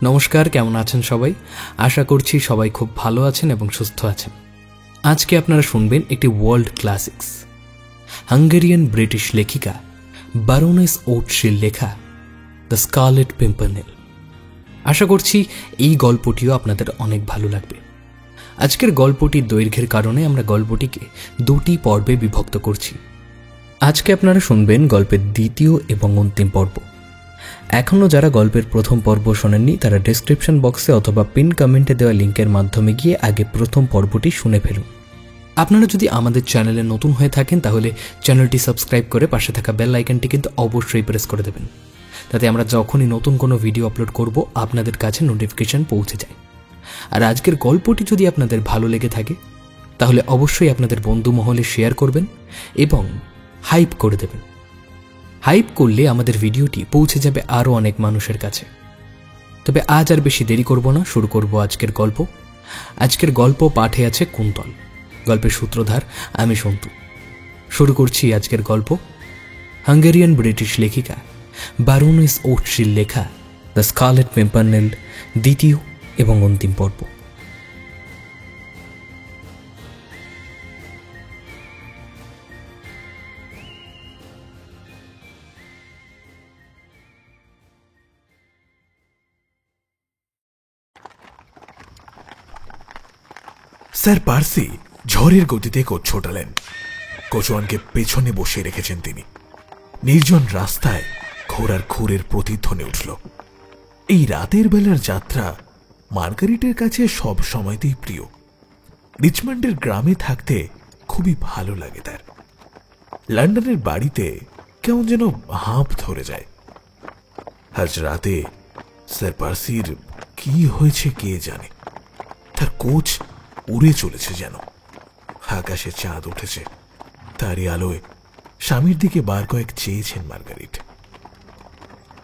নমস্কার, কেমন আছেন সবাই? আশা করছি সবাই খুব ভালো আছেন এবং সুস্থ আছেন। আজকে আপনারা শুনবেন একটি ওয়ার্ল্ড ক্লাসিক্স, হাঙ্গেরিয়ান ব্রিটিশ লেখিকা ব্যারোনেস ওটশির লেখা দ্য স্কারলেট পিম্পারনেল। আশা করছি এই গল্পটিও আপনাদের অনেক ভালো লাগবে। আজকের গল্পটির দৈর্ঘ্যের কারণে আমরা গল্পটিকে দুটি পর্বে বিভক্ত করছি। আজকে আপনারা শুনবেন গল্পের দ্বিতীয় এবং অন্তিম পর্ব। এখনও যারা গল্পের প্রথম পর্ব শোনেননি তারা ডেসক্রিপশন বক্সে অথবা পিন কমেন্টে দেওয়া লিঙ্কের মাধ্যমে গিয়ে আগে প্রথম পর্বটি শুনে ফেলুন। আপনারা যদি আমাদের চ্যানেলে নতুন হয়ে থাকেন তাহলে চ্যানেলটি সাবস্ক্রাইব করে পাশে থাকা বেল আইকনটি কিন্তু অবশ্যই প্রেস করে দেবেন, তাতে আমরা যখনই নতুন কোনো ভিডিও আপলোড করব আপনাদের কাছে নোটিফিকেশন পৌঁছে যায়। আর আজকের গল্পটি যদি আপনাদের ভালো লেগে থাকে তাহলে অবশ্যই আপনাদের বন্ধু মহলে শেয়ার করবেন এবং হাইপ করে দেবেন। হাইপ করলে আমাদের ভিডিওটি পৌঁছে যাবে আরও অনেক মানুষের কাছে। তবে আজ আর বেশি দেরি করব না, শুরু করব আজকের গল্প। আজকের গল্প পাঠে আছে কুন্তল, গল্পের সূত্রধার আমি সন্তু। শুরু করছি আজকের গল্প, হাঙ্গেরিয়ান ব্রিটিশ লেখিকা ব্যারোনেস ওটশির লেখা দ্য স্কারলেট পিম্পারনেল, দ্বিতীয় এবং অন্তিম পর্ব। স্যার পার্সি ঝড়ের গতিতে কোচ ছোটালেন। কোচওয়ানকে পেছনে বসিয়ে রেখেছেন তিনি। নির্জন রাস্তায় ঘোড়ার খুরের প্রতিধ্বনি উঠল। এই রাতের বেলার যাত্রা মার্গারিটের কাছে সব সময়তেই প্রিয়। রিচমন্ডের গ্রামে থাকতে খুবই ভালো লাগে তার। লন্ডনের বাড়িতে কেমন যেন হাঁপ ধরে যায়। আজ রাতে স্যার পার্সির কি হয়েছে কে জানে। তার কোচ উড়ে চলেছে যেন। আকাশে চাঁদ উঠেছে, তারই আলোয় স্বামীর দিকে বার কয়েক চেয়েছেন মার্গারিট।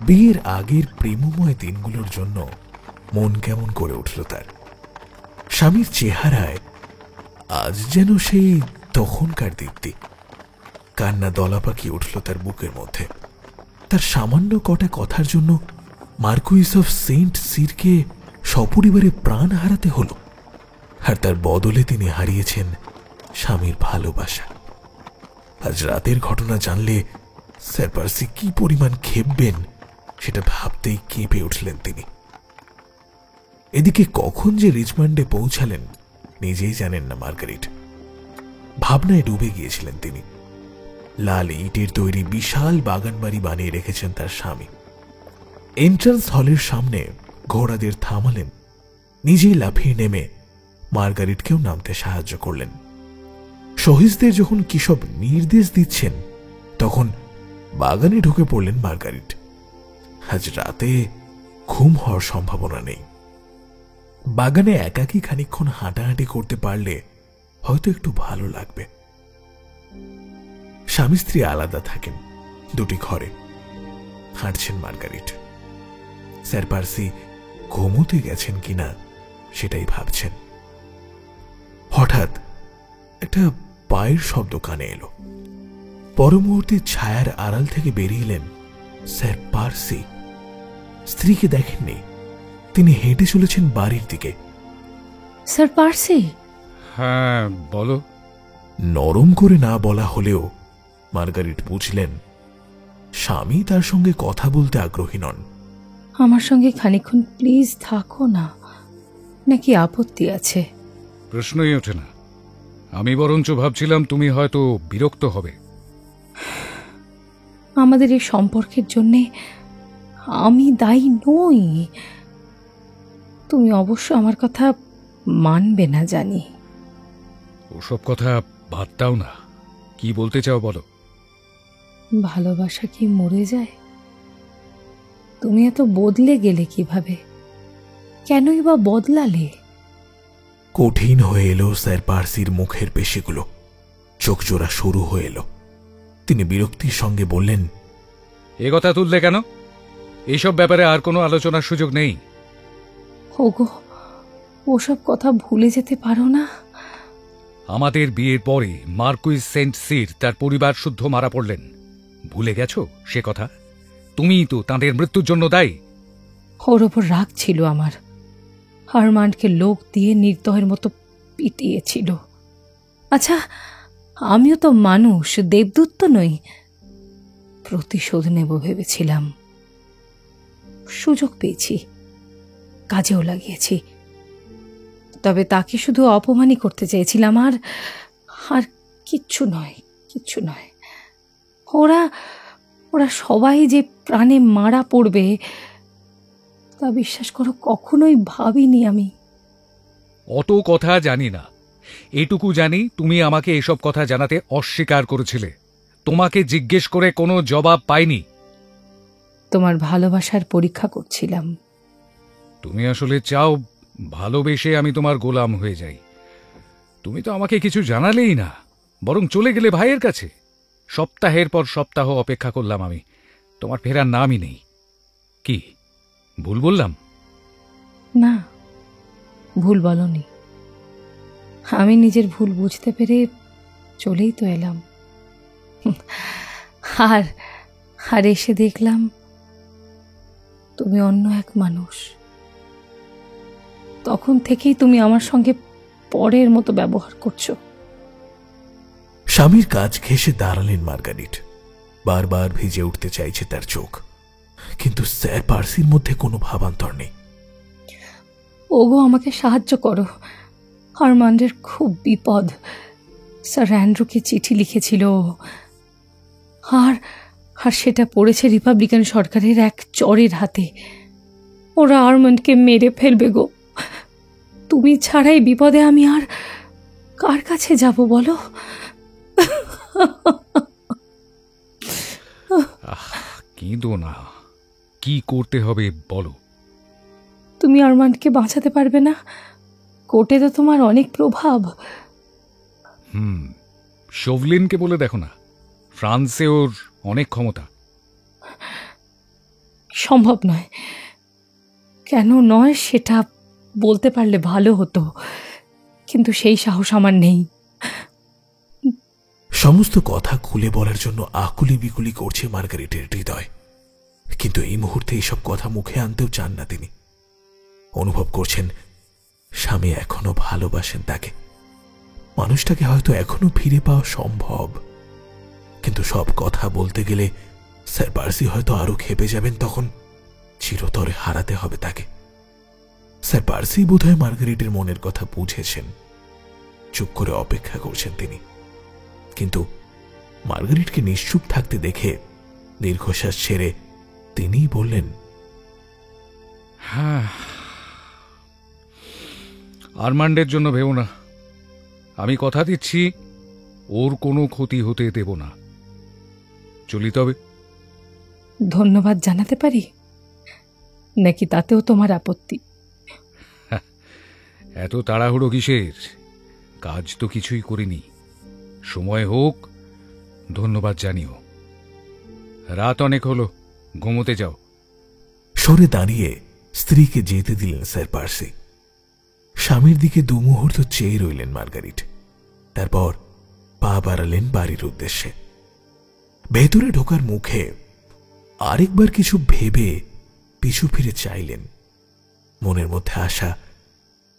বিয়ের আগের প্রেমময় দিনগুলোর জন্য মন কেমন করে উঠল তার। স্বামীর চেহারায় আজ যেন সেই তখনকার দীপ্তি। কান্না দলা পাকিয়ে উঠল তার বুকের মধ্যে। তার সামান্য কটা কথার জন্য মার্কুইস অফ সেন্ট সিরকে সপরিবারে প্রাণ হারাতে হলো, আর তার বদলে তিনি হারিয়েছেন স্বামীর ভালোবাসা। আজ রাতের ঘটনা জানলে স্যার পার্সি কি পরিমাণ ক্ষেপবেন সেটা ভাবতেই কেঁপে উঠলেন তিনি। এদিকে কখন যে রিচমন্ডে পৌঁছালেন নিজেই জানেন না মার্গারিট। ভাবনায় ডুবে গিয়েছিলেন তিনি। লাল ইটের তৈরি বিশাল বাগান বাড়ি বানিয়ে রেখেছেন তার স্বামী। এন্ট্রান্স হলের সামনে ঘোড়াদের থামালেন, নিজেই লাফিয়ে নেমে মার্গারিটকেও নামতে সাহায্য করলেন। সহিসদের যখন কিসব নির্দেশ দিচ্ছেন তখন বাগানে ঢুকে পড়লেন মার্গারিট। আজ রাতে ঘুম হওয়ার সম্ভাবনা নেই। বাগানে একাকী খানিকক্ষণ হাঁটাহাঁটি করতে পারলে হয়তো একটু ভালো লাগবে। স্বামী স্ত্রী আলাদা থাকেন, দুটি ঘরে হাঁটছেন মার্গারিট। স্যার পার্সি ঘুমোতে গেছেন কিনা সেটাই ভাবছেন। হঠাৎ একটা পায়ের শব্দ কানে এলো। পর মুহূর্তে ছায়ার আড়াল থেকে বেরিয়ে এলেন স্যার পার্সি। স্ত্রীকে দেখেননি, তিনি হেঁটে চলেছেন বাড়ির দিকে। স্যার পার্সি? হ্যাঁ বলো। নরম করে না বলা হলেও মার্গারিট বুঝলেন স্বামী তার সঙ্গে কথা বলতে আগ্রহী নন। আমার সঙ্গে খানিকক্ষণ প্লিজ থাকো না, নাকি আপত্তি আছে? প্রশ্নই ওঠে না। আমি বরঞ্চ ভাবছিলাম তুমি হয়তো বিরক্ত হবে। আমাদের এই সম্পর্কের জন্যে আমি দায়ী নই। তুমি অবশ্য আমার কথা মানবে না জানি। ওসব কথা বাদ দাও না, কি বলতে চাও বলো। ভালোবাসা কি মরে যায়? তুমি এত বদলে গেলে কিভাবে? কেনই বা বদলালে? কঠিন হয়ে এলো স্যার পার্সির মুখের পেশিগুলো, চোখ জোড়া শুরু হয়ে এলো। তিনি বিরক্তির সঙ্গে বললেন, এ কথা তুললে কেন? এইসব ব্যাপারে আর কোনো আলোচনার সুযোগ নেই। ওগো, ওসব কথা ভুলে যেতে পারো না? আমাদের বিয়ের পরে মার্কুইস সেন্ট সির তার পরিবার শুদ্ধ মারা পড়লেন। ভুলে গেছো সে কথা? তুমিই তো তাঁদের মৃত্যুর জন্য দায়ী। ওর ওপর রাগ ছিল আমার। হারমান্ডকে লোক দিয়ে নির্দয়ের মতো পিটিয়েছিল। আচ্ছা, আমিও তো মানুষ, দেবদূত তো নই। প্রতিশোধ নেব ভেবেছিলাম, সুযোগ পেয়েছি, কাজেও লাগিয়েছি। তবে তাকে শুধু অপমানই করতে চেয়েছিলাম, আর আর কিচ্ছু নয়, কিচ্ছু নয়। ওরা ওরা সবাই যে প্রাণে মারা পড়বে তা বিশ্বাস করো কখনোই ভাবিনি আমি। অত কথা জানি না, এটুকু জানি তুমি আমাকে এসব কথা জানাতে অস্বীকার করেছিলে। তোমাকে জিজ্ঞেস করে কোনো জবাব পাইনি। তোমার ভালোবাসার পরীক্ষা করছিলাম। তুমি আসলে চাও ভালোবেসে আমি তোমার গোলাম হয়ে যাই? তুমি তো আমাকে কিছু জানালেই না, বরং চলে গেলে ভাইয়ের কাছে। সপ্তাহের পর সপ্তাহ অপেক্ষা করলাম আমি, তোমার ফেরার নামই নেই। কি ভুল বললাম? না, ভুল বলনি। আমি নিজের ভুল বুঝতে পেরে চলেই তো এলাম। আর আর এসে দেখলাম তুমি অন্য এক মানুষ। তখন থেকেই তুমি আমার সঙ্গে পরের মতো ব্যবহার করছো। স্বামীর কাজ ঘেঁষে দাঁড়ালেন মার্গারিট। বারবার ভিজে উঠতে চাইছে তার চোখ, কিন্তু স্যার পার্সির মধ্যে কোনো ভাবান্তর নেই। ওগো, আমাকে সাহায্য করো। হারমান্ডের খুব বিপদ। স্যার অ্যান্ড্রুকে চিঠি লিখেছিল, আর আর সেটা পড়েছে রিপাবলিকান সরকারের এক চরের হাতে। ওরা আরমান্ডকে মেরে ফেলবে গো। তুমি ছাড়াই বিপদে আমি আর কার কাছে যাব বলো? কেঁদো না, কি করতে হবে বলো। তুমি আরমান্ডকে বাঁচাতে পারবে না? কোর্টে তো তোমার অনেক প্রভাব। শোভলিনকে বলে দেখো না, ফ্রান্সে ওর অনেক ক্ষমতা। সম্ভব নয়। কেন নয় সেটা বলতে পারলে ভালো হতো, কিন্তু সেই সাহস আমার নেই। সমস্ত কথা খুলে বলার জন্য আকুলি বিকুলি করছে মার্গারিটের হৃদয়, কিন্তু এই মুহূর্তে এসব কথা মুখে আনতেও চান না তিনি। অনুভব করছেন স্বামী এখনো ভালোবাসেন তাকে, মানুষটাকে হয়তো এখনো ফিরে পাওয়া সম্ভব। কিন্তু সব কথা বলতে গেলে স্যার পার্সি হয়তো আরো ক্ষেপে যাবেন, তখন চিরতরে হারাতে হবে তাকে। স্যার পার্সি বোধহয় মার্গারিটের মনের কথা বুঝেছেন, চুপ করে অপেক্ষা করছেন তিনি। কিন্তু মার্গারিটকে নিশ্চুপ থাকতে দেখে দীর্ঘশ্বাস ছেড়ে তিনিই বললেন, হ্যাঁ, আরমান্ডের জন্য ভেবো না। আমি কথা দিচ্ছি ওর কোনো ক্ষতি হতে দেব না। চলি তবে। ধন্যবাদ জানাতে পারি নাকি তাতেও তোমার আপত্তি? এত তাড়াহুড়ো কিসের? কাজ তো কিছুই করিনি। সময় হোক, ধন্যবাদ জানিও। রাত অনেক হলো, ঘুমোতে যাও। সরে দাঁড়িয়ে স্ত্রীকে যেতে দিলেন স্যার পার্সি। স্বামীর দিকে দুমুহূর্ত চেয়ে রইলেন মার্গারিট, তারপর পা বাড়ালেন বাড়ির উদ্দেশ্যে। ভেতরে ঢোকার মুখে আরেকবার কিছু ভেবে পিছু ফিরে চাইলেন। মনের মধ্যে আশা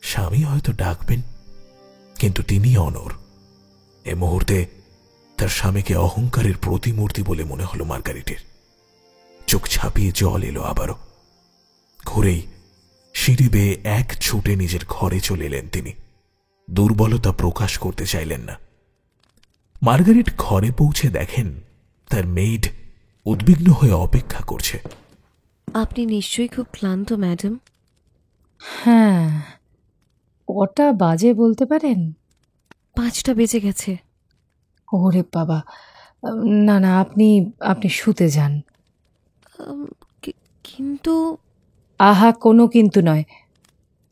স্বামী হয়তো ডাকবেন, কিন্তু তিনি অনড়। এ মুহূর্তে তার স্বামীকে অহংকারের প্রতিমূর্তি বলে মনে হলো মার্গারিটের। চোখ ছাপিয়ে জল এলো আবারও। ঘুরেই সিঁড়ি বেয়ে এক ছুটে নিজের ঘরে চলে এলেন তিনি। দুর্বলতা প্রকাশ করতে চাইলেন না। মার্গারিট ঘরে পৌঁছে দেখেন তার মেইড উদ্বিগ্ন হয়ে অপেক্ষা করছে। আপনি নিশ্চয়ই খুব ক্লান্ত ম্যাডাম। হ্যাঁ, কটা বাজে বলতে পারেন? 5টা বেজে গেছে। ওরে বাবা, না না, আপনি আপনি শুতে যান। কিন্তু আহা, কোনো কিন্তু নয়,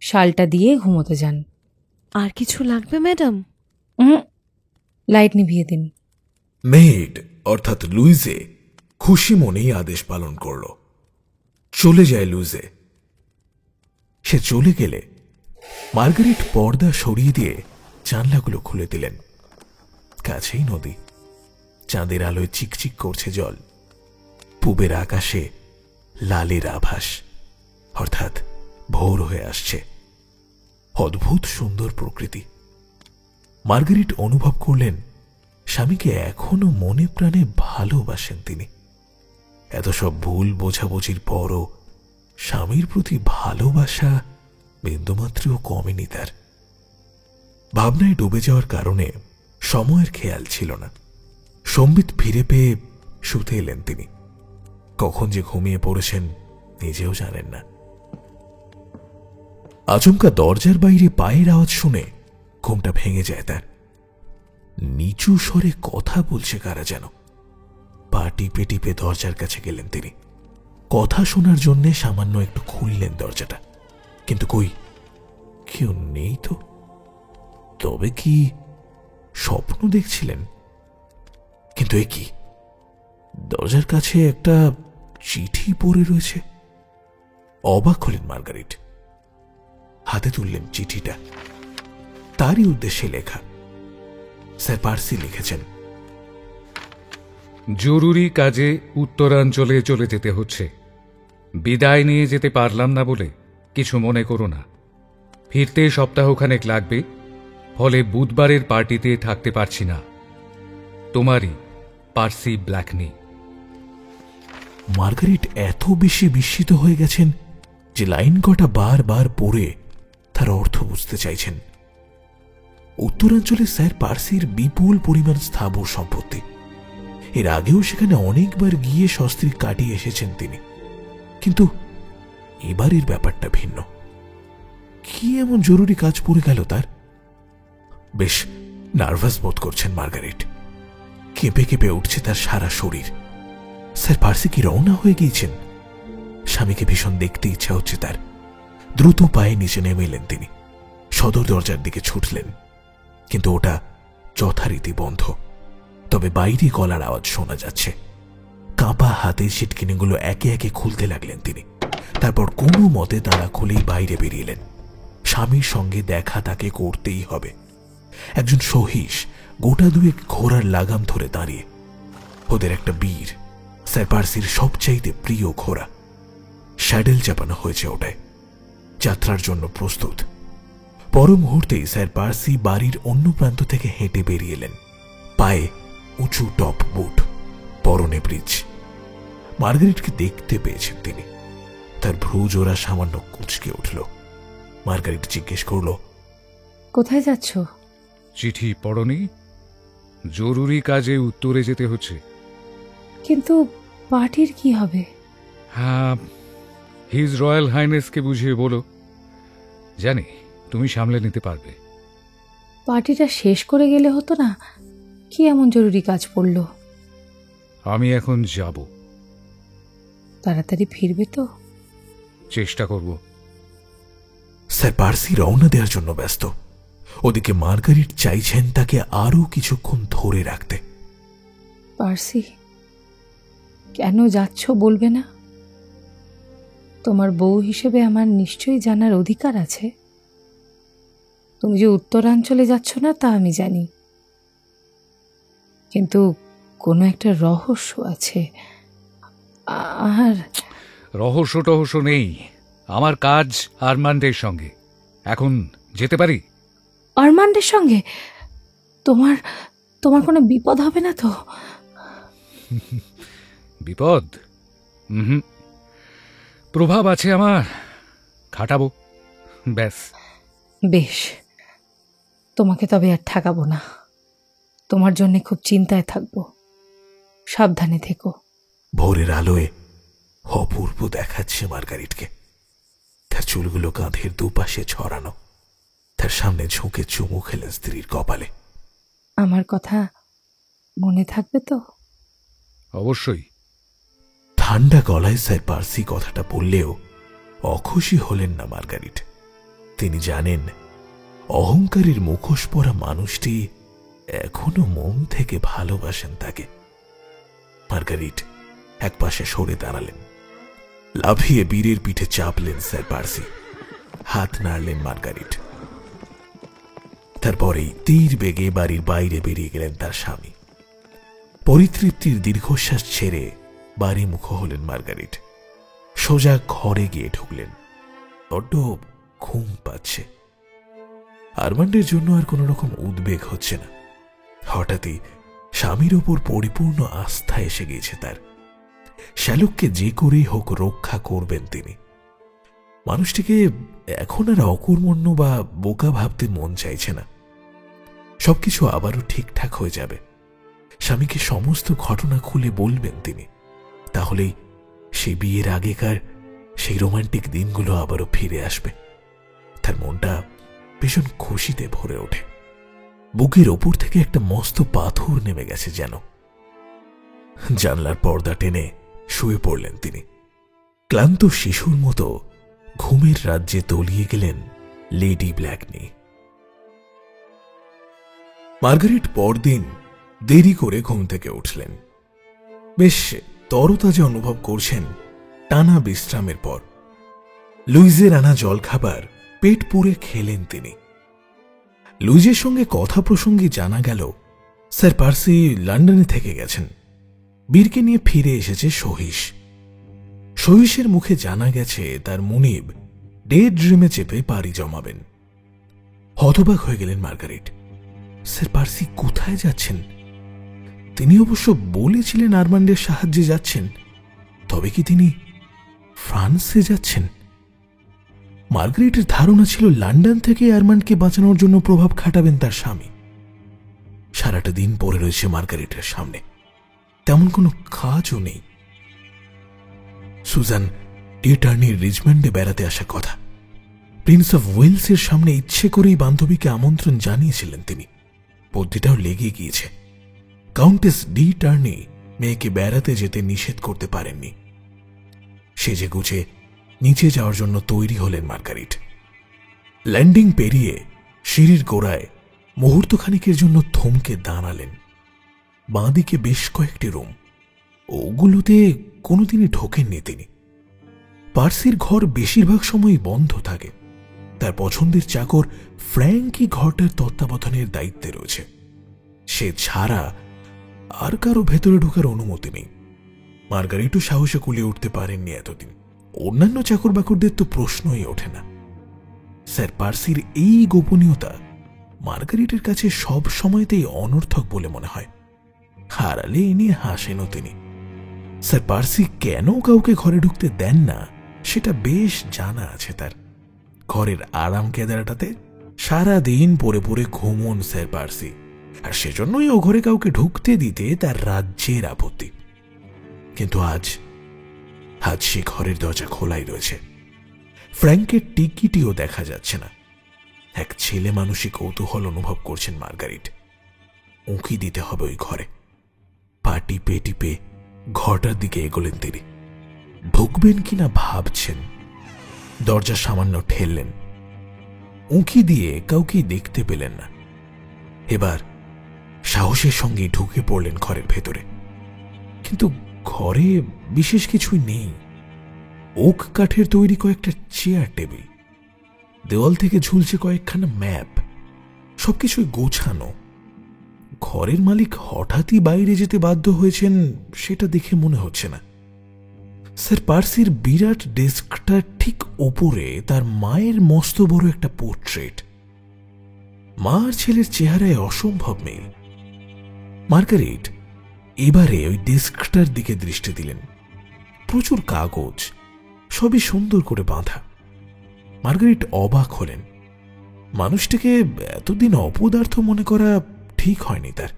শালটা দিয়ে ঘুমোতে যান। আর কিছু লাগবে ম্যাডাম? লাইট নিভিয়ে দিন। মেইড অর্থাৎ লুইজে খুশি মনেই আদেশ পালন করল। চলে যায় লুইজে। সে চলে গেলে মার্গারিট পর্দা সরিয়ে দিয়ে জানলাগুলো খুলে দিলেন। কাছেই নদী, চাঁদের আলোয় চিকচিক করছে জল। পূবের আকাশে লালের আভাস। অর্থাৎ ভোর হয়ে আসছে। অদ্ভুত সুন্দর প্রকৃতি। মার্গারিট অনুভব করলেন স্বামীকে এখনো মনে প্রাণে ভালোবাসেন তিনি। এত সব ভুল বোঝাবুঝির পরও স্বামীর প্রতি ভালোবাসা বিন্দুমাত্রও কমেনি তার। ভাবনায় ডুবে যাওয়ার কারণে সময়ের খেয়াল ছিল না। সম্বিত ফিরে পেয়ে শুতে এলেন তিনি। কখন যে ঘুমিয়ে পড়েছেন নিজেও জানেন না। আচমকা দরজার বাইরে পায়ের আওয়াজ শুনে ঘুমটা ভেঙে যায় তার। নিচু স্বরে কথা বলছে কারা যেন। পা টিপে টিপে দরজার কাছে গেলেন তিনি। কথা শোনার জন্য সামান্য একটু খুললেন দরজাটা, কিন্তু কই, কেউ নেই তো। তবে কি স্বপ্ন দেখছিলেন? কিন্তু এ কি, দরজার কাছে একটা চিঠি পড়ে রয়েছে। অবাক হলেন মার্গারিট। হাতে তুললেন চিঠিটা। তারই উদ্দেশ্যে লেখা। স্যার পার্সি লিখেছেন, জরুরি কাজে উত্তরাঞ্চলে চলে যেতে হচ্ছে। বিদায় নিয়ে যেতে পারলাম না বলে কিছু মনে করো না। ফিরতে সপ্তাহখানেক লাগবে, ফলে বুধবারের পার্টিতে থাকতে পারছি না। তোমারই পার্সি ব্ল্যাকনি। মার্গারিট এত বেশি বিস্মিত হয়ে গেছেন যে লাইন কটা বারবার পড়ে তার অর্থ বুঝতে চাইছেন। উত্তরাঞ্চলে স্যার পার্সির বিপুল পরিমাণ স্থাবর সম্পত্তি। এর আগেও সেখানে অনেকবার গিয়ে সস্ত্রীক কাটিয়ে এসেছেন তিনি, কিন্তু এবারের ব্যাপারটা ভিন্ন। কি এমন জরুরি কাজ পড়ে গেল তার? বেশ নার্ভাস বোধ করছেন মার্গারিট। কেঁপে কেঁপে উঠছে তার সারা শরীর। স্যার পার্সি কি রওনা হয়ে গিয়েছেন? স্বামীকে ভীষণ দেখতে ইচ্ছা হচ্ছে তার। দ্রুত পায়ে নিচে নেমে এলেন তিনি। সদর দরজার দিকে ছুটলেন, কিন্তু ওটা যথারীতি বন্ধ। তবে বাইরে গলার আওয়াজ শোনা যাচ্ছে। কাঁপা হাতে সিটকিনিগুলো একে একে খুলতে লাগলেন তিনি। তারপর কোনো মতে তারা খুলেই বাইরে বেরিয়ে এলেন। স্বামীর সঙ্গে দেখা তাকে করতেই হবে। একজন সহিস গোটা দুয়েক ঘোড়ার লাগাম ধরে দাঁড়িয়ে। ওদের একটা বীর, স্যার পার্সির সবচাইতে প্রিয় ঘোড়া। স্যাডেল চাপানো হয়েছে ওটায়। যাত্রার জন্য প্রস্তুত। পর মুহূর্তেই স্যার পার্সি বাড়ির অন্য প্রান্ত থেকে হেঁটে বেরিয়ে এলেন। পায়ে উঁচু টপ বুট, পরনে ব্রিজ। মার্গারিটকে দেখতে পেয়েছেন তিনি। তার ভ্রু জোড়া সামান্য কুঁচকে উঠল। মার্গারিট জিজ্ঞেস করল, কোথায় যাচ্ছ? চিঠি পড়নি? জরুরি কাজে উত্তরে যেতে হচ্ছে। কিন্তু পার্টির কি হবে? হ্যাঁ, হিজ রয়্যাল হাইনেসকে বুঝিয়ে বলো। জানি তুমি সামলে নিতে পারবে। পার্টিটা শেষ করে গেলে হতো না? কি এমন জরুরি কাজ পড়ল? আমি এখন যাব। তাড়াতাড়ি ফিরবে তো? চেষ্টা করব। স্যার পার্সি রওনা দেওয়ার জন্য ব্যস্ত। ওদিকে মার্গারিট চাইছেন তাকে আরো কিছুক্ষণ ধরে রাখতে। পার্সি, কেন যাচ্ছ বলবে না? তোমার বউ হিসেবে আমার নিশ্চয়ই জানার অধিকার আছে। তুমি যে উত্তরাঞ্চলে যাচ্ছ না তা আমি জানি, কিন্তু কোনো একটা রহস্য আছে। আর রহস্য টহস্য নেই। আমার কাজ আরমান্ডের সঙ্গে। এখন যেতে পারি? আরমান্ডের সঙ্গে? তোমার তোমার কোনো বিপদ হবে না তো? বিপদ? প্রভাব আছে আমার, খাটাবো ব্যাস। বেশ, তোমাকে তবে আর ঠেকাবো না। তোমার জন্য খুব চিন্তায় থাকবো। সাবধানে থেকো। ভোরের আলোয় অপূর্ব দেখাচ্ছে মার্গারিটকে। তার চুলগুলো কাঁধের দুপাশে ছড়ানো। তার সামনে ঝুঁকে চুমু খেলেন স্ত্রীর কপালে। আমার কথা মনে থাকবে তো? অবশ্যই। ঠান্ডা গলায় স্যার পার্সি কথাটা বললেও অখুশি হলেন না মার্গারিট। তিনি জানেন অহংকারের মুখোশ পরা মানুষটি এখনো মন থেকে ভালোবাসেন তাকে। মার্গারিট একপাশে সরে দাঁড়ালেন। লাফিয়ে বীরের পিঠে চাপলেন স্যার পার্সি। হাত নাড়লেন মার্গারিট। তারপরেই তীর বেগে বাড়ির বাইরে বেরিয়ে গেলেন তার স্বামী। পরিতৃপ্তির দীর্ঘশ্বাস ছেড়ে বাড়ি মুখ হলেন মার্গারিট। সোজা ঘরে গিয়ে ঢুকলেন। বড্ড ঘুম পাচ্ছে। আরমান্ডের জন্য আর কোন রকম উদ্বেগ হচ্ছে না। হঠাৎই স্বামীর ওপর পরিপূর্ণ আস্থা এসে গিয়েছে তার। শ্যালককে যে করেই হোক রক্ষা করবেন তিনি। মানুষটিকে এখন আর অকর্মণ্য বা বোকা ভাবতে মন চাইছে না। সবকিছু আবারও ঠিকঠাক হয়ে যাবে। স্বামীকে সমস্ত ঘটনা খুলে বলবেন তিনি। তাহলেই সেই বিয়ের আগেকার সেই রোমান্টিক দিনগুলো আবারও ফিরে আসবে। তার মনটা ভীষণ খুশিতে ভরে ওঠে। বুকের ওপর থেকে একটা মস্ত পাথর নেমে গেছে যেন। জানলার পর্দা টেনে শুয়ে পড়লেন তিনি। ক্লান্ত শিশুর মতো ঘুমের রাজ্যে তলিয়ে গেলেন লেডি ব্ল্যাকনি। মার্গারেট পরদিন দেরি করে ঘুম থেকে উঠলেন। বেশ তরতাজা অনুভব করছেন টানা বিশ্রামের পর। লুইজের আনা জলখাবার পেট পুরে খেলেন তিনি। লুইজের সঙ্গে কথা প্রসঙ্গে জানা গেল স্যার পার্সি লন্ডনে থেকে গেছেন। বীরকে নিয়ে ফিরে এসেছে সহিশ। সহিশের মুখে জানা গেছে তার মুনিব ডে ড্রিমে চেপে পাড়ি জমাবেন। হতবাক হয়ে গেলেন মার্গারেট। স্যার পার্সি কোথায় যাচ্ছেন? তিনি অবশ্য বলেছিলেন আরমান্ডের সাহায্যে যাচ্ছেন, তবে কি তিনি ফ্রান্সে যাচ্ছেন? মার্গারেটের ধারণা ছিল লন্ডন থেকে আরমান্ডকে বাঁচানোর জন্য প্রভাব খাটাবেন তার স্বামী। সারাটা দিন পড়ে রয়েছে মার্গারেটের সামনে, তেমন কোনো কাজও নেই। সুজান ডিটার্নির রিচমন্ডে বেড়াতে আসা কথা। প্রিন্স অফ ওয়েলসের সামনে ইচ্ছে করেই বান্ধবীকে আমন্ত্রণ জানিয়েছিলেন তিনি। বুদ্ধিটাও লেগে গিয়েছে। কাউন্টেস ডি টার্নি মেয়েকে বেড়াতে যেতে নিষেধ করতে পারেননি। সেজে গুজে নিচে যাওয়ার জন্য তৈরি হলেন মার্গারেট। ল্যান্ডিং পেরিয়ে সিঁড়ির গোড়ায় মুহূর্তখানিকের জন্য থমকে দাঁড়ালেন। বাঁদিকে বেশ কয়েকটি রুম, ওগুলোতে কোনোদিনই ঢোকেননি তিনি। পার্সির ঘর বেশিরভাগ সময়ই বন্ধ থাকে। তার পছন্দের চাকর ফ্র্যাঙ্কি ঘরটার তত্ত্বাবধানের দায়িত্বে রয়েছে। সে ছাড়া আর কারো ভেতরে ঢোকার অনুমতি নেই। মার্গারেটও সাহসে কুলিয়ে উঠতে পারেননি এতদিন। অন্যান্য চাকর বাকরদের তো প্রশ্নই ওঠে না। স্যার পার্সির এই গোপনীয়তা মার্গারেটের কাছে সব সময়তেই অনর্থক বলে মনে হয়। হারালে এ নিয়ে হাসেনও তিনি। স্যার পার্সি কেন কাউকে ঘরে ঢুকতে দেন না সেটা বেশ জানা আছে তার। ঘরের আরাম কেদারাটাতে সারাদিন পরে পরে ঘুমন স্যার পার্সি, আর সেজন্যই ও ঘরে কাউকে ঢুকতে দিতে তার রাজ্যের আপত্তি। কিন্তু আজ সে ঘরের দরজা খোলাই রয়েছে। ফ্র্যাঙ্কের টিকিটিও দেখা যাচ্ছে না। এক ছেলে মানুষই কৌতূহল অনুভব করছেন মার্গারেট। উঁকি দিতে হবে ওই ঘরে। পা টিপে টিপে ঘরটার দিকে এগোলেন তিনি। ঢুকবেন কিনা ভাবছেন। দরজা সামান্য ঠেললেন। উঁকি দিয়ে কাউকে দেখতে পেলেন না। এবার সাহসের সঙ্গে ঢুকে পড়লেন ঘরের ভেতরে। কিন্তু ঘরে বিশেষ কিছুই নেই। ওক কাঠের তৈরি কয়েকটা চেয়ার টেবিল, দেওয়াল থেকে ঝুলছে কয়েকখানা ম্যাপ, সবকিছুই গোছানো। ঘরের মালিক হঠাৎই বাইরে যেতে বাধ্য হয়েছেন সেটা দেখে মনে হচ্ছে না। স্যার পার্সির বিরাট ডেস্কটার ঠিক ওপরে তার মায়ের মস্ত বড় একটা পোর্ট্রেট। মা আর ছেলের চেহারায় অসম্ভব মিল। মার্গারেট এবারে ওই ডেস্কটার দিকে দৃষ্টি দিলেন। প্রচুর কাগজ, সবই সুন্দর করে বাঁধা। মার্গারেট অবাক হলেন। মানুষটাকে এতদিন অপদার্থ মনে করা ঠিক হয়নি তার।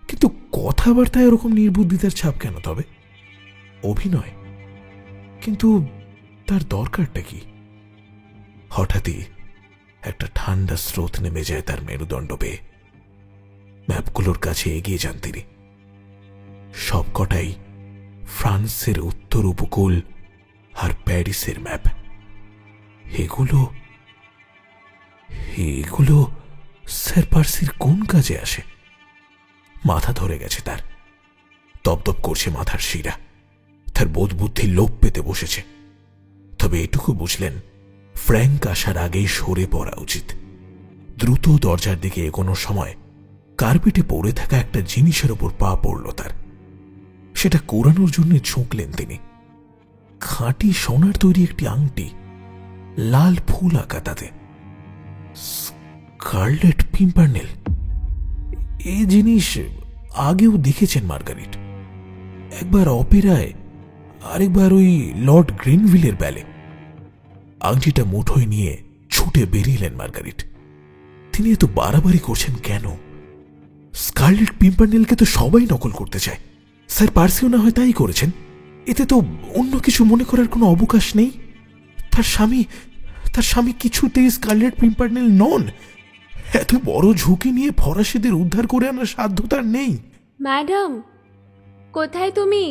কিন্তু কথাবার্তায় এরকম নির্বুদ্ধিতার ছাপ কেন? তবে অভিনয়। কিন্তু তার দরকারটা কি? হঠাৎই একটা ঠান্ডা স্রোত নেমে যায় তার মেরুদণ্ড বেয়ে। ম্যাপগুলোর কাছে এগিয়ে যান তিনি। সবকটাই ফ্রান্সের উত্তর উপকূল আর প্যারিসের ম্যাপ। এগুলো স্যার পার্সির কোন কাজে আসে? মাথা ধরে গেছে তার। দপদপ করছে মাথার শিরা। তার বোধ বুদ্ধি লোপ পেতে বসেছে। তবে এটুকু বুঝলেন, ফ্র্যাঙ্ক আসার আগেই সরে পড়া উচিত। দ্রুত দরজার দিকে এগোনোর সময় কার্পেটে পড়ে থাকা একটা জিনিসের ওপর পা পড়ল তার। সেটা কোরানোর জন্য ঝুঁকলেন তিনি। খাঁটি সোনার তৈরি একটি আংটি। লাল ফুল আঁকা তাতে। স্কারলেট পিম্পারনেল, এ জিনিস আগেও দেখেছেন মার্গারিট, একবার অপেরায়, আরেকবার ওই লর্ড গ্রিনভিলের ব্যালে। আংটিটা মুঠোয় নিয়ে ছুটে বেরিয়েলেন মার্গারিট। তিনি এত বাড়াবাড়ি করছেন কেন? স্কারলেট পিম্পারনেলকে তো সবাই নকল করতে চায়, স্যার পার্সিও না হয় তাই করেছেন। এতে তো অন্য কিছু মনে করার কোনো অবকাশ নেই। তার স্বামী কিছুতেই স্কারলেট পিম্পারনেল নন। এত বড় ঝুঁকি নিয়ে ফরাসিদের উদ্ধার করে আনার সাধ্য তার নেই। ম্যাডাম, কোথায় তুমি?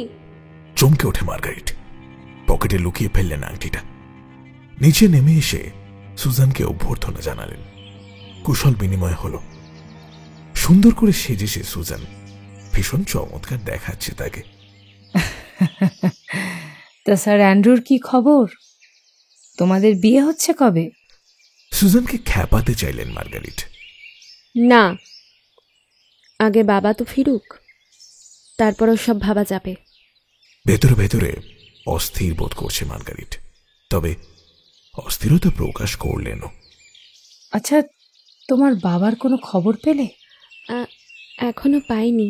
চমকে ওঠে মার্গারিট, পকেটে লুকিয়ে ফেললেন আংটিটা। নিচে নেমে এসে সুজানকে অভ্যর্থনা জানালেন। কুশল বিনিময় হল। সুন্দর করে সেজেছে সুজান, ভীষণ চমৎকার দেখাচ্ছে তাকে। তা স্যার অ্যান্ড্রুর কি খবর? তোমাদের বিয়ে হচ্ছে কবে? সুজানকে খ্যাপাতে চাইলেন মার্গারিট। না, আগে বাবা তো ফিরুক, তারপরও সব ভাবা যাবে। ভেতরে ভেতরে অস্থির বোধ করছে মার্গারিট, তবে অস্থিরতা প্রকাশ করলেনও। আচ্ছা, তোমার বাবার কোনো খবর পেলে? এখনো পাইনি,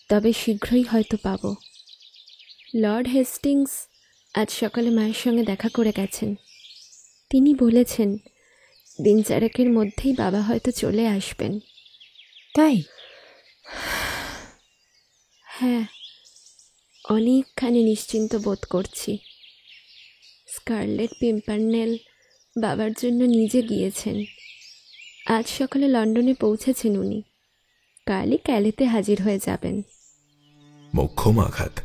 তবে শীঘ্রই হয়তো পাবো। লর্ড হেস্টিংস আজ সকালে মায়ের সঙ্গে দেখা করে গেছেন। তিনি বলেছেন দিন চারেকের মধ্যেই বাবা হয়তো চলে আসবেন। তাই? হ্যাঁ, অনেকখানি নিশ্চিন্ত বোধ করছি। স্কারলেট পিম্পারনেল বাবার জন্য নিজে গিয়েছেন। আজ সকালে লন্ডনে পৌঁছেছেন উনি, কালই ক্যালেতে হাজির হয়ে যাবেন। মোক্ষম আঘাত,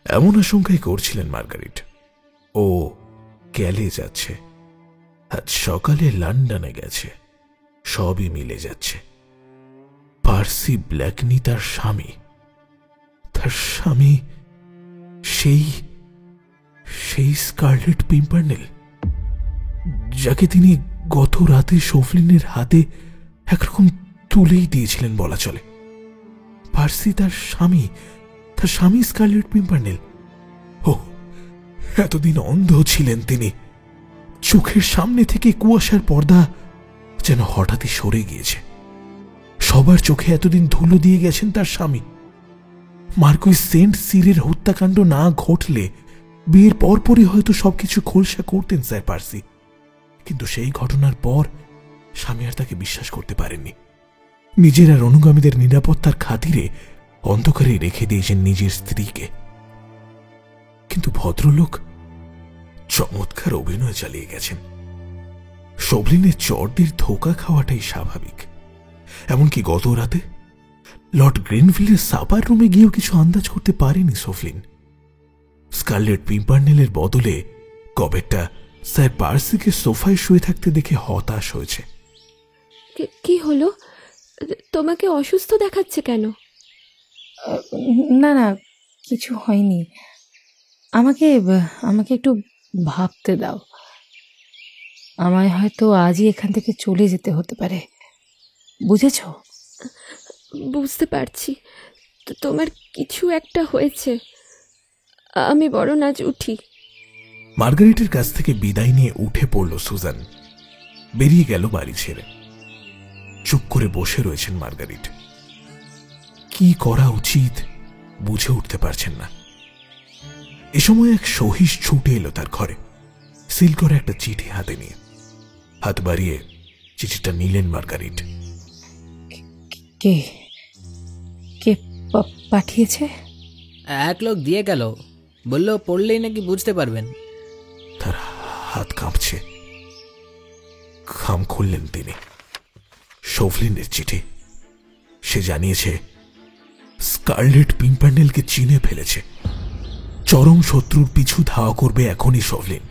এমন আশঙ্কাই করছিলেন মার্গারিট। ও ক্যালে যাচ্ছে, আজ সকালে লন্ডনে গেছে, সবই মিলে যাচ্ছে। পার্সি ব্ল্যাকনি তার স্বামী, সেই স্কারলেট পিম্পারনেল যাকে তিনি গত রাতে সোফলিনের হাতে একরকম তুলেই দিয়েছিলেন বলা চলে। পার্সি তার স্বামী স্কারলেট পিম্পারনেল। ও, এতদিন অন্ধ ছিলেন তিনি। চোখের সামনে থেকে কুয়াশার পর্দা যেন হঠাৎই সরে গিয়েছে। সবার চোখে এতদিন ধুলো দিয়ে গেছেন তার স্বামী। মার্কুইস সেন্ট সিরের হত্যাকাণ্ড না ঘটলে বিয়ের পরপরই হয়তো সবকিছু খোলসা করতেন স্যার পার্সি, কিন্তু সেই ঘটনার পর স্বামী আর তাকে বিশ্বাস করতে পারেননি। নিজের আর অনুগামীদের নিরাপত্তার খাতিরে অন্ধকারে রেখে দিয়েছেন নিজের স্ত্রীকে। কিন্তু ভদ্রলোক চমৎকার অভিনয় চালিয়ে গেছেন। সোভলিনের চর্দির ধোকা খাওয়াটাই স্বাভাবিক। এমনকি গত রাতে লর্ড গ্রিনভিলের সাপার রুমে গিয়েও কিছু আন্দাজ করতে পারেনি সোফলিন। স্কারলেট পিম্পারনেলের বদলে কবেরটা স্যার পার্সিকে সোফায় শুয়ে থাকতে দেখে হতাশ হয়েছে। কি হলো? তোমাকে অসুস্থ দেখাচ্ছে কেন? না না, কিছু হয়নি। আমাকে একটু ভাবতে দাও। আমায় হয়তো আজই এখান থেকে চলে যেতে হতে পারে, বুঝেছ? বুঝতে পারছি, তোমার কিছু একটা হয়েছে। আমি বরং আজ উঠি। মার্গারিটের কাছ থেকে বিদায় নিয়ে উঠে পড়ল সুজান, বেরিয়ে গেল বাড়ি ছেড়ে। চুপ করে বসে রয়েছেন মার্গারিট। কি করা উচিত বুঝে উঠতে পারছেন না। এ সময় এক সহিস ছুটে এলো তার ঘরে, সিল করে একটা চিঠি হাতে নিয়ে। হাত বাড়িয়ে চিঠিটা নিলেন মার্গারিট। কে কে পাঠিয়েছে? এক লোক দিয়ে গেল, বলল পড়লেই নাকি বুঝতে পারবেন। তার হাত কাঁপছে। খাম খুললেন তিনি। সোফলিনের চিঠি। সে জানিয়েছে স্কারলেট পিম্পারনেলকে চিনে ফেলেছে। চরম শত্রুর পিছু ধাওয়া করবে এখনই সোফলিন।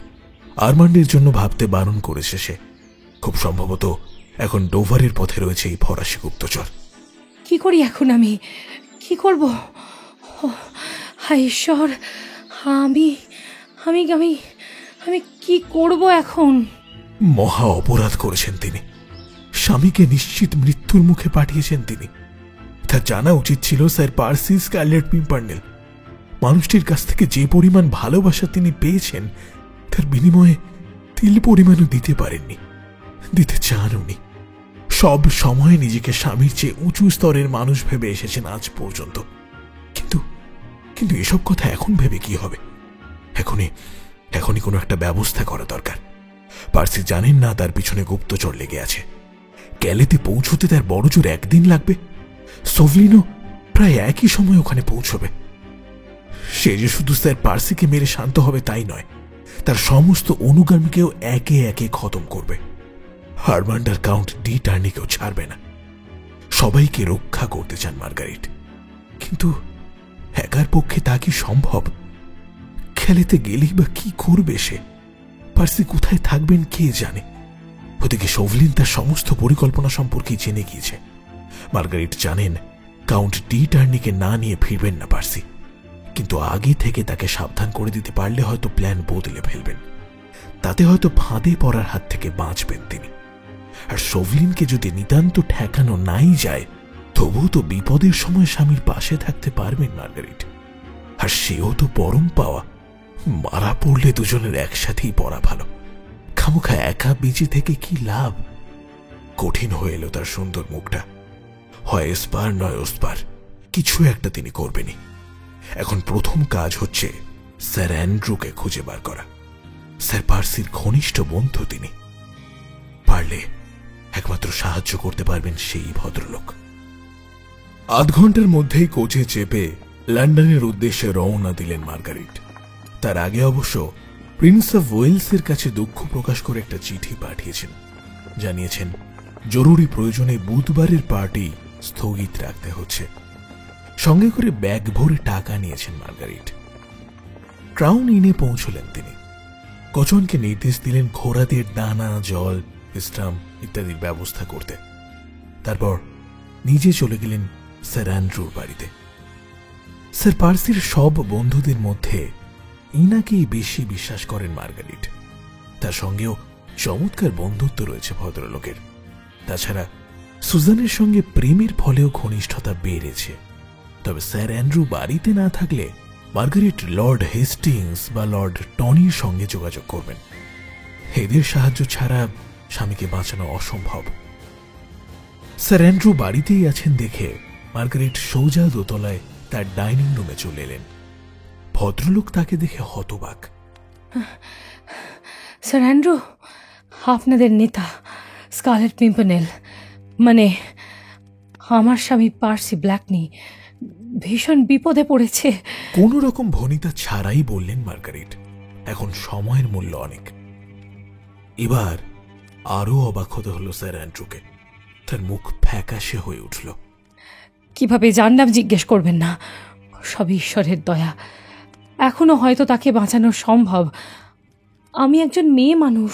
আরমান্ডের জন্য ভাবতে বারণ করেছে সে। খুব সম্ভবত এখন ডোভারের পথে রয়েছে এই ফরাসি গুপ্তচর। কি করি এখন? আমি কি করব? হায় ঈশ্বর, আমি আমি আমি আমি কি করব এখন? মহা অপরাধ করেছেন তিনি। স্বামীকে নিশ্চিত মৃত্যুর মুখে পাঠিয়েছেন তিনি। তার জানা উচিত ছিল স্যার পার্সি স্কারলেট পিম্পারনেল। মানুষটির কাছ থেকে যে পরিমাণ ভালোবাসা তিনি পেয়েছেন, তার বিনিময়ে তিল পরিমাণও দিতে পারেননি, দিতে চান উনি। সব সময় নিজেকে স্বামীর চেয়ে উঁচু স্তরের মানুষ ভেবে এসেছেন আজ পর্যন্ত। কিন্তু কিন্তু এসব কথা এখন ভেবে কি হবে? এখনই কোনো একটা ব্যবস্থা করা দরকার। পার্সি জানেন না তার পিছনে গুপ্তচর লেগে আছে। ক্যালেতে পৌঁছতে তার বড়জোর একদিন লাগবে। সোভলিনও প্রায় একই সময় ওখানে পৌঁছবে। সে যে শুধু স্যার পার্সিকে মেরে শান্ত হবে তাই নয়, তার সমস্ত অনুগামীকেও একে একে খতম করবে। হারমান্ড আর কাউন্ট ডি টার্নিকেও ছাড়বে না। সবাইকে রক্ষা করতে চান মার্গারিট, কিন্তু একার পক্ষে তা কি সম্ভব? খেলেতে গেলেই বা কি করবে সে? পার্সি কোথায় থাকবেন কে জানে। ওদিকে সোভলিন তার সমস্ত পরিকল্পনা সম্পর্কে জেনে গিয়েছে। মার্গারিট জানেন কাউন্ট ডি টার্নিকে না নিয়ে ফিরবেন না পার্সি, কিন্তু আগে থেকে তাকে সাবধান করে দিতে পারলে হয়তো প্ল্যান বদলে ফেলবেন। তাতে হয়তো ফাঁদে পড়ার হাত থেকে বাঁচবেন তিনি। আর সোভলিনকে যদি নিতান্ত ঠেকানো নাই যায়, তবুও তো বিপদের সময় স্বামীর পাশে থাকতে পারবেন মার্গারিট। আর সেও তো পরম পাওয়া। মারা পড়লে দুজনের একসাথেই পড়া ভালো। খামোখা একা বেঁচে থেকে কি লাভ? কঠিন হয়ে এলো তার সুন্দর মুখটা। হয় এসপার নয় ওসপার, কিছু একটা তিনি করবেনই। এখন প্রথম কাজ হচ্ছে স্যার অ্যান্ড্রুকে খুঁজে বার করা। স্যার পার্সির ঘনিষ্ঠ বন্ধু তিনি। পারলে একমাত্র সাহায্য করতে পারবেন সেই ভদ্রলোক। আধ ঘন্টার মধ্যেই কোচে চেপে লন্ডনের উদ্দেশ্যে রওনা দিলেন মার্গারিট। তার আগে অবশ্য প্রিন্স অফ ওয়েলসের কাছে দুঃখ প্রকাশ করে একটা চিঠি পাঠিয়েছেন। জানিয়েছেন জরুরি প্রয়োজনে বুধবারের পার্টি স্থগিত রাখতে হচ্ছে। সঙ্গে করে ব্যাগ ভরে টাকা নিয়েছেন মার্গারিট। ক্রাউন ইনে পৌঁছলেন তিনি। কচনকে নির্দেশ দিলেন ঘোড়াদের দানা, জল, বিশ্রাম ইত্যাদির ব্যবস্থা করতে। তারপর নিজে চলে গেলেন স্যার অ্যান্ড্রুর বাড়িতে। স্যার পার্সির সব বন্ধুদের মধ্যে ইনাকেই বেশি বিশ্বাস করেন মার্গারিট। তার সঙ্গেও চমৎকার বন্ধুত্ব রয়েছে ভদ্রলোকের। তাছাড়া সুজানের সঙ্গে প্রেমের ফলেও ঘনিষ্ঠতা বেড়েছে। তবে স্যার অ্যান্ড্রু বাড়িতে না থাকলে মার্গারিট লর্ড হেস্টিংস বা লর্ড টনির সঙ্গে যোগাযোগ করবেন। এদের সাহায্য ছাড়া স্বামীকে বাঁচানো অসম্ভব। স্যার অ্যান্ড্রু বাড়িতেই আছেন দেখে মার্গারিট সোজা দোতলায় তার ডাইনিং রুমে চলে এলেন। ভদ্রলোক তাকে দেখে হতবাক। স্যার অ্যান্ড্রু, আপনাদের নেতা স্কারলেট পিম্পারনেল, মানে আমার স্বামী পার্সি ব্ল্যাকনি ভীষণ বিপদে পড়েছে। কোন রকম ভনিতা ছাড়াই বললেন মার্গারিট। এখন সময়ের মূল্য অনেক। এবার আরো অবাক হতে হলো স্যার অ্যান্ড্রুকে। তার মুখ ফ্যাকাশে হয়ে উঠল। কিভাবে জানলাম জিজ্ঞেস করবেন না, সব ঈশ্বরের দয়া। এখনো হয়তো তাকে বাঁচানো সম্ভব। আমি একজন মেয়ে মানুষ,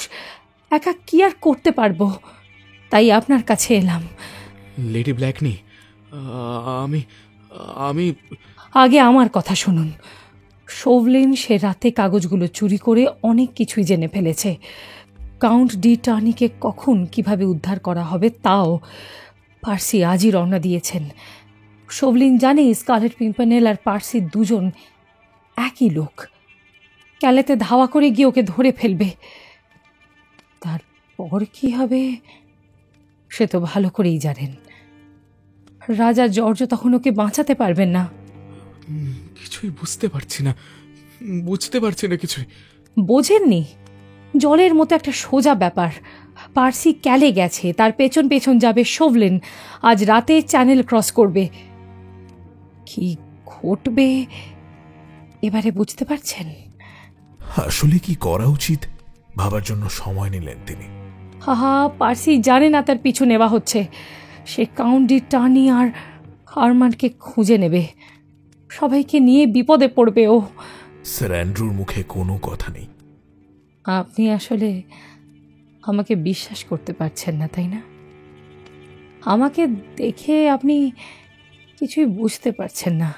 একা কি আর করতে পারবো, তাই আপনার কাছে এলাম। লেডি ব্ল্যাকনি, আমি আগে আমার কথা শুনুন। সোভলিন সে রাতে কাগজগুলো চুরি করে অনেক কিছুই জেনে ফেলেছে। কাউন্ট ডি টার্নিকে কখন কিভাবে উদ্ধার করা হবে তাও। পার্সি আজই রওনা দিয়েছেন। সোভলিন জানে স্কারলেট পিম্পারনেল আর পার্সি দুজন একই লোক। ক্যালেতে ধাওয়া করে গিয়ে ওকে ধরে ফেলবে। তারপর কি হবে সে তো ভালো করেই জানেন। রাজা জর্জ তখন ওকে বাঁচাতে পারবেন না। কিছুই বুঝতে পারছি না কিছুই। বোঝেননি? জলের মতো একটা সোজা ব্যাপার। পার্সি ক্যালে গেছে, তার পেছন পেছন যাবে সোভলিন। আজ রাতে চ্যানেল ক্রস করবে। কি ঘটবে এবারে বুঝতে পারছেন? আসলে কি করা উচিত ভাবার জন্য সময় নিলেন তিনি। হাহা, পার্সি জানে না তার পিছু নেওয়া হচ্ছে। সে কাউন্ট ডি টার্নি আর হারমানকে খুঁজে নেবে। সবাইকে নিয়ে বিপদে পড়বে ও। স্যার অ্যান্ড্রুর মুখে কোনো কথা নেই। আপনি আসলে আমাকে বিশ্বাস করতে পারছেন না, তাই না? আমাকে দেখে আপনি কিছুই বুঝতে পারছেন না।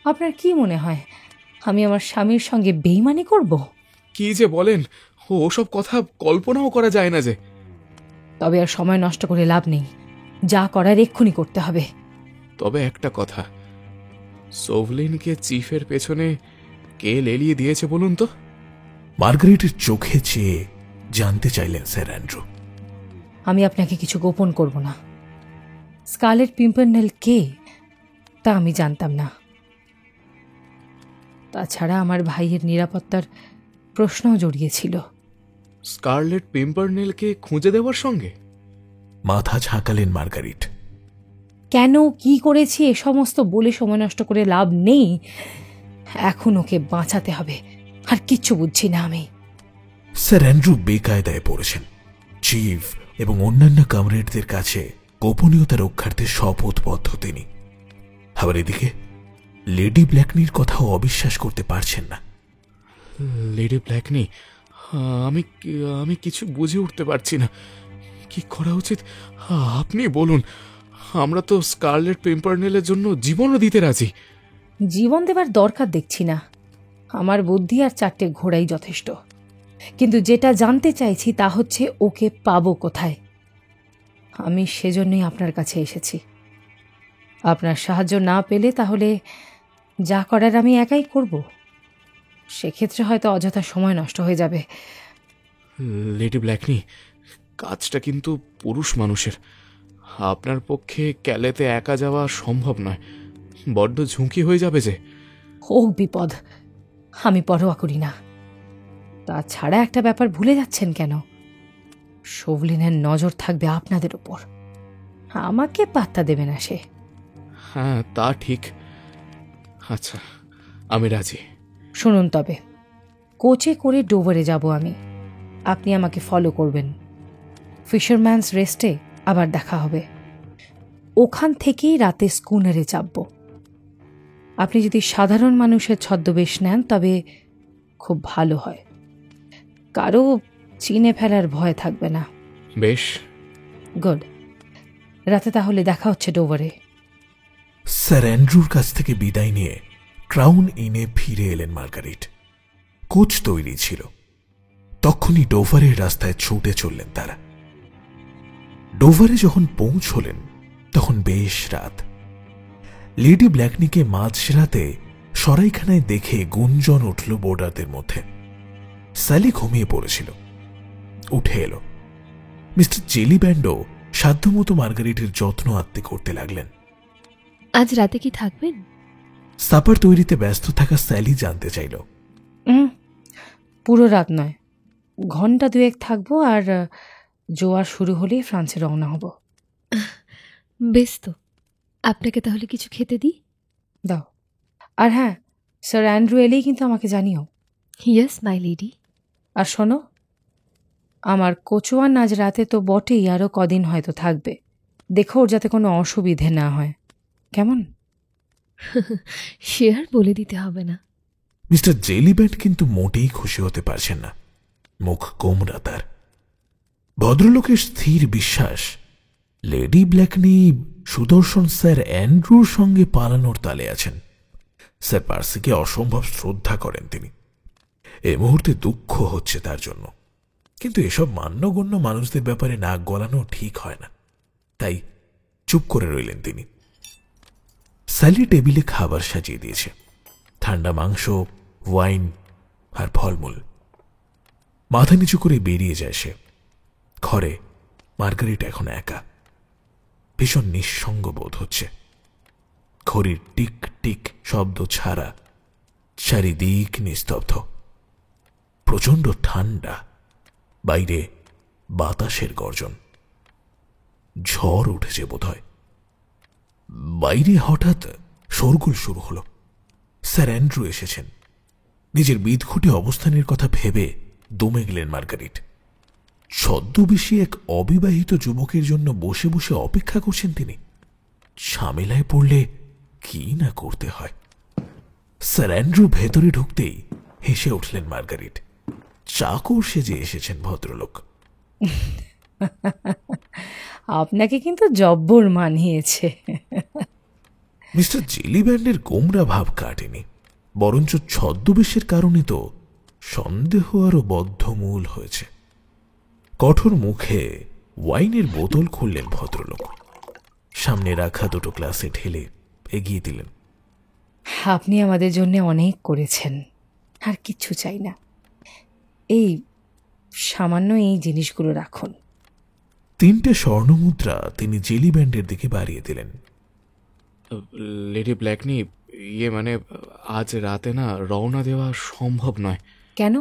আপনার কি মনে হয় আমি আমার স্বামীর সঙ্গে বেইমানি করব? কি যে বলেন, ওসব কথা কল্পনাও করা যায় না যে। তবে আর সময় নষ্ট করে লাভ নেই, যা করার এক্ষুনি করতে হবে। তবে একটা কথা, সোভলিনকে চিফের পেছনে কে লেলিয়ে দিয়েছে বলুন তো? মার্গারিটের চোখে চেয়ে জানতে চাইলেন স্যার অ্যান্ড্রু। আমি আপনাকে কিছু গোপন করব না। স্কারলেট পিম্পারনেল কে তা আমি জানতাম না। তাছাড়া আমার ভাইয়ের নিরাপত্তার প্রশ্নও জড়িয়েছিল। স্কারলেট পিম্পারনেলকে খুঁজে দেওয়ার সঙ্গে? মাথা ঝাঁকালেন মার্গারিট। কেন, কি করেছি এ সমস্ত বলে সময় নষ্ট করে লাভ নেই। এখন ওকে বাঁচাতে হবে, আর কিচ্ছু বুঝছি না আমি। স্যার অ্যান্ড্রু বেকায়দায় পড়েছেন। চিফ এবং অন্যান্য কমরেডদের কাছে গোপনীয়তা রক্ষার্থে শপথবদ্ধ তিনি। আবার এদিকে লেডি ব্ল্যাকনির কথাও অবিশ্বাস করতে পারছেন না। লেডি ব্ল্যাকনি? আমি কিছু বুঝে উঠতে পারছি না। কি করা উচিত আপনি বলুন। আমরা তো স্কারলেট পিম্পারনেলের জন্য জীবনও দিতে রাজি। জীবন দেবার দরকার দেখছি না। আমার বুদ্ধি আর 4টে ঘোড়াই যথেষ্ট। কিন্তু যেটা জানতে চাইছি তা হচ্ছে ওকে পাবো কোথায়। আমি সেজন্যই আপনার কাছে এসেছি। আপনার সাহায্য না পেলে তাহলে যা করার আমি একাই করব। সেক্ষেত্রে হয়তো অযথা সময় নষ্ট হয়ে যাবে। লেডি ব্ল্যাকনি, কাজটা কিন্তু পুরুষ মানুষের। আপনার পক্ষে ক্যালেতে একা যাওয়া সম্ভব নয়। বড্ড ঝুঁকি হয়ে যাবে যে। হোক বিপদ, আমি পরোয়া করি না। তাছাড়া একটা ব্যাপার ভুলে যাচ্ছেন কেন? শোভলিনের নজর থাকবে আপনাদের উপর। আমাকে পাত্তা দেবে না সে। হ্যাঁ, তা ঠিক। আচ্ছা, আমি রাজি। শুনুন তবে, কোচে করে ডোভারে যাব আমি। আপনি আমাকে ফলো করবেন। ফিশারম্যানস রেস্টে আবার দেখা হবে। ওখান থেকেই রাতে স্কুনারে চাপব। আপনি যদি সাধারণ মানুষের ছদ্মবেশ নেন তবে খুব ভালো হয়। কারো চিনে ফেলার ভয় থাকবে না। বেশ। গুড। রাতে তাহলে দেখা হচ্ছে ডোভারে। স্যার অ্যান্ড্রুর কাছ থেকে বিদায় নিয়ে ক্রাউন ইনে ফিরে এলেন মার্গারিট। কোচ তৈরি ছিল। তখনই ডোভারের রাস্তায় ছুটে চললেন তারা। ডোভারে যখন পৌঁছলেন তখন বেশ রাত। লেডি ব্ল্যাকনিকে মাঝরাতে সরাইখানায় দেখে গুঞ্জন উঠল বোর্ডারদের মধ্যে। স্যালি ঘুমিয়ে পড়েছিল। উঠে এলো। মিস্টার জেলিব্যান্ডও সাধ্যমতো মার্গারিটের যত্ন আত্তে করতে লাগলেন। আজ রাতে কি থাকবেন? সাপার তৈরিতে ব্যস্ত থাকা স্যালি জানতে চাইল। পুরো রাত নয়, ঘন্টা 2 থাকবো, আর জোয়ার শুরু হলেই ফ্রান্সে রওনা হব। বেশ তো, আপনাকে তাহলে কিছু খেতে দিই? দাও। আর হ্যাঁ, স্যার অ্যান্ড্রু এলেই কিন্তু আমাকে জানিও। Yes my lady. আর শোনো, আমার কোচোয়ান আজ রাতে তো বটেই, আরও কদিন হয়তো থাকবে। দেখো ওর যাতে কোনো অসুবিধে না হয়, কেমন? সে আর বলে দিতে হবে না। মিস্টার জেলিব্যান্ড কিন্তু মোটেই খুশি হতে পারছেন না। মুখ গোমরা তার। ভদ্রলোকের স্থির বিশ্বাস লেডি ব্ল্যাকনি সুদর্শন স্যার অ্যান্ড্রুর সঙ্গে পালানোর তালে আছেন। স্যার পার্সিকে অসম্ভব শ্রদ্ধা করেন তিনি। এ মুহূর্তে দুঃখ হচ্ছে তার জন্য। কিন্তু এসব মান্যগণ্য মানুষদের ব্যাপারে নাক গলানো ঠিক হয় না। তাই চুপ করে রইলেন তিনি। স্যালি টেবিলে খাবার সাজিয়ে দিয়েছে। ঠান্ডা মাংস, ওয়াইন আর ফলমূল। মাথা নিচু করে বেরিয়ে যায় সে। ঘরে মার্গারিট এখন একা। ভীষণ নিঃসঙ্গ বোধ হচ্ছে। ঘড়ির টিক টিক শব্দ ছাড়া চারিদিক নিস্তব্ধ। প্রচণ্ড ঠান্ডা। বাইরে বাতাসের গর্জন। ঝড় উঠেছে বোধহয়। বাইরে হঠাৎ শোরগোল শুরু হলো। স্যার অ্যান্ড্রু এসেছেন। নিজের বিদঘুটে অবস্থানের কথা ভেবে দমে গেলেন মার্গারিট। ছদ্মবেশী এক অবিবাহিত যুবকের জন্য বসে বসে অপেক্ষা করছেন তিনি। ঝামেলায় পড়লে কি না করতে হয়। স্যার অ্যান্ড্রু ভেতরে ঢুকতেই হেসে উঠলেন মার্গারিট। চাকর সেজে এসেছেন ভদ্রলোক। আপনাকে কিন্তু জব্বর মানিয়েছে। মিস্টার জেলিব্যান্ডের গোমরা ভাব কাটেনি, বরঞ্চ ছদ্মবেশের কারণে তো সন্দেহ আরো বদ্ধমূল হয়েছে। কঠোর মুখে ওয়াইনের বোতল খুললেন ভদ্রলোক। সামনে রাখা 2 গ্লাসে ঢেলে এগিয়ে দিলেন। আপনি আমাদের জন্য অনেক করেছেন, আর কিচ্ছু চাই না। এই সামান্য এই জিনিসগুলো রাখুন। 3টে স্বর্ণমুদ্রা তিনি জেলি ব্যান্ডের দিকে বাড়িয়ে দিলেন। লেডি ব্ল্যাকনি, মানে আজ রাতে না রওনা দেওয়া সম্ভব নয়। কেন?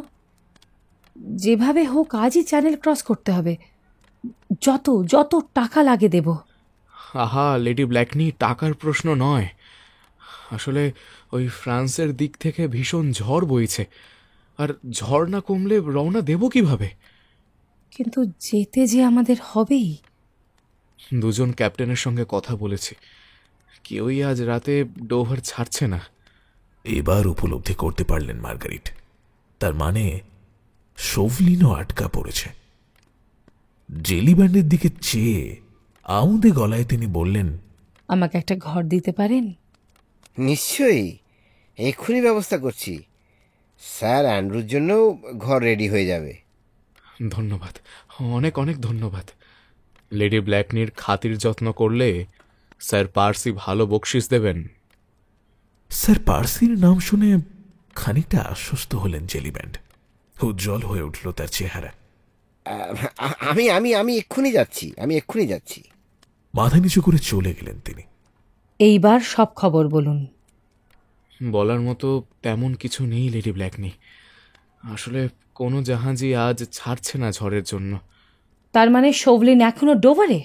যেভাবে হোক আজই চ্যানেল ক্রস করতে হবে। যত যত টাকা লাগে দেব। আহা লেডি ব্ল্যাকনি, টাকার প্রশ্ন নয়। আসলে ওই ফ্রান্সের দিক থেকে ভীষণ ঝড় বইছে, আর ঝড় না কমলে রওনা দেব কিভাবে? কিন্তু যেতে যে আমাদের হবেই। দুজন ক্যাপ্টেনের সঙ্গে কথা বলেছি, কেউই আজ রাতে ডোভার ছাড়ছে না। এবার উপলব্ধি করতে পারলেন মার্গারিট, তার মানে শোভলিনও আটকা পড়েছে। জেলি ব্যান্ডের দিকে চেয়ে আমোদে গলায় তিনি বললেন, আমাকে একটা ঘর দিতে পারেন? নিশ্চয়ই, এক্ষুনি ব্যবস্থা করছি। স্যার অ্যান্ড্রুর জন্যও ঘর রেডি হয়ে যাবে। ধন্যবাদ, অনেক অনেক ধন্যবাদ। লেডি ব্ল্যাকনির খাতির যত্ন করলে স্যার পার্সি ভালো বকশিস দেবেন। স্যার পার্সির নাম শুনে খানিকটা আশ্বস্ত হলেন জেলি ব্যান্ড। উজ্জ্বল হয়ে উঠল তার চেহারা। আমি আমি আমি এক্ষুনি যাচ্ছি। মাথা নিচু করে চলে গেলেন তিনি। এইবার সব খবর বলুন। বলার মতো তেমন কিছু নেই লেডি ব্ল্যাকনি। আসলে কোনো জাহাজই আজ ছাড়ছে না ঝড়ের জন্য। তার মানে শোভলিন এখনো ডোভারে?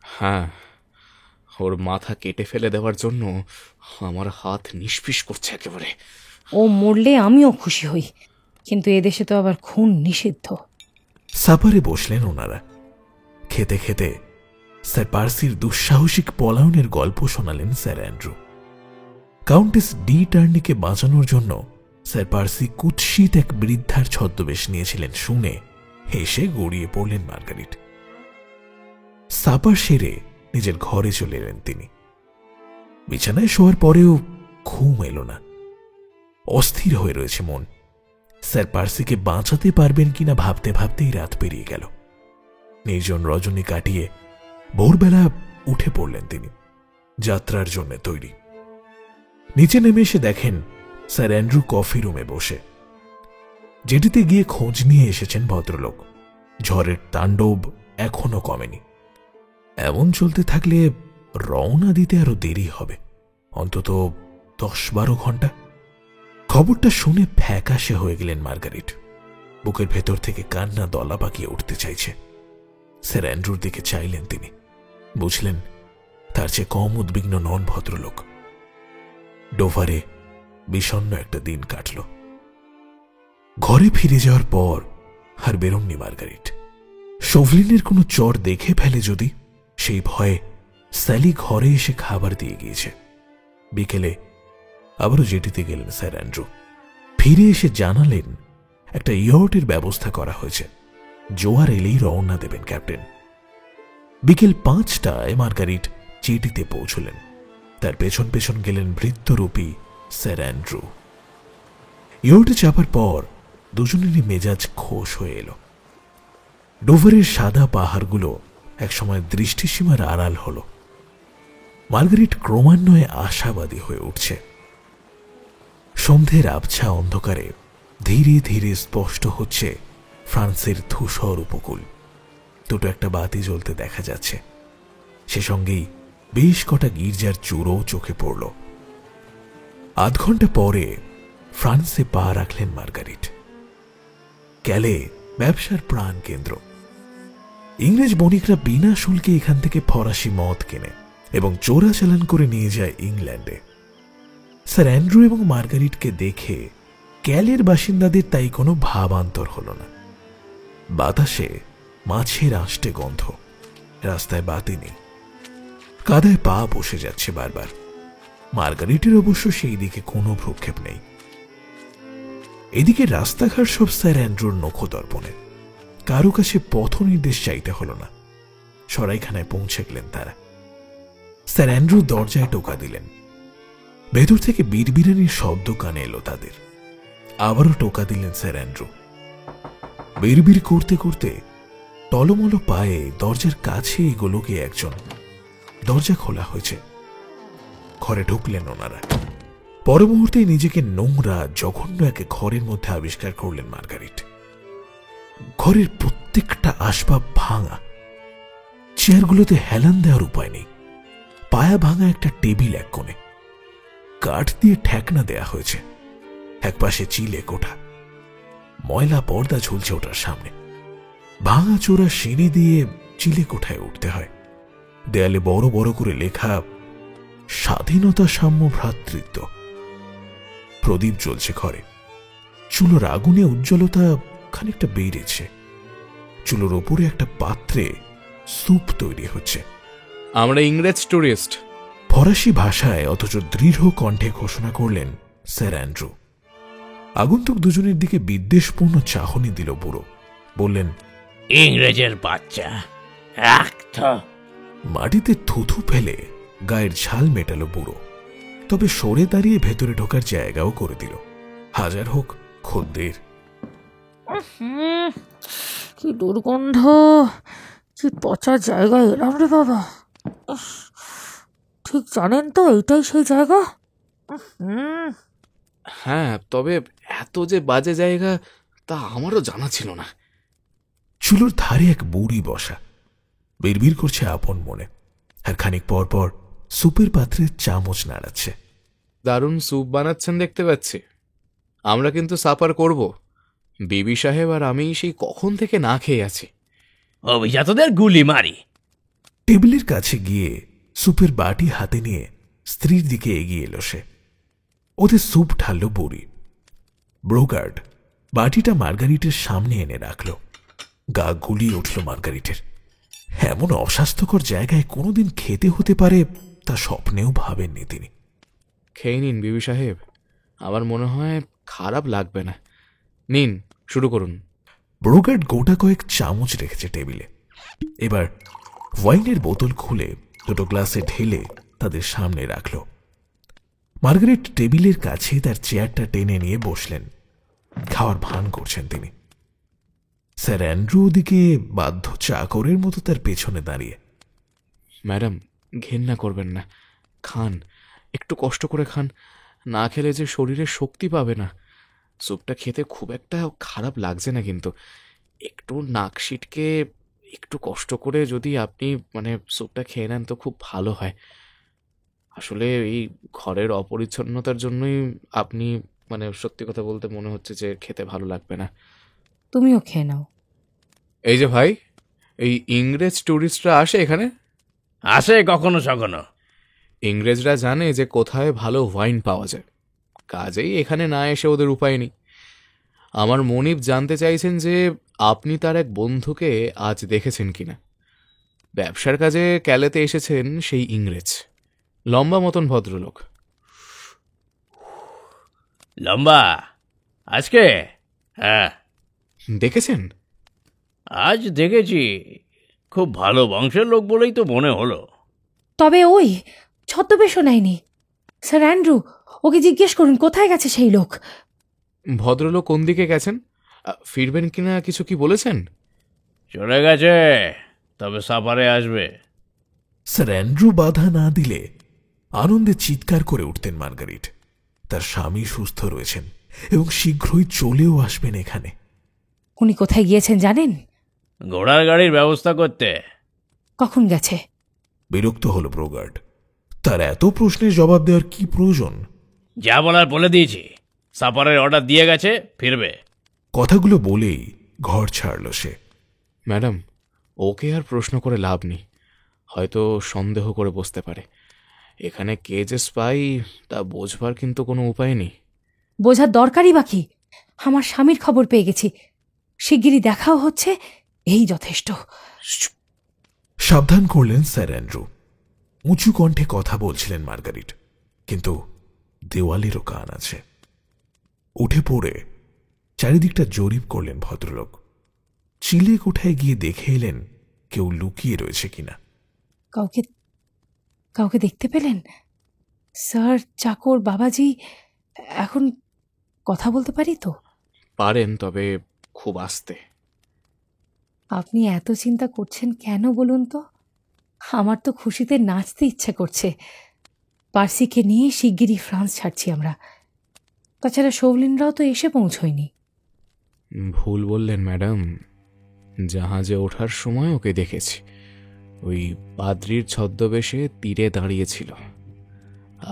হ্যাঁ, ওর মাথা কেটে ফেলে দেওয়ার জন্য আমার হাত নিষ্পিস করছে একেবারে। ও মরলে আমিও খুশি হই, কিন্তু এদেশে তো আবার খুন নিষিদ্ধ। সাপারে বসলেন ওনারা। খেতে খেতে স্যার পার্সির দুঃসাহসিক পলায়নের গল্প শোনালেন স্যার অ্যান্ড্রু। কাউন্টেস ডি টার্নিকে বাঁচানোর জন্য স্যার পার্সি কুৎসিত এক বৃদ্ধার ছদ্মবেশ নিয়েছিলেন শুনে হেসে গড়িয়ে পড়লেন মার্গারিট। সাপার সেরে নিজের ঘরে চলে এলেন তিনি। বিছানায় শোয়ার পরেও ঘুম এলো না। অস্থির হয়ে রয়েছে মন। স্যার পার্সিকে বাঁচাতে পারবেন কিনা ভাবতে ভাবতেই রাত পেরিয়ে গেল। নির্জন রজনী কাটিয়ে ভোরবেলা উঠে পড়লেন তিনি, যাত্রার জন্য তৈরি। নিচে নেমে এসে দেখেন স্যার অ্যান্ড্রু কফি রুমে বসে। যেটিতে গিয়ে খোঁজ নিয়ে এসেছেন ভদ্রলোক। ঝড়ের তাণ্ডব এখনো কমেনি। এমন চলতে থাকলে রওনা দিতে আরো দেরি হবে, অন্তত 10-12 ঘন্টা। খবরটা শুনে ফ্যাকাশে হয়ে গেলেন মার্গারিট। বুকের ভেতর থেকে কান্না দলা পাকিয়ে উঠতে চাইছে। স্যার অ্যান্ড্রুর দিকে চাইলেন তিনি। বুঝলেন তার চেয়ে কম উদ্বিগ্ন নন ভদ্রলোক। ডোভারে বিষণ্ণ একটা দিন কাটল। ঘরে ফিরে যাওয়ার পর আর বেরোননি মার্গারিট। শোভলিনের কোনো চর দেখে ফেলে যদি, সেই ভয়ে স্যালি ঘরে এসে খাবার দিয়ে গিয়েছে। বিকেলে আবারও জেটিতে গেলেন স্যার অ্যান্ড্রু। ফিরে এসে জানালেন একটা ইয়টের ব্যবস্থা করা হয়েছে, জোয়ার এলেই রওনা দেবেন ক্যাপ্টেন। বিকেল 5টায় মার্গারিট জেটিতে পৌঁছলেন। তার পেছন পেছন গেলেন বৃত্তরূপী স্যার অ্যান্ড্রু। ইয়টে চাপার পর দুজনেরই মেজাজ খোশ হয়ে এলো। ডোভারের সাদা পাহাড়গুলো একসময় দৃষ্টিসীমার আড়াল হল। মার্গারিট ক্রমান্বয়ে আশাবাদী হয়ে উঠছে। সন্ধ্যের আবছা অন্ধকারে ধীরে ধীরে স্পষ্ট হচ্ছে ফ্রান্সের ধূসর উপকূল। দুটো একটা বাতি জ্বলতে দেখা যাচ্ছে। সে সঙ্গেই বেশ কটা গির্জার চূড়ও চোখে পড়ল। আধ ঘন্টা পরে ফ্রান্সে পা রাখলেন মার্গারিট। ক্যালে ব্যবসার প্রাণ কেন্দ্র। ইংরেজ বণিকরা বিনা শুল্কে এখান থেকে ফরাসি মদ কেনে এবং চোরাচালান করে নিয়ে যায় ইংল্যান্ডে। স্যার অ্যান্ড্রু এবং মার্গারিটকে দেখে ক্যালের বাসিন্দাদের তাই কোনো ভাবান্তর হল না। বাতাসে মাছের আষ্টে গন্ধ, রাস্তায় বাতি নেই, কাদায় পা বসে যাচ্ছে বারবার। মার্গারিটের অবশ্য সেই দিকে কোনো ভ্রুক্ষেপ নেই। এদিকে রাস্তাঘাট সব স্যার অ্যান্ড্রুর নখদর্পণে। কারো কাছে পথ নির্দেশ চাইতে হল না। সরাইখানায় পৌঁছে গেলেন তারা। স্যার অ্যান্ড্রু দরজায় টোকা দিলেন। ভেতর থেকে বিড়বিড়ানির শব্দ কানে এলো তাদের। আবারও টোকা দিলেন স্যার অ্যান্ড্রু। বিড়বিড় করতে করতে টলমল পায়ে দরজার কাছে এগোলো গিয়ে একজন। দরজা খোলা হয়েছে। ঘরে ঢুকলেন ওনারা। পর মুহূর্তেই নিজেকে নোংরা জঘন্য এক ঘরের মধ্যে আবিষ্কার করলেন মার্গারিট। ঘরের প্রত্যেকটা আসবাব ভাঙা, চেয়ারগুলোতে হেলান দেওয়ার উপায় নেই, পায়া ভাঙা একটা টেবিল এক কোণে, কাঠ দিয়ে ঠেকনা দেয়া হয়েছে, একপাশে চিলে কোঠা, ময়লা পর্দা ঝুলছে ওটার সামনে, ভাঙা চোরা সিঁড়ি দিয়ে চিলে কোঠায় উঠতে হয়, দেয়ালে বড় বড় করে লেখা স্বাধীনতা সাম্য ভ্রাতৃত্ব। প্রদীপ জ্বলছে ঘরে, চুলোর আগুনে উজ্জ্বলতা খানিকটা বেড়েছে, চুলোর ওপরে একটা পাত্রে স্যুপ তৈরি হচ্ছে। আমরা ইংরেজ টুরিস্ট। ফরাসি ভাষায় অথচ দৃঢ় কণ্ঠে ঘোষণা করলেন স্যার অ্যান্ড্রু। আগন্তুক দুজনের দিকে বিদ্বেষপূর্ণ চাহনি দিল বুড়ো। বললেন, ইংরেজের বাচ্চা একটা। মাটিতে থুথু ফেলে গায়ের ঝাল মেটালো বুড়ো, তবে সরে দাঁড়িয়ে ভেতরে ঢোকার জায়গাও করে দিল, হাজার হোক খদ্দের। কি দুর্গন্ধ, কি পচা জায়গায় এলাম রে বাবা। ঠিক জানেন তো এটাই সেই জায়গা? হ্যাঁ, তবে এত যে বাজে জায়গা তা আমারও জানা ছিল না। চুলোর ধারে এক বুড়ি বসা, বিড়বিড় করছে আপন মনে, আর খানিক পর পর স্যুপের পাত্রে চামচ নাড়াচ্ছে। দারুণ স্যুপ বানাচ্ছেন দেখতে পাচ্ছি। আমরা কিন্তু সাপার করব। বিবি সাহেব আর আমি সেই কখন থেকে না খেয়ে আছি। অভিজাতদের গুলি মারি। টেবিলের কাছে গিয়ে স্যুপের বাটি হাতে নিয়ে স্ত্রীর দিকে এগিয়ে এলো সে। ওদের স্যুপ ঢালল বুড়ি। ব্রোগার্ড বাটিটা মার্গারিটের সামনে এনে রাখল। গা গুলিয়ে উঠল মার্গারিটের। এমন অস্বাস্থ্যকর জায়গায় কোনোদিন খেতে হতে পারে তা স্বপ্নেও ভাবেননি তিনি। খেয়ে নিন বিবি সাহেব, আমার মনে হয় খারাপ লাগবে না। নিন, শুরু করুন। ব্রোগার্ড গোটা কয়েক চামচ রেখেছে টেবিলে। এবার ওয়াইনের বোতল খুলে দুটো গ্লাসে ঢেলে তাদের সামনে রাখল। মার্গারেট টেবিলের কাছে তার চেয়ারটা টেনে নিয়ে বসলেন। খাওয়ার ভান করছেন তিনি। স্যার অ্যান্ড্রু ওদিকে বাধ্য চাকরের মতো তার পেছনে দাঁড়িয়ে। ম্যাডাম, ঘেন্না করবেন না, খান, একটু কষ্ট করে খান। না খেলে যে শরীরে শক্তি পাবে না। স্যুপটা খেতে খুব একটা খারাপ লাগছে না, কিন্তু একটু নাক সিটকে একটু কষ্ট করে যদি আপনি স্যুপটা খেয়ে নেন তো খুব ভালো হয়। আসলে এই ঘরের অপরিচ্ছন্নতার জন্যই আপনি সত্যি কথা বলতে মনে হচ্ছে যে খেতে ভালো লাগবে না। তুমিও খেয়ে নাও। এই যে ভাই, এই ইংরেজ ট্যুরিস্টরা আসে এখানে? আসে কখনো সখনো। ইংরেজরা জানে যে কোথায় ভালো ওয়াইন পাওয়া যায়, কাজেই এখানে না এসে ওদের উপায় নেই। আমার মনিব জানতে চাইছেন যে আপনি তার এক বন্ধুকে আজ দেখেছেন কিনা। ব্যবসার কাজে ক্যালেতে এসেছেন সেই ইংরেজ, লম্বা মতন ভদ্রলোক। লম্বা? আজকে? হ্যাঁ, দেখেছেন? আজ দেখেছি। খুব ভালো বংশের লোক বলেই তো মনে হলো। তবে ওই ছদ্মবেশও নেয়নি। স্যার অ্যান্ড্রু, ওকে জিজ্ঞেস করুন কোথায় গেছে সেই লোক। ভদ্রলোক কোন দিকে গেছেন, ফিরবেন কিনা কিছু কি বলেছেন? চলে গেছে, তবে সাপারে আসবে। স্যার অ্যান্ড্রু বাধা না দিলে আনন্দে চিৎকার করে উঠতেন মার্গারিট। তার স্বামী সুস্থ রয়েছেন এবং শীঘ্রই চলেও আসবেন এখানে। উনি কোথায় গিয়েছেন জানেন? ঘোড়ার গাড়ির ব্যবস্থা করতে। কখন গেছে? বিরক্ত হল ব্রোগার্ড। তার এত প্রশ্নের জবাব দেওয়ার কি প্রয়োজন? যা বলার বলে দিয়েছি। সাপারের অর্ডার দিয়ে গেছে, ফিরবে। কথাগুলো বলেই ঘর ছাড়ল সে। ম্যাডাম, ওকে আর প্রশ্ন করে লাভ নেই, হয়তো সন্দেহ করে বসতে পারে। এখানে কে যে স্পাই তা বোঝবার কিন্তু কোনো উপায় নেই। বোঝার দরকারই বা কি? আমার স্বামীর খবর পেয়ে গেছি, শিগগিরই দেখাও হচ্ছে, এই যথেষ্ট। সাবধান করলেন স্যার অ্যান্ড্রু। উঁচু কণ্ঠে কথা বলছিলেন মার্গারিট, কিন্তু দেওয়ালেরও কান আছে। উঠে পড়ে চারিদিকটা জরিপ করলেন ভদ্রলোক। চিলে কোঠায় গিয়ে দেখে এলেন কেউ লুকিয়ে রয়েছে কিনা। কাউকে কাউকে দেখতে পেলেন? স্যার, চাকর, বাবাজি, এখন কথা বলতে পারি তো? পারেন, তবে খুব আস্তে। আপনি এত চিন্তা করছেন কেন বলুন তো? আমার তো খুশিতে নাচতে ইচ্ছে করছে। পার্সিকে নিয়ে শিগগিরই ফ্রান্স ছাড়ছি আমরা। তাছাড়া শৌলিনরাও তো এসে পৌঁছয়নি। ভুল বললেন ম্যাডাম, জাহাজে ওঠার সময় ওকে দেখেছি। ওই পাদ্রির ছদ্মবেশে তীরে দাঁড়িয়েছিল।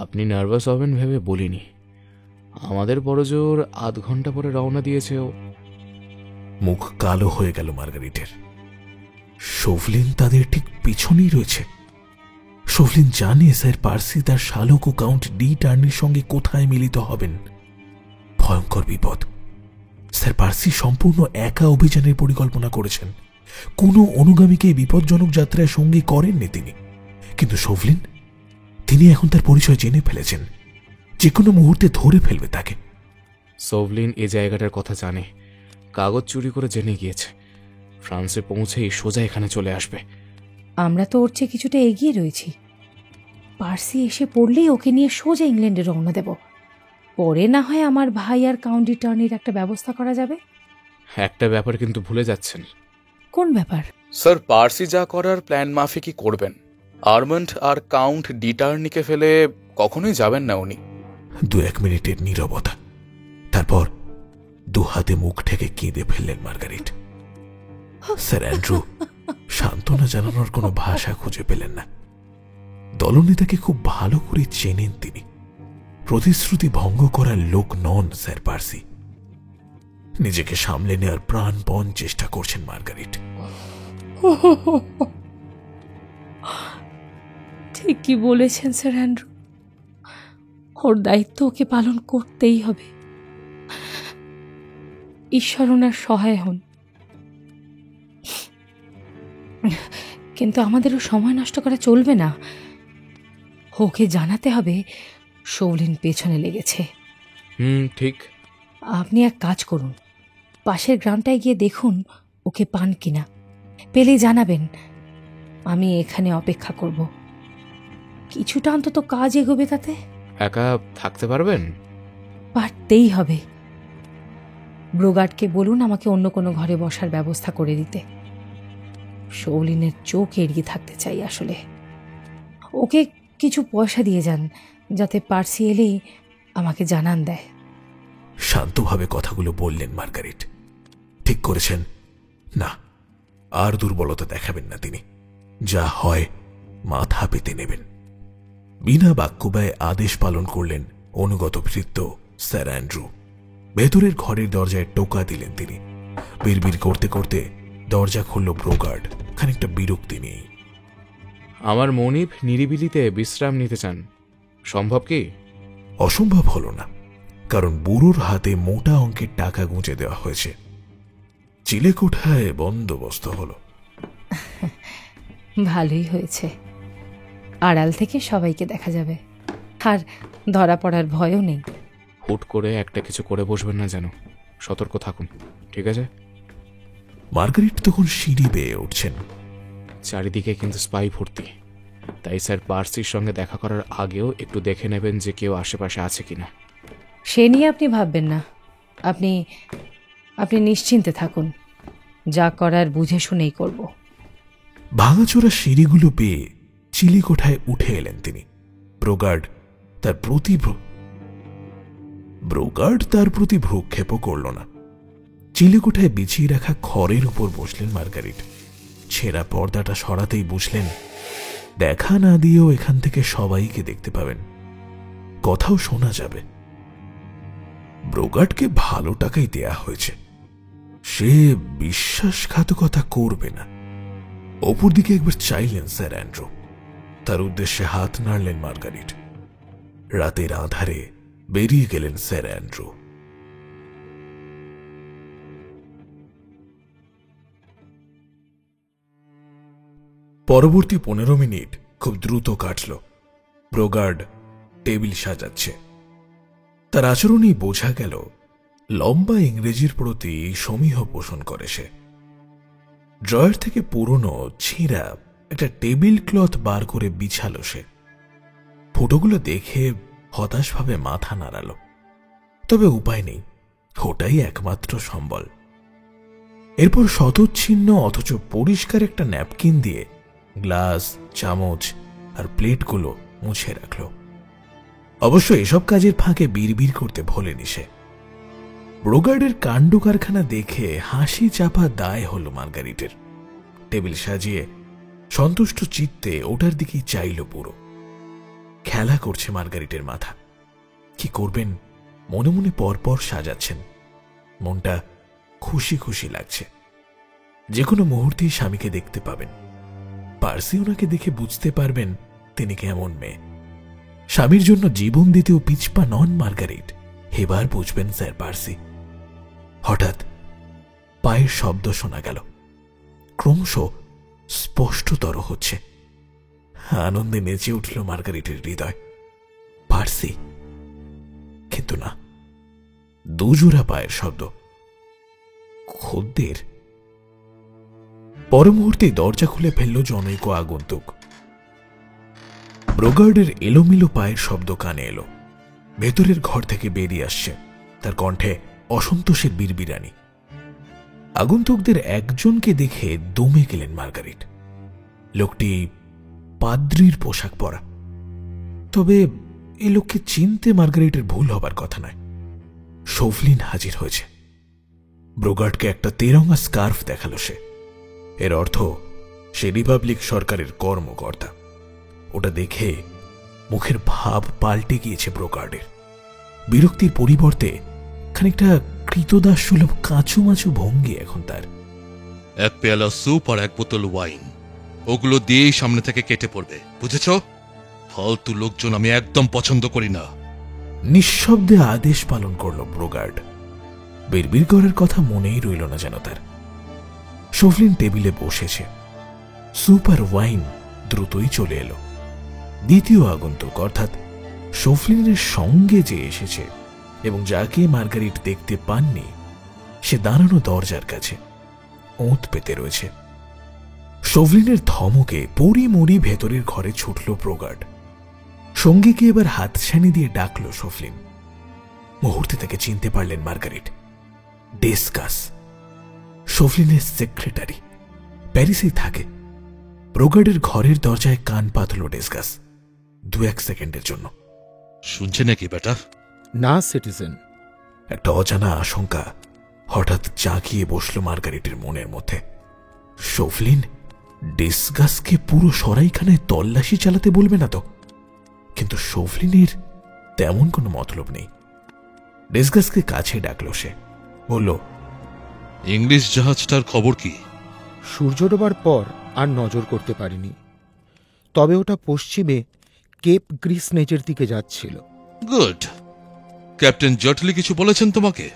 আপনি নার্ভাস হবেন ভেবে বলিনি। আমাদের বড়জোর আধ ঘন্টা পরে রওনা দিয়েছে ও। মুখ কালো হয়ে গেল মার্গারিটের। শোভলিন তাদের ঠিক পিছনেই রয়েছে। শোভলিন জানে স্যার পার্সি তার শালক ও কাউন্ট ডি টার্নির সঙ্গে কোথায় মিলিত হবেন। ভয়ঙ্কর বিপদ। স্যার পার্সি সম্পূর্ণ একা অভিযানের পরিকল্পনা করেছেন। কোনো অনুগামীকে বিপজ্জনক যাত্রায় সঙ্গী করেননি তিনি। কিন্তু শোভলিন, তিনি এখন তার পরিচয় জেনে ফেলেছেন। যে কোনো মুহূর্তে ধরে ফেলবে তাকে। সোভলিন এই জায়গাটার কথা জানে। কাগজ চুরি করে জেনে গিয়েছে। ফ্রান্সে পৌঁছেই সোজা এখানে চলে আসবে। আমরা তো ওর চেয়ে কিছুটা এগিয়ে রয়েছি। পার্সি এসে পড়লেই ওকে নিয়ে সোজা ইংল্যান্ডে রওনা দেব। পরে না হয় আমার ভাই আর কাউন্ট ডি টার্নির একটা ব্যবস্থা করা যাবে। একটা ব্যাপার কিন্তু ভুলে যাচ্ছেন। কোন ব্যাপার? স্যার পার্সি যা করার প্ল্যান মাফিকই করবেন। আর্মান্ড আর কাউন্ট ডি টার্নিকে ফেলে কখনোই যাবেন না উনি। 2-1 মিনিটের নীরবতা। তারপর দু হাতে মুখ ঠেকে কেঁদে ফেললেন মার্গারিট। স্যার অ্যান্ড্রু সান্ত্বনা জানানোর কোনো ভাষা খুঁজে পেলেন না। দলনেতাকে খুব ভালো করে চেনেন তিনি। প্রতিশ্রুতি ভঙ্গ করার লোক নন স্যার পার্সি। নিজেকে সামলে নেওয়ার প্রাণপণ চেষ্টা করছেন মার্গারিট। ঠিকই বলেছেন স্যার অ্যান্ড্রু। ওর দায়িত্ব ওকে পালন করতেই হবে। ঈশ্বর ওনার সহায় হন। কিন্তু আমাদেরও সময় নষ্ট করা চলবে না। ওকে জানাতে হবে শোভলিন পেছনে লেগেছে। ঠিক। আপনি এক কাজ করুন, পাশের গ্রামটায় গিয়ে দেখুন ওকে পান কিনা। পেলে জানাবেন। আমি এখানে অপেক্ষা করব। কিছুটা অন্তত কাজ এগোবে তাতে। একা থাকতে পারবেন? পারতেই হবে। ব্রোগার্ডকে বলুন আমাকে অন্য কোনো ঘরে বসার ব্যবস্থা করে দিতে। শৌলিনের চোখ এড়িয়ে থাকতে চাই আসলে। ওকে কিছু পয়সা দিয়ে যান, যাতে পার্সি এলেই আমাকে জানান দেয়। শান্তভাবে কথাগুলো বললেন মার্গারিট। ঠিক করেছেন। না, আর দুর্বলতা দেখাবেন না তিনি। যা হয় মাথা পেতে নেবেন। বিনা বাক্য ব্যয়ে আদেশ পালন করলেন অনুগত ভৃত্য স্যার অ্যান্ড্রু। ভেতরের ঘরের দরজায় টোকা দিলেন তিনি। বিড়বিড় করতে করতে দরজা খুলল ব্রোগার্ড, খানিকটা বিরক্তি নিয়েই। আমার মনিব নিরিবিলিতে বিশ্রাম নিতে চান, সম্ভব কি? অসম্ভব হল না, কারণ বুড়োর হাতে মোটা অঙ্কের টাকা গুঁজে দেওয়া হয়েছে। চিলেকোঠায় বন্দোবস্ত হলো। ভালোই হয়েছে। আড়াল থেকে সবাইকে দেখা যাবে, আর ধরা পড়ার ভয়ও নেই। হুট করে একটা কিছু করে বসবেন না যেন। সতর্ক থাকুন, ঠিক আছে? মার্গারিট তখন সিঁড়ি বেয়ে উঠছেন। চারিদিকে কিন্তু স্পাই ভর্তি, তাই স্যার পার্সির সঙ্গে দেখা করার আগেও একটু দেখে নেবেন যে কেউ আশেপাশে আছে কিনা। সে নিয়ে আপনি ভাববেন না। আপনি আপনি নিশ্চিন্তে থাকুন। যা করার বুঝে শুনেই করব। ভাঙাচোরা সিঁড়িগুলো পেয়ে চিলেকোঠায় উঠে এলেন তিনি। ব্রোগার্ড তার প্রতি ভ্রুক্ষেপও করল না। চিলেকোঠায় বিছিয়ে রাখা খড়ের উপর বসলেন মার্গারিট। ছেঁড়া পর্দাটা সরাতেই বুঝলেন দেখা না দিয়েও এখান থেকে সবাইকে দেখতে পাবেন, কথাও শোনা যাবে। ব্রোগার্ডকে ভালো টাকাই দেয়া হয়েছে, সে বিশ্বাসঘাতকতা করবে না। অপর দিকে একবার চাইলেন স্যার অ্যান্ড্রু। তার উদ্দেশ্যে হাত নাড়লেন মার্গারিট। রাতের আধারে বেরিয়ে গেলেন স্যার অ্যান্ড্রু। পরবর্তী 15 মিনিট খুব দ্রুত কাটল। ব্রোগার্ড টেবিল সাজাচ্ছে। তার আচরণেই বোঝা গেল লম্বা ইংরেজির প্রতি সমীহ পোষণ করে সে। ড্রয়ার থেকে পুরনো ছিঁড়া একটা টেবিল ক্লথ বার করে বিছালো সে। ফটোগুলো দেখে হতাশভাবে মাথা নাড়াল। তবে উপায় নেই, ওটাই একমাত্র সম্বল। এরপর শতচ্ছিন্ন অথচ পরিষ্কার একটা ন্যাপকিন দিয়ে গ্লাস, চামচ আর প্লেটগুলো মুছে রাখল। অবশ্য এসব কাজের ফাঁকে বিড়বিড় করতে ভোলেনি সে। ব্রোগার্ডের কাণ্ড কারখানা দেখে হাসি চাপা দায় হল মার্গারিটের। টেবিল সাজিয়ে সন্তুষ্ট চিত্তে ওটার দিকেই চাইল পুরো। খেলা করছে মার্গারিটের মাথা। কি করবেন মনে মনে পরপর সাজাচ্ছেন। মনটা খুশি খুশি লাগছে। যে কোনো মুহূর্তেই স্বামীকে দেখতে পাবেন। পার্সি ওনাকে দেখে বুঝতে পারবেন তিনি কেমন মেয়ে। স্বামীর জন্য জীবন দিতেও পিছপা নন মার্গারিট। এবার বুঝবেন স্যার পার্সি। হঠাৎ পায়ের শব্দ শোনা গেল, ক্রমশ স্পষ্টতর হচ্ছে। আনন্দে নেচে উঠল মার্গারিটের হৃদয়। পার্সি, কিন্তু না, দুজোড়া পায়ের শব্দ। খদ্দের। পর মুহূর্তে দরজা খুলে ফেলল জনৈক আগন্তুক। ব্রোগার্ডের এলোমেলো পায়ের শব্দ কানে এলো। ভেতরের ঘর থেকে বেরিয়ে আসছে, তার কণ্ঠে অসন্তোষের বিড়বিড়ানি। আগন্তুকদের একজনকে দেখে দমে গেলেন মার্গারিট। লোকটি পাদ্রির পোশাক পরা। তবে এ লোককে চিনতে মার্গারিটের ভুল হবার কথা নয়। শোভলিন হাজির হয়েছে। ব্রোগার্ডকে একটা তেরঙ্গা স্কার্ফ দেখালো সে। এর অর্থ সে রিপাবলিক সরকারের কর্মকর্তা। ওটা দেখে মুখের ভাব পাল্টে গিয়েছে ব্রোগার্ডের। বিরক্তির পরিবর্তে খানিকটা কৃতদাস সুলভ কাঁচুমাচু ভঙ্গি এখন তার। এক পেয়ালা স্যুপ আর এক বোতল ওয়াইন, ওগুলো দিয়েই সামনে থেকে কেটে পড়বে, বুঝেছ? ফালতু লোকজন আমি একদম পছন্দ করি না। নিঃশব্দে আদেশ পালন করল ব্রোগার্ড। বিড়বিড় করার কথা মনেই রইল না যেন তার। শোভলিন টেবিলে বসেছে। স্যুপ আর ওয়াইন দ্রুতই চলে এলো। দ্বিতীয় আগন্তুক অর্থাৎ শোভলিনের সঙ্গে যে এসেছে এবং যাকে মার্গারিট দেখতে পাননি, সে দাঁড়ানো দরজার কাছে ওঁত পেতে রয়েছে। শোভলিনের ধমকে পড়ি মরি ভেতরের ঘরে ছুটল ব্রোগার্ড। সঙ্গীকে এবার হাতছানি দিয়ে ডাকল শোভলিন। মুহূর্তে তাকে চিনতে পারলেন মার্গারিট। ডেসকাস, শোভলিনের সেক্রেটারি, প্যারিসেই থাকে। ব্রোগার্ডের ঘরের দরজায় কান পাতল ডেসকাস। 2-1 সেকেন্ডের জন্য। শুনছে নাকি বেটা? না সিটিজেন। একটা অজানা আশঙ্কা হঠাৎ জাগিয়ে বসল মার্গারিটের মনের মধ্যে। শোভলিন ডেসকাসকে পুরো সরাইখানায় তল্লাশি চালাতে বলবে না তো? কিন্তু শোভলিনের তেমন কোনো মতলব নেই। ডেসকাসকে কাছে ডাকল সে, বলল, ইংলিশ জাহাজটার খবর কি? সূর্য ডোবার পর আর নজর করতে পারিনি, তবে ওটা পশ্চিমে কেপ গ্রিসনেজের দিকে যাচ্ছিল। গুড। ক্যাপ্টেন জটলি কিছু বলেছেন তোমাকে?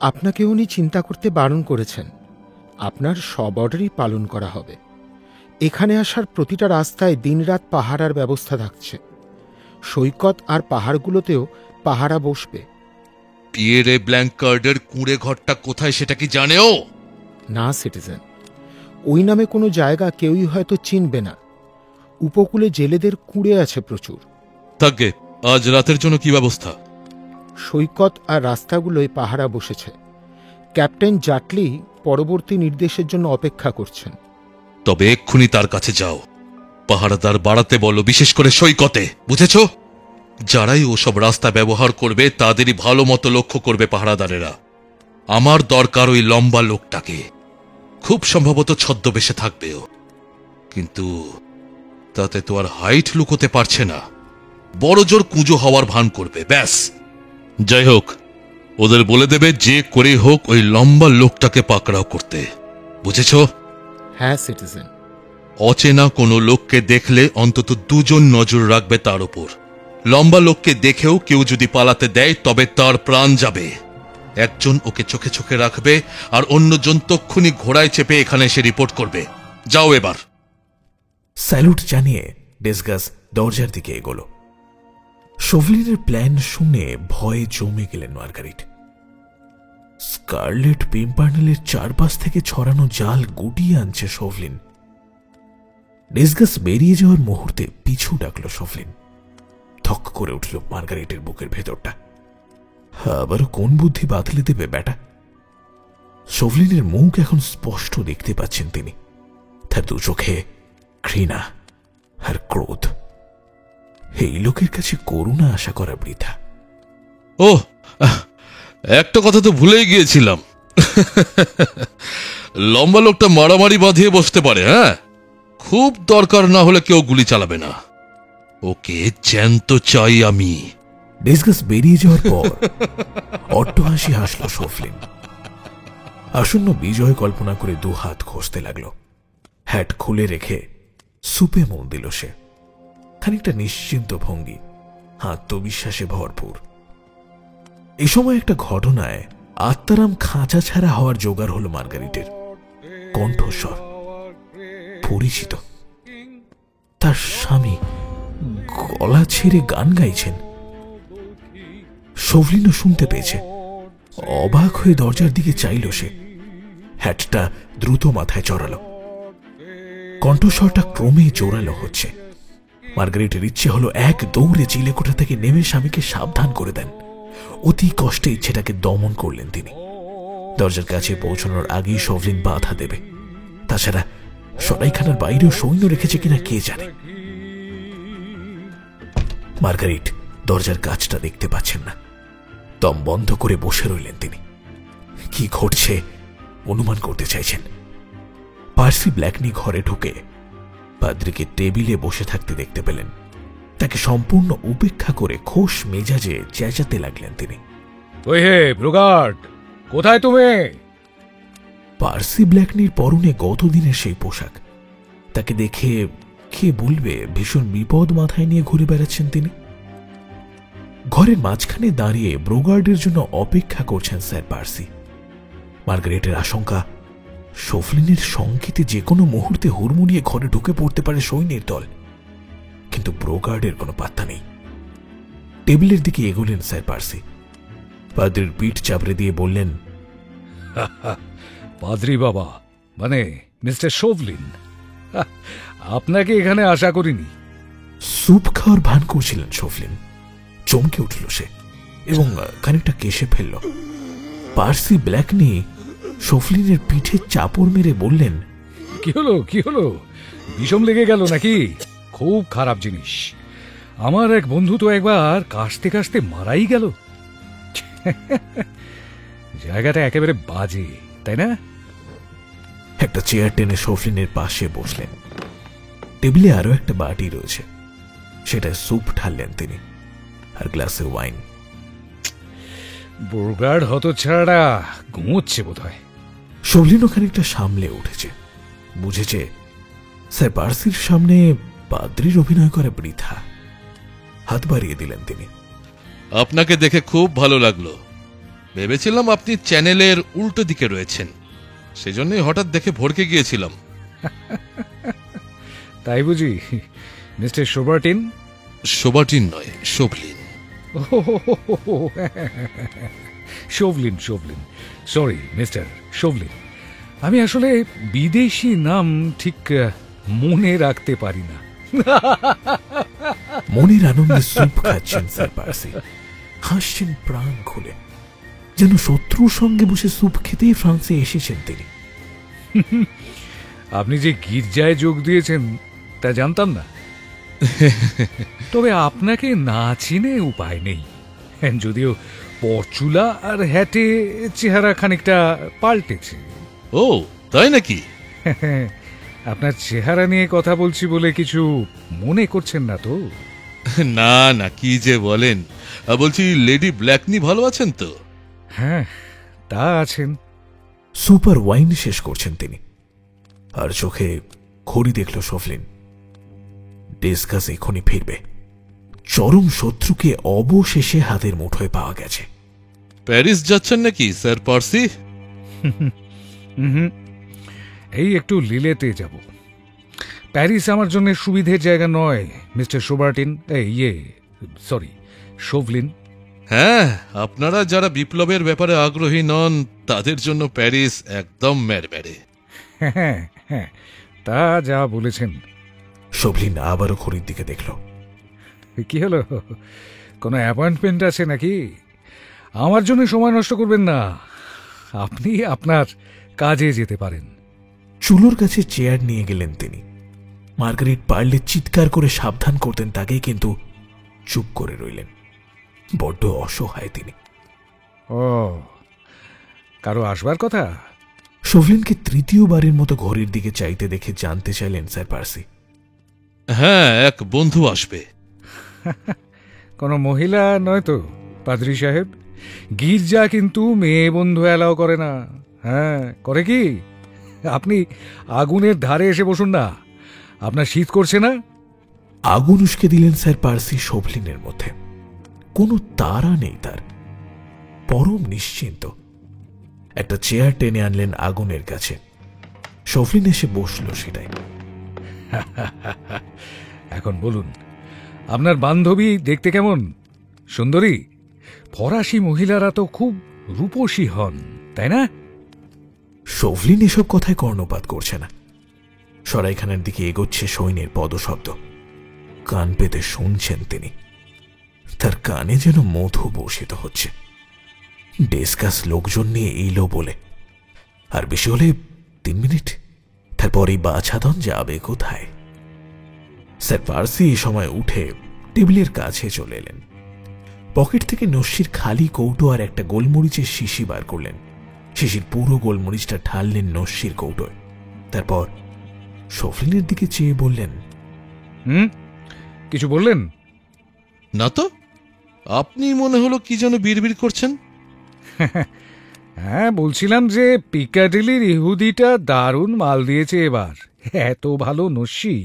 আপনাকে উনি চিন্তা করতে বারণ করেছেন। আপনার সব অর্ডারই পালন করা হবে। এখানে আসার প্রতিটা রাস্তায় দিনরাত পাহারার ব্যবস্থা থাকছে। সৈকত আর পাহাড়গুলোতেও পাহারা বসবে। পিয়েরে ব্ল্যাঙ্কার্ডের কুঁড়ে ঘরটা কোথায় সেটা কি জানেও? না সিটিজেন, ওই নামে কোনো জায়গা কেউই হয়তো চিনবে না। উপকূলে জেলেদের কুঁড়ে আছে প্রচুর। থাকবে। আজ রাতের জন্য কি ব্যবস্থা? সৈকত আর রাস্তাগুলোয় পাহারা বসেছে। ক্যাপ্টেন জাটলি পরবর্তী নির্দেশের জন্য অপেক্ষা করছেন। তবে এক্ষুনি তার কাছে যাও, পাহারাদার বাড়াতে বলো, বিশেষ করে সৈকতে, বুঝেছ? যারাই ওসব রাস্তা ব্যবহার করবে তাদেরই ভালো মতো লক্ষ্য করবে পাহারাদারেরা। আমার দরকার ওই লম্বা লোকটাকে। খুব সম্ভবত ছদ্মবেশে থাকবেও, কিন্তু তাতে তো আর হাইট লুকোতে পারছে না। বড় জোর কুঁজো হওয়ার ভান করবে, ব্যাস। যাই হোক, ওদের বলে দেবে যে করে হোক ওই লম্বা লোকটাকে পাকড়াও করতে, বুঝেছ? হ্যাঁ সিটিজেন। অচেনা কোনো লোককে দেখলে অন্তত 2 জন নজর রাখবে তার উপর। লম্বা লোককে দেখেও কেউ যদি পালাতে দেয় তবে তার প্রাণ যাবে। একজন ওকে চোখে চোখে রাখবে আর অন্যজন তক্ষুনি ঘোড়ায় চেপে এখানে এসে রিপোর্ট করবে। যাও এবার। স্যালুট জানিয়ে ডেসকাস দরজার দিকে এগোল। শোভলিনের প্ল্যান শুনে ভয়ে জমে গেলেন মার্গারিট। স্কারলেট পিম্পার্নেলের চারপাশ থেকে ছড়ানো জাল গুটিয়ে আনছে শোভলিন। ডেসকাস বেরিয়ে যাওয়ার মুহূর্তে পিছু ডাকল শোভলিন। ধক করে উঠল মার্গারিটের বুকের ভেতরটা। আবারও কোন বুদ্ধি বাতলে দেবে বেটা? শোভলিনের মুখ এখন স্পষ্ট দেখতে পাচ্ছেন তিনি। তার দু চোখে ঘৃণা আর ক্রোধ। এই লোকের কাছে করুণা আশা করা বৃথা। ও, একটা কথা তো ভুলেই গিয়েছিলাম, লম্বা লোকটা মারামারি বাঁধিয়ে বসতে পারে। হ্যাঁ, খুব দরকার না হলে কেউ গুলি চালাবে না। ওকে জ্যান্ত চাই আমি। ডিসকাস বেরিয়ে যাওয়ার পর অট্টহাসি হাসল শোফলিন। আসন্ন বিজয় কল্পনা করে দু হাত ঘষতে লাগল। হ্যাট খুলে রেখে সুপে মন দিল সে। খানিকটা নিশ্চিন্ত ভঙ্গি, আত্মবিশ্বাসে ভরপুর। এই সময় একটা ঘটনায় আত্মারাম খাঁচা ছাড়া হওয়ার জোগাড় হলো মার্গারিটের। কণ্ঠস্বর পরিচিত, তার স্বামী গলা ছেড়ে গান গাইছেন। শোভলিনও শুনতে পেয়েছে। অবাক হয়ে দরজার দিকে চাইল সে। হ্যাটটা দ্রুত মাথায় চড়ালো। কণ্ঠস্বরটা ক্রমে জোরালো হচ্ছে। মার্গারিটের ইচ্ছে হলো এক দৌড়ে চিলেকোঠা থেকে নেমে স্বামীকে সাবধান করে দেন। অতি কষ্টে ইচ্ছেটাকে দমন করলেন তিনি। দরজার কাছে পৌঁছানোর আগেই শোভলিন বাধা দেবে। তাছাড়া সরাইখানার বাইরেও সৈন্য রেখেছে কিনা কে জানে। মার্গারিট দরজার কাজটা দেখতে পাচ্ছেন না। দম বন্ধ করে বসে রইলেন তিনি। কি ঘটছে অনুমান করতে চাইছেন। পার্সি ব্ল্যাকনি ঘরে ঢুকে পাদ্রিকে টেবিলে বসে থাকতে দেখতে পেলেন। তাকে সম্পূর্ণ উপেক্ষা করে খোশ মেজাজে চেঁচাতে লাগলেন তিনি। ওই হে ব্রুগার্ড, কোথায় তুমি? পার্সি ব্ল্যাকনির পরনে গতদিনের সেই পোশাক। তাকে দেখে কে বলবে ভীষণ বিপদ মাথায় নিয়ে ঘুরে বেড়াচ্ছেন তিনি। ঘরের মাঝখানে দাঁড়িয়ে ব্রোগার্ডের জন্য অপেক্ষা করছেন স্যার পার্সি। মার্গারেটের আশঙ্কা শোভলিনের সংকেতে যে কোনো মুহূর্তে হুড়মুড়িয়ে ঘরে ঢুকে পড়তে পারে সৈন্যের দল। কিন্তু ব্রোগার্ডের কোনো পাত্তা নেই। টেবিলের দিকে এগোলেন স্যার পার্সি। পাদ্রির পিঠ চাপড়ে দিয়ে বললেন, পাদ্রি বাবা, মানে মিস্টার শোভলিন, আপনাকে এখানে আশা করিনি। স্যুপ খাওয়ার ভান করছিলেন শোভলিন। চমকে উঠল সে এবং খানিকটা কেশে ফেলল। পার্সি ব্ল্যাকনি শোভলিনের পিঠে চাপড় মেরে বললেন, কি হলো, কি হলো? বিষম লেগে গেল নাকি? খুব খারাপ জিনিস। আমার এক বন্ধু তো একবার কাশতে কাশতে মারাই গেল। জায়গাটা একেবারে বাজে, তাই না? একটা চেয়ার টেনে শোভলিনের পাশে বসলেন। টেবিলে আরো একটা বাটি রয়েছে, সেটায় স্যুপ ঢাললেন তিনি, আর গ্লাসে ওয়াইন। বুর্গার্ড হতচ্ছাড়া ঘুমোচ্ছে বোধ হয়। শোভলিনও খানিকটা সামলে উঠেছে। বুঝেছে স্যার পার্সির সামনে পাদ্রির অভিনয় করা বৃথা। হাত বাড়িয়ে দিলেন তিনি। আপনাকে দেখে খুব ভালো লাগলো। ভেবেছিলাম আপনি চ্যানেলের উল্টো দিকে রয়েছেন, সেজন্যই হঠাৎ দেখে ভড়কে গিয়েছিলাম। তাই বুঝি? মিস্টার শোবার্টিন? শোবার্টিন নয়, শোভলিন। শোভলিন, শোভলিন, সরি মিস্টার শোভলিন। আমি আসলে বিদেশি নাম ঠিক মনে রাখতে পারি না। মনের আনন্দে স্যুপ খাচ্ছেন স্যার পার্সি। হাসছেন প্রাণ খুলে, যেন শত্রুর সঙ্গে বসে স্যুপ খেতেই ফ্রান্সে এসেছেন তিনি। আপনি যে গির্জায় যোগ দিয়েছেন তা জানতাম না। তবে আপনাকে না চিনে উপায় নেই, যদিও পরচুলা আর হ্যাটে চেহারা খানিকটা পাল্টেছে। ও তাই নাকি? আপনার চেহারা নিয়ে কথা বলছি বলে কিছু মনে করছেন না তো? না না, কি যে বলেন। বলছি লেডি ব্ল্যাকনি ভালো আছেন তো? হ্যাঁ, তা আছেন। সুপার ওয়াইন শেষ করছেন তিনি, আর চোখে ঘড়ি দেখল শোভলিন। ডিসকাস এখনই ফিরবে। চরম শত্রুকে অবশেষে হাতের মুঠোয় পাওয়া গেছে। প্যারিস যাচ্ছেন নাকি স্যার পার্সি? এই একটু লিলেতে যাব। প্যারিস আমার জন্য সুবিধের জায়গা নয় মিস্টার শোবার্টিন, সরি শোভলিন। হ্যাঁ, আপনারা যারা বিপ্লবের ব্যাপারে আগ্রহী নন তাদের জন্য প্যারিস একদম মেরমেরে। হ্যাঁ হ্যাঁ, তা যা বলেছেন। শোভলিন আবারও ঘড়ির দিকে দেখল। কি হলো, কোনো অ্যাপয়েন্টমেন্ট আছে নাকি? আমার জন্য সময় নষ্ট করবেন না, আপনি আপনার কাজে যেতে পারেন। চুলোর কাছে চেয়ার নিয়ে গেলেন তিনি। মার্গারিট পারলে চিৎকার করে সাবধান করতেন তাকে, কিন্তু চুপ করে রইলেন। বড্ড অসহায় তিনি। ও, কারো আসবার কথা? শোভলিনকে তৃতীয়বারের মতো ঘড়ির দিকে চাইতে দেখে জানতে চাইলেন স্যার পার্সি। হ্যাঁ, এক বন্ধু আসবে। কোনো মহিলা নয় তো পাদ্রী সাহেব? গির্জা কিন্তু মেয়ে বন্ধু অ্যালাও করে না। হ্যাঁ, করে কি? আপনি আগুনের ধারে এসে বসুন না, আপনার শীত করছে না? আগুন উস্কে দিলেন স্যার পার্সি শোভলিনের মধ্যে। কোনো তাড়া নেই তার, পরম নিশ্চিন্ত। একটা চেয়ার টেনে আনলেন আগুনের কাছে। শোভলিন এসে বসল সেটাই। এখন বলুন, আপনার বান্ধবী দেখতে কেমন? সুন্দরী? ফরাসি মহিলারা তো খুব রূপসী হন, তাই না? শোভলিন এসব কথায় কর্ণপাত করছে না। সরাইখানার দিকে এগোচ্ছে সৈন্যের পদশব্দ। কান পেতে শুনছেন তিনি। তার কানে যেন মধু বর্ষিত হচ্ছে। ডেসকাস লোকজন নিয়ে এলো বলে, আর বেশি হলে 3 মিনিট, তারপর এই বাছাধন যাবে কোথায়? স্যার পার্সি এই সময় উঠে টেবিলের কাছে চলে এলেন। পকেট থেকে নস্যির খালি কৌটো আর একটা গোলমরিচের শিশি বার করলেন। শিশির পুরো গোলমরিচটা ঢাললেন নস্যির কৌটোয়। তারপর শোভলিনের দিকে চেয়ে বললেন, কিছু বললেন না তো? আপনি মনে হলো কি যেন বিড়বিড় করছেন। হ্যাঁ, বলছিলাম যে পিকাডিলির ইহুদিটা দারুণ মাল দিয়েছে এবার। এত ভালো নস্যি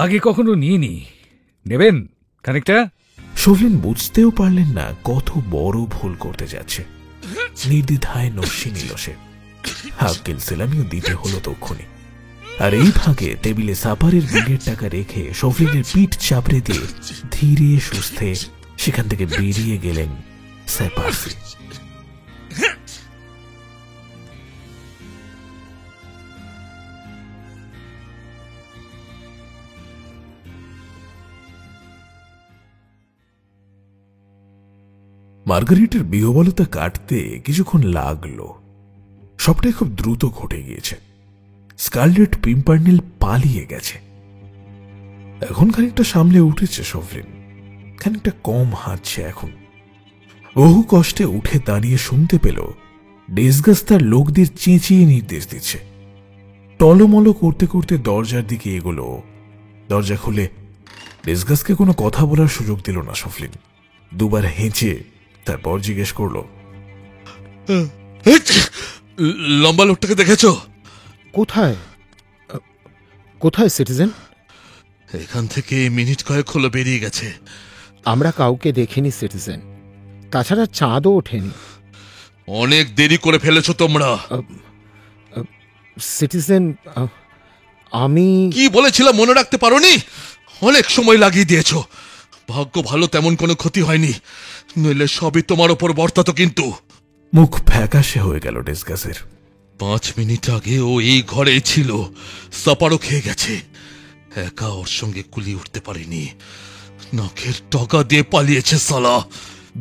আগে কখনো নিইনি। নেবেন খানিকটা? শোভলিন বুঝতেও পারলেন না কত বড় ভুল করতে যাচ্ছে। নির্দ্বিধায় নস্যি নিল সে। হাক্কেল সেলামিও দিতে হলো তক্ষুনি। আর এই ফাঁকে টেবিলে সাপারের বিলের টাকা রেখে শোভলিনের পিঠ চাপড়ে দিয়ে ধীরে সুস্থে সেখান থেকে বেরিয়ে গেলেন স্যার পার্সি। মার্গারিটের বিহবলতা কাটতে কিছুক্ষণ লাগলো। সবটাই খুব দ্রুত ঘটে গিয়েছে। স্কারলেট পিম্পারনেল পালিয়ে গেছে। এখন খানিকটা সামলে উঠেছে শোভলিন, খানিকটা কম হাঁটছে এখন। বহু কষ্টে উঠে দাঁড়িয়ে শুনতে পেল ডেসগাস তার লোকদের চেঁচিয়ে নির্দেশ দিচ্ছে। টলমল করতে করতে দরজার দিকে এগোলো। দরজা খুলে ডেসগাসকে কোনো কথা বলার সুযোগ দিল না শোভলিন। দুবার হেঁচে তারপর জিজ্ঞেস করল, লম্বা লোকটাকে দেখেছো? কোথায় কোথায় সিটিজেন? এখান থেকে মিনিট কয়েক হলো বেরিয়ে গেছে। আমরা কাউকে দেখিনি সিটিজেন। তাছাড়া চাঁদও ওঠেনি। অনেক দেরি করে ফেলেছো তোমরা। সিটিজেন, আমি কি বলেছিলাম মনে রাখতে পারোনি? অনেক সময় লাগিয়ে দিয়েছো। ভাগ্য ভালো তেমন কোনো ক্ষতি হয়নি, নইলে সবই তোমার ওপর বর্তাতো। কিন্তু মুখ ফ্যাকাশে হয়ে গেল ডেসগাসের। 5 মিনিট আগে ও এই ঘরেই ছিল, সাপারও খেয়ে গেছে। একা ওর সঙ্গে কুলিয়ে উঠতে পারিনি। নখের টকা দিয়ে পালিয়েছে সালা।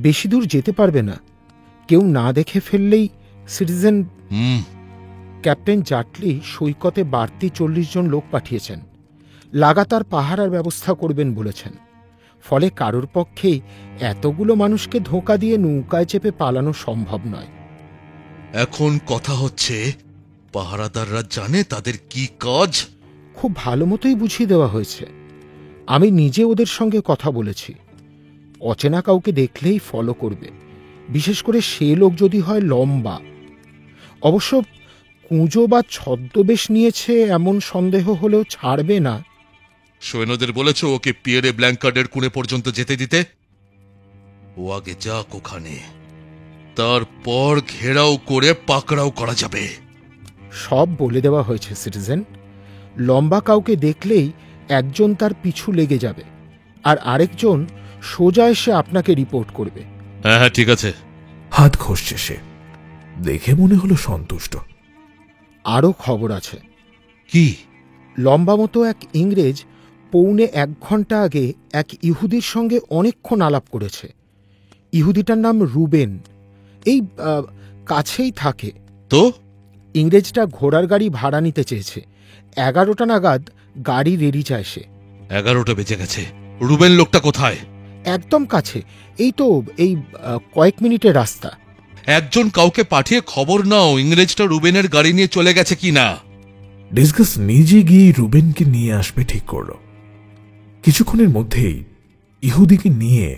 বেশি দূর যেতে পারবে না, কেউ না দেখে ফেললেই সিটিজেন। ক্যাপ্টেন জাটলি সৈকতে বাড়তি 40 জন লোক পাঠিয়েছেন। লাগাতার পাহারার ব্যবস্থা করবেন বলেছেন। ফলে কারোর পক্ষেই এতগুলো মানুষকে ধোঁকা দিয়ে নৌকায় চেপে পালানো সম্ভব নয়। এখন কথা হচ্ছে, পাহারাদাররা জানে তাদের কি কাজ? খুব ভালো মতোই বুঝিয়ে দেওয়া হয়েছে। আমি নিজে ওদের সঙ্গে কথা বলেছি। অচেনা কাউকে দেখলেই ফলো করবে, বিশেষ করে সে লোক যদি হয় লম্বা। অবশ্য কুঁজো বা ছদ্মবেশ নিয়েছে এমন সন্দেহ হলেও ছাড়বে না। সৈন্যদের বলেছ ওকে পিয়েরে ব্ল্যাঙ্কার্ডের কুঁড়ে পর্যন্ত যেতে দিতে? ও আগে যাক ওখানে, তারপর ঘেরাও করে পাকড়াও করা যাবে। সব বলে দেওয়া হয়েছে সিটিজেন। লম্বা কাউকে দেখলেই একজন তার পিছু লেগে যাবে, আর আরেকজন সোজা এসে আপনাকে রিপোর্ট করবে। হ্যাঁ হ্যাঁ, ঠিক আছে। হাত ঘষছে সে। দেখে মনে হলো সন্তুষ্ট। আরও খবর আছে। কি? লম্বা মতো এক ইংরেজ 1.25 ঘন্টা আগে এক ইহুদির সঙ্গে অনেকক্ষণ আলাপ করেছে। ইহুদিটার নাম রুবেন, এই কাছেই থাকে। তো ইংরেজটা ঘোড়ার গাড়ি ভাড়া নিতে চেয়েছে। 11টা নাগাদ গাড়ি রেডি চায় সে। 11টা বেজে গেছে। রুবেন লোকটা কোথায়? একদম কাছে, এই তো এই কয়েক মিনিটের রাস্তা। একজন কাউকে পাঠিয়ে খবর নাও ইংরেজটা রুবেনের গাড়ি নিয়ে চলে গেছে কিনা। ডিসকাস নিজে গিয়ে রুবেনকে নিয়ে আসবে ঠিক করল। কিছুক্ষণের মধ্যেই ইহুদিকে নিয়ে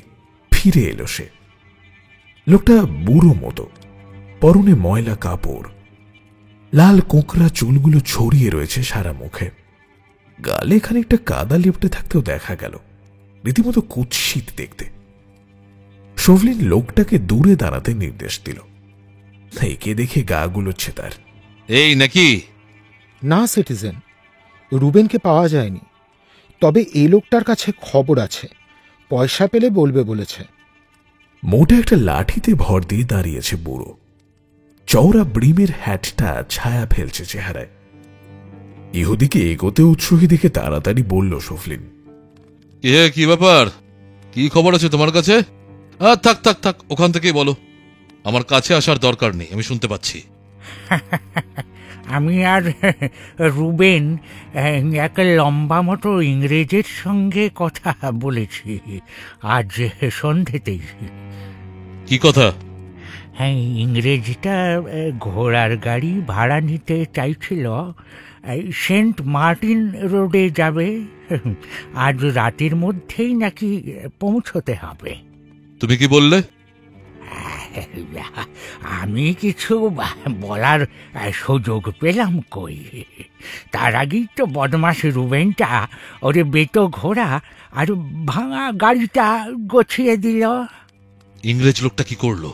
ফিরে এলো সে। লোকটা বুড়ো মতো, পরনে ময়লা কাপড়, লাল কোঁকড়া চুলগুলো ছড়িয়ে রয়েছে সারা মুখে, গালে খানিকটা কাদা লিপটে থাকতেও দেখা গেল, রীতিমতো কুৎসিত দেখতে। শোভলিন লোকটাকে দূরে দাঁড়াতে নির্দেশ দিল। একে দেখে গা গুলোচ্ছে তার। এই নাকি? না সিটিজেন, রুবেনকে পাওয়া যায়নি, তবে এই লোকটার কাছে খবর আছে, পয়সা পেলে বলবে বলেছে। মোটা একটা লাঠিতে ভর দিয়ে দাঁড়িয়েছে বুড়ো। চওড়া ব্রিমের হ্যাটটা ছায়া ফেলছে চেহারায়। ইহুদিকে এগোতে উৎসাহী দেখে তাড়াতাড়ি বলল শোভলিন, কি ব্যাপার? কি খবর আছে তোমার কাছে? থাক থাক থাক, ওখান থেকেই বলো, আমার কাছে আসার দরকার নেই, আমি শুনতে পাচ্ছি। আমি আর রুবেন এক লম্বা মতো ইংরেজের সঙ্গে কথা বলেছি আজ সন্ধ্যেতেই। কি কথা? হ্যাঁ, ইংরেজটা ঘোড়ার গাড়ি ভাড়া নিতে চাইছিল, সেন্ট মার্টিন রোডে যাবে, আজ রাতের মধ্যেই নাকি পৌঁছতে হবে। তুমি কি বললে? আমি কিছু বলার সুযোগ পেলাম কই। তার আগেই তো বদমাস রুবেনটা ওরে বেটো ঘোড়া আর ভাঙা গাড়িটা গছিয়ে দিল। ইংরেজ লোকটা কি করলো?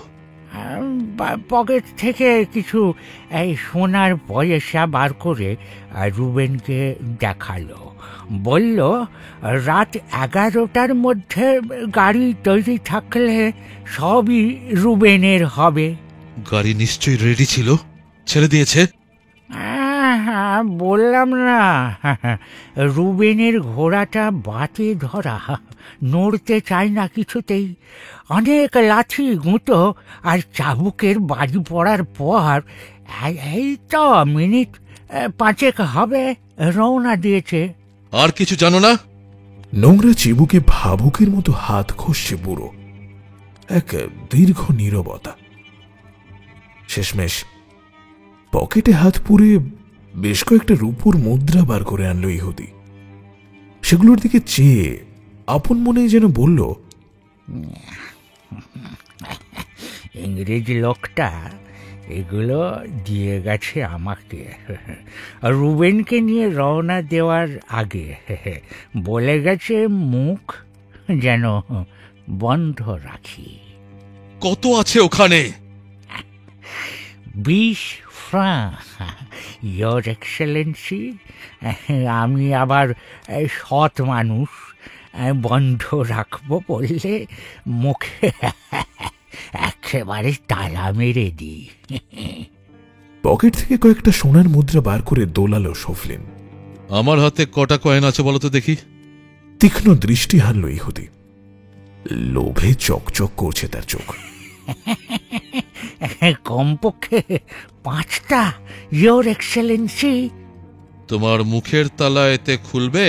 পকেট থেকে কিছু সোনার পয়সা বার করে রুবেনকে দেখালো, বলল রাত 11টার মধ্যে গাড়ি তৈরি থাকলে সবই রুবেনের হবে। গাড়ি নিশ্চয়ই রেডি ছিল, ছেড়ে দিয়েছে। বললাম না, রুবেনের ঘোড়াটা বাতে ধরা, নড়তে চায় না কিছুতেই। অনেক লাথি গুঁতো আর চাবুকের বাড়ি পড়ার পর এই তো মিনিট 5 হবে রওনা দিয়েছে। আর কিছু জানো না? নোংরা চিবুকে ভাবুকের মতো হাত ঘষছে বুড়ো। এক দীর্ঘ নীরবতা। শেষমেশ পকেটে হাত পুরে বেশ কয়েকটা রূপোর মুদ্রা বার করে আনলো ইহুদি। সেগুলোর দিকে চেয়ে আপন মনে যেন বলল, ইংরেজ লোকটা এগুলো দিয়ে গেছে আমাকে রুবেনকে নিয়ে রওনা দেওয়ার আগে। বলে গেছে মুখ যেন বন্ধ রাখি। কত আছে ওখানে? 20 ফ্রাঁ, ইয়োর এক্সেলেন্সি। আমি আবার সৎ মানুষ, বন্ধ রাখবো বললে মুখে একেবারে তালা মেরে দিই। পকেট থেকে কয়েকটা সোনার মুদ্রা বার করে দোলালো শোভলিন। আমার হাতে কটা কয়েন আছে বলো তো দেখি। তীক্ষ্ণ দৃষ্টি হানল ইহুদি। লোভে চকচক করছে তার চোখ। কমপক্ষে 5টা, ইয়োর এক্সেলেন্সি। তোমার মুখের তালা এতে খুলবে?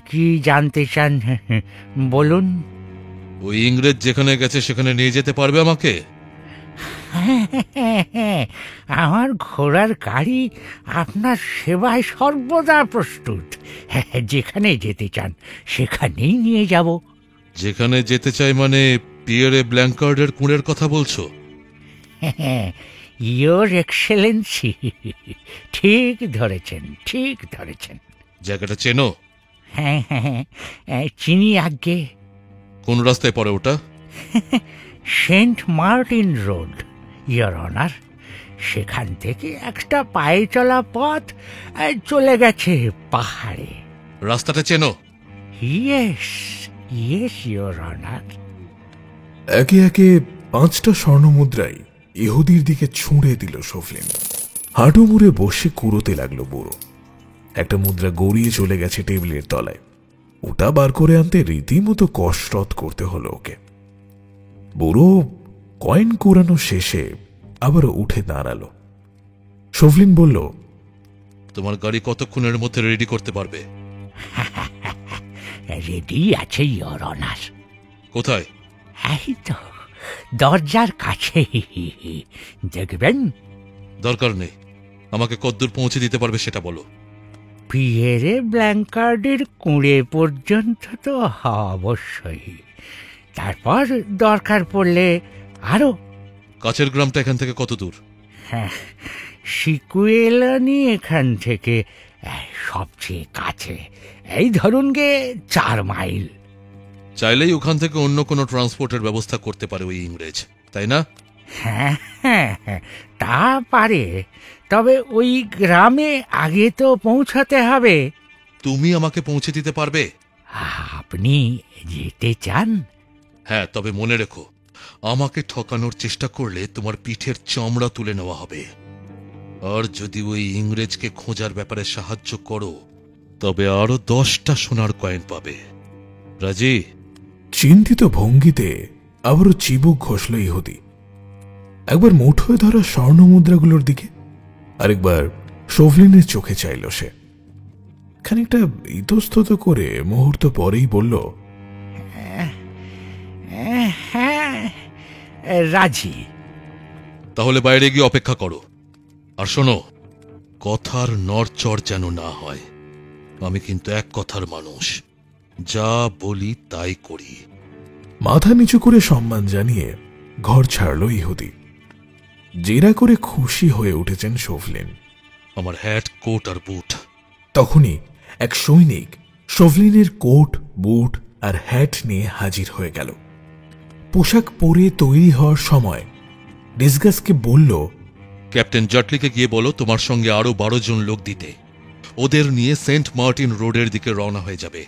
কি জানতে চান বলুন। ওই ইংরেজ যেখানে গেছে সেখানে নিয়ে যেতে পারবে আমাকে? আমার ঘোড়ার গাড়ি আপনার সেবায় সর্বদা প্রস্তুত। যেখানে যেতে চান সেখানেই নিয়ে যাব। যেখানে যেতে চাই মানে পিয়ারে ব্ল্যাঙ্কার্ডের কুঁড়ের কথা বলছো? ইয়োর এক্সেলেন্সি, ঠিক ধরেছেন, ঠিক ধরেছেন। জায়গাটা চেনো? হ্যাঁ হ্যাঁ, চিনি আজ্ঞে। কোন রাস্তায় পড়ে ওটা? Saint Martin road, your honour. সেখান থেকে একটা পায়ে চলা পথ চলে গেছে পাহাড়ে। রাস্তাটা চেনো? Yes yes, your honour. একে একে 5টা স্বর্ণমুদ্রাই ইহুদির দিকে ছুঁড়ে দিল শোভলিন। হাঁটু মুড়ে বসে কুড়োতে লাগলো বুড়ো। একটা মুদ্রা গড়িয়ে চলে গেছে টেবিলের তলায়। ওটা বার করে আনতে রীতিমতো কসরত করতে হলো ওকে। বুড়ো কয়েন কুড়ানো শেষে আবার উঠে দাঁড়ালো। শোভলিন বলল, তোমার গাড়ি কতক্ষণের মধ্যে রেডি করতে পারবে? রেডি আছে ইয়োর অনার। কোথায়? এই তো দরজার কাছে, দেখবেন। দরকার নেই, আমাকে কদ্দূর পৌঁছে দিতে পারবে সেটা বলো। পিয়েরে ব্ল্যাঙ্কার্ডের কুঁড়ে পর্যন্ত তো অবশ্যই, তারপর দরকার পড়লে আরো। কাছের গ্রামটা এখান থেকে কত দূর? হ্যাঁ, সিকুয়েলানি এখান থেকে সবচেয়ে কাছে, এই ধরুন গে 4 মাইল। চাইলেই ওখান থেকে অন্য কোনো ট্রান্সপোর্টের ব্যবস্থা করতে পারে ওই ইংরেজ, তাই না? হ্যাঁ হ্যাঁ হ্যাঁ, তা পারে, তবে ওই গ্রামে আগে তো পৌঁছাতে হবে। তুমি আমাকে পৌঁছে দিতে পারবে? আপনি যেতে চান? হ্যাঁ, তবে মনে রেখো, আমাকে ঠকানোর চেষ্টা করলে তোমার পিঠের চামড়া তুলে নেওয়া হবে। আর যদি ওই ইংরেজকে খোঁজার ব্যাপারে সাহায্য করো, তবে আরো 10টা সোনার কয়েন পাবে। রাজি? চিন্তিত ভঙ্গিতে আবারও চিবুক ঘষল ইহুদি। একবার মুঠোয় ধরা স্বর্ণ মুদ্রাগুলোর দিকে, আরেকবার শোভলিনের চোখে চাইল সে। খানিকটা ইতস্তত করে মুহূর্ত পরেই বলল, হ্যাঁ রাজি। তাহলে বাইরে গিয়ে অপেক্ষা করো। আর শোনো, কথার নড়চড় যেন না হয়। আমি কিন্তু এক কথার মানুষ, যা বলি তাই করি। মাথা নিচু করে সম্মান জানিয়ে ঘর ছাড়ল ইহুদি। জেরা করে খুশি হয়ে উঠেছেন শোভলিন। আমার হ্যাট, কোট আর বুট। তখনই এক সৈনিক শোভলিনের কোট, বুট আর হ্যাট নিয়ে হাজির হয়ে গেল। পোশাক পরে তৈরি হওয়ার সময় ডিসগাসকে বলল, ক্যাপ্টেন জাটলিকে গিয়ে বলো তোমার সঙ্গে আরো 12 জন লোক দিতে। ওদের নিয়ে সেন্ট মার্টিন রোডের দিকে রওনা হয়ে যাবে।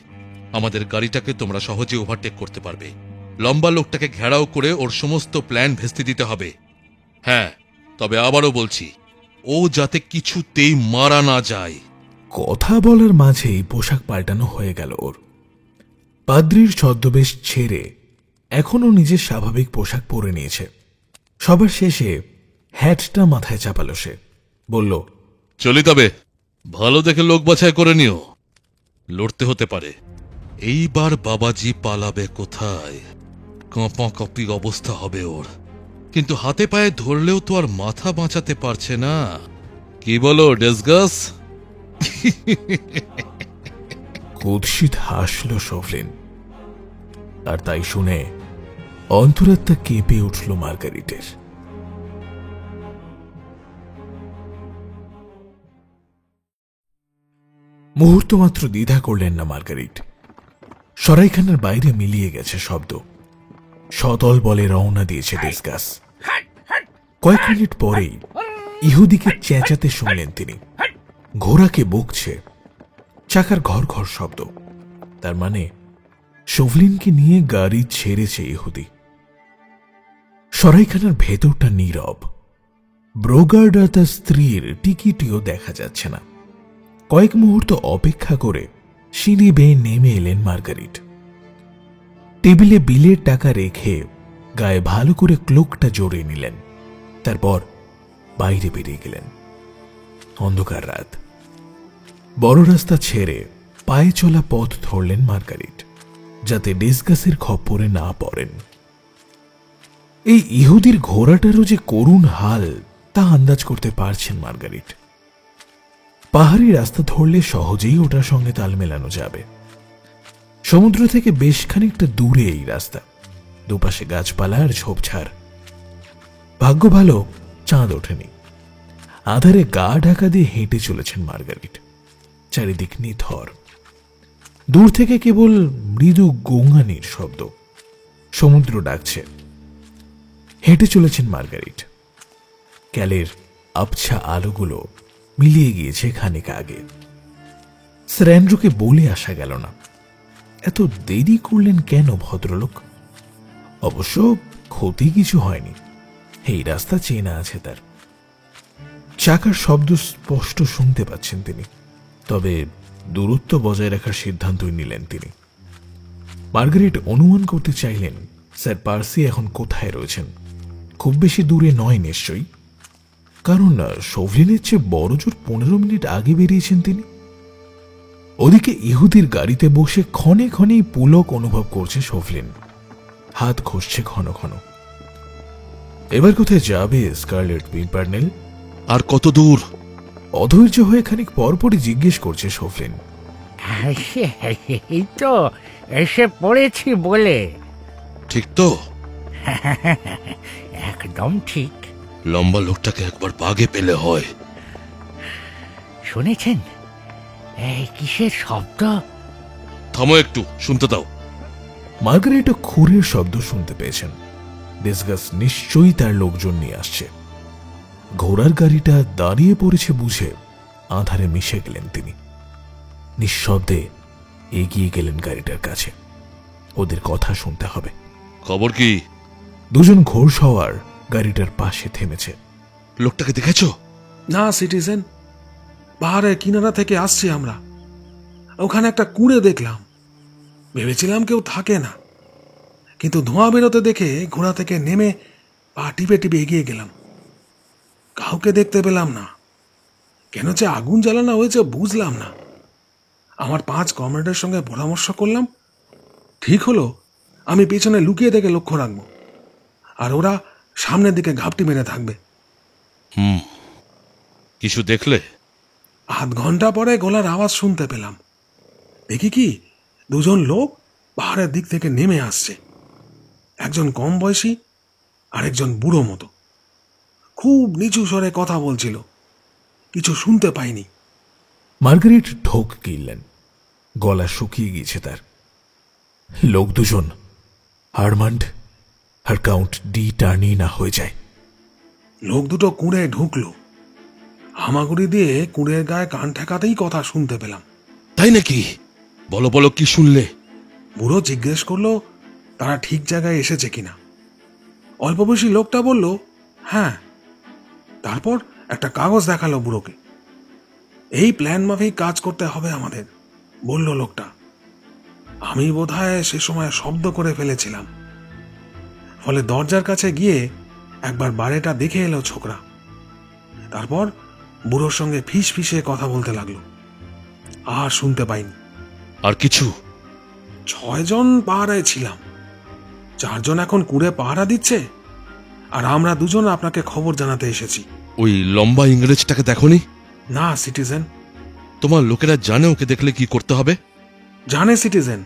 আমাদের গাড়িটাকে তোমরা সহজে ওভারটেক করতে পারবে। লম্বা লোকটাকে ঘেরাও করে ওর সমস্ত প্ল্যান ভেস্তে দিতে হবে। হ্যাঁ, তবে আবারও বলছি, ও যাতে কিছুতেই মারা না যায়। কথা বলার মাঝেই পোশাক পাল্টানো হয়ে গেল ওর। পাদ্রির ছদ্মবেশ ছেড়ে এখনও নিজের স্বাভাবিক পোশাক পরে নিয়েছে। সবার শেষে হ্যাটটা মাথায় চাপালো সে। বলল, চলি তবে, ভালো দেখে লোক বাছাই করে নিও, লড়তে হতে পারে। এইবার বাবাজি পালাবে কোথায়? কাঁপাকাঁপি অবস্থা হবে ওর, কিন্তু হাতে পায়ে ধরলেও তো আর মাথা বাঁচাতে পারছে না। কি বলো ডিসগাস? কুৎসিত হাসল শোভলিন। আর তাই শুনে অন্তরাত্মা কেঁপে উঠল মার্গারিটের। মুহূর্ত মাত্র দ্বিধা করলেন না মার্গারিট। সরাইখানার বাইরে মিলিয়ে গেছে শব্দ। সদল বলে রওনা দিয়েছে ডিসগাস। কয়েক মিনিট পরেই ইহুদিকে চেঁচাতে শুনলেন তিনি। ঘোড়াকে বকছে, চাকার ঘর ঘর শব্দ। তার মানে শোভলিনকে নিয়ে গাড়ি ছেড়েছে ইহুদি। সরাইখানার ভেতরটা নীরব। ব্রোগার্ড আর তার স্ত্রীর টিকিটিও দেখা যাচ্ছে না। কয়েক মুহূর্ত অপেক্ষা করে সিঁড়ি বেয়ে নেমে এলেন মার্গারিট। টেবিলে বিলের টাকা রেখে গায়ে ভালো করে ক্লোকটা জড়িয়ে নিলেন। তারপর বাইরে বেরিয়ে গেলেন। অন্ধকার রাত। বড় রাস্তা ছেড়ে পায়ে চলা পথ ধরলেন মার্গারিট, যাতে ডিসগাসের খপ্পরে না পড়েন। এই ইহুদির ঘোড়াটারও যে করুণ হাল তা আন্দাজ করতে পারছেন মার্গারিট। পাহাড়ি রাস্তা ধরলে সহজেই ওটার সঙ্গে তাল মেলানো যাবে। সমুদ্র থেকে বেশ খানিকটা দূরে এই রাস্তা, দুপাশে গাছপালা আর ঝোপঝাড়। ভাগ্য ভালো চাঁদ ওঠেনি। আধারে গা ঢাকা দিয়ে হেঁটে চলেছেন মার্গারিট। চারিদিক নিথর। দূর থেকে কেবল মৃদু গোঙানির শব্দ। সমুদ্র ডাকছে। হেঁটে চলেছেন মার্গারিট। ক্যালের আবছা আলোগুলো মিলিয়ে গিয়েছে খানিক আগে। স্যার অ্যান্ড্রুকে বলে আসা গেল না। এত দেরি করলেন কেন ভদ্রলোক? অবশ্য ক্ষতি কিছু হয়নি, এই রাস্তা চেনা আছে তার। চাকার শব্দ স্পষ্ট শুনতে পাচ্ছেন তিনি, তবে দূরত্ব বজায় রাখার সিদ্ধান্তই নিলেন তিনি। মার্গারিট অনুমান করতে চাইলেন স্যার পার্সি এখন কোথায় রয়েছেন। খুব বেশি দূরে নয় নিশ্চয়ই, কারণ শোভলিনের চেয়ে বড় জোর 15 মিনিট আগে বেরিয়েছেন তিনি। ওদিকে ইহুদির গাড়িতে বসে ক্ষণে ক্ষণেই পুলক অনুভব করছে শোভলিন। হাত ঘষছে ঘন ঘন। এবার কোথায় যাবে স্কারলেট পিম্পারনেল? আর কত দূর? অধৈর্য হয়ে খানিক পরপরই জিজ্ঞেস করছে শোফলিন। এই তো এসে পড়েছি বলে। ঠিক তো? একদম ঠিক। লম্বা লোকটাকে একবার বাগে পেলে হয়। শুনেছেন এই কিসের শব্দ? থামো একটু, শুনতে দাও। মার্গারেটও খুরের শব্দ শুনতে পেয়েছেন। ডিসগাস নিশ্চয়ই তার লোকজন নিয়ে আসছে। ঘোড়ার গাড়িটা দাঁড়িয়ে পড়েছে বুঝে আঁধারে মিশে গেলেন তিনি। নিঃশব্দে এগিয়ে গেলেন গাড়িটার কাছে। ওদের কথা শুনতে হবে। খবর কি? দুজন ঘোড়সওয়ার গাড়িটার পাশে থেমেছে। লোকটাকে দেখেছ? না সিটিজেন, পাহাড়ের কিনারা থেকে আসছি আমরা। ওখানে একটা কুঁড়ে দেখলাম, ভেবেছিলাম কেউ থাকে না, কিন্তু ধোঁয়া বেরোতে দেখে ঘোড়া থেকে নেমে পা টিপে টিপে এগিয়ে গেলাম। কাউকে দেখতে পেলাম না। কেন যে আগুন জ্বালানো হয়েছে বুঝলাম না। আমার 5 কমরেডের সঙ্গে পরামর্শ করলাম, ঠিক হলো আমি পেছনে লুকিয়ে দেখে লক্ষ্য রাখবো, আর ওরা সামনের দিকে ঘাপটি মেরে থাকবে। কিছু দেখলে? আধ ঘন্টা পরে গলার আওয়াজ শুনতে পেলাম। দেখি কি, দুজন লোক পাহাড়ের দিক থেকে নেমে আসছে। একজন কম বয়সী আর একজন বুড়ো মতো। খুব নিচু স্বরে কথা বলছিল, কিছু শুনতে পাইনি। মার্গারেট ঢোক গিললেন, গলা শুকিয়ে গিয়েছে তার। লোক দুজন আর্মান্ড আর কাউন্ট ডি টার্নি না হয়ে যায়। লোক দুটো কুঁড়ে ঢুকলো। হামাগুড়ি দিয়ে কুঁড়ের গায়ে কান ঠেকাতেই কথা শুনতে পেলাম। তাই নাকি? বলো বলো, কি শুনলে? বুড়ো জিজ্ঞেস করলো তারা ঠিক জায়গায় এসেছে কিনা। অল্প বয়সী লোকটা বলল হ্যাঁ। তারপর একটা কাগজ দেখালো বুড়োকে। এই প্ল্যান মাফিক কাজ করতে হবে আমাদের, বলল লোকটা। আমি বোধহয় সে সময় শব্দ করে ফেলেছিলাম, ফলে দরজার কাছে গিয়ে একবার বাড়িটা দেখে এলো ছোকরা। তারপর বুড়োর সঙ্গে ফিস ফিসে কথা বলতে লাগলো। আর শুনতে পাইনি। আর কিছু? 6 জন পাহারায় ছিলাম। 4 জন এখন কুড়ে পাহারা দিচ্ছে, আর আমরা 2 জন আপনাকে খবর জানাতে এসেছি। ওই লম্বা ইংরেজটাকে দেখোনি? না সিটিজেন। তোমার লোকেরা জানে ওকে দেখলে কি করতে হবে? জানে সিটিজেন।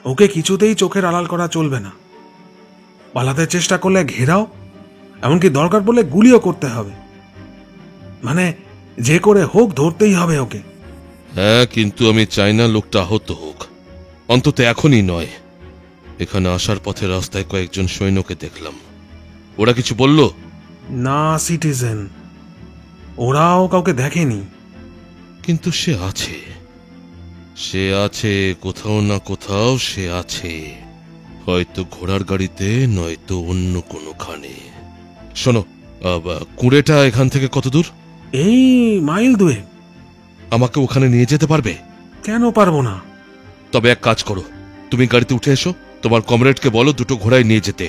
ওকে কিছুতেই চোখের আড়াল করা চলবে না। পালাতে চেষ্টা করলে ঘেরাও, এমনকি দরকার পড়লে গুলিও করতে হবে। মানে যে করে হোক ধরতেই হবে ওকে। হ্যাঁ, কিন্তু আমি চাই না লোকটা আহত হোক, অন্তত এখনই নয়। এখানে আসার পথে রাস্তায় কয়েকজন সৈন্যকে দেখলাম। ওরা কিছু বলল? না সিটিজেন, ওরাও কাউকে দেখেনি। কিন্তু সে আছে, সে আছে, কোথাও না কোথাও সে আছে। হয়তো ঘোড়ার গাড়িতে, নয়তো অন্য কোনোখানে। শোনো, কুঁড়েটা এখান থেকে কত দূর? এই মাইল 2। আমাকে ওখানে নিয়ে যেতে পারবে? কেন পারবো না। তবে এক কাজ করো, তুমি গাড়িতে উঠে এসো, তোমার কমরেডকে বলো 2টো ঘোড়ায় নিয়ে যেতে।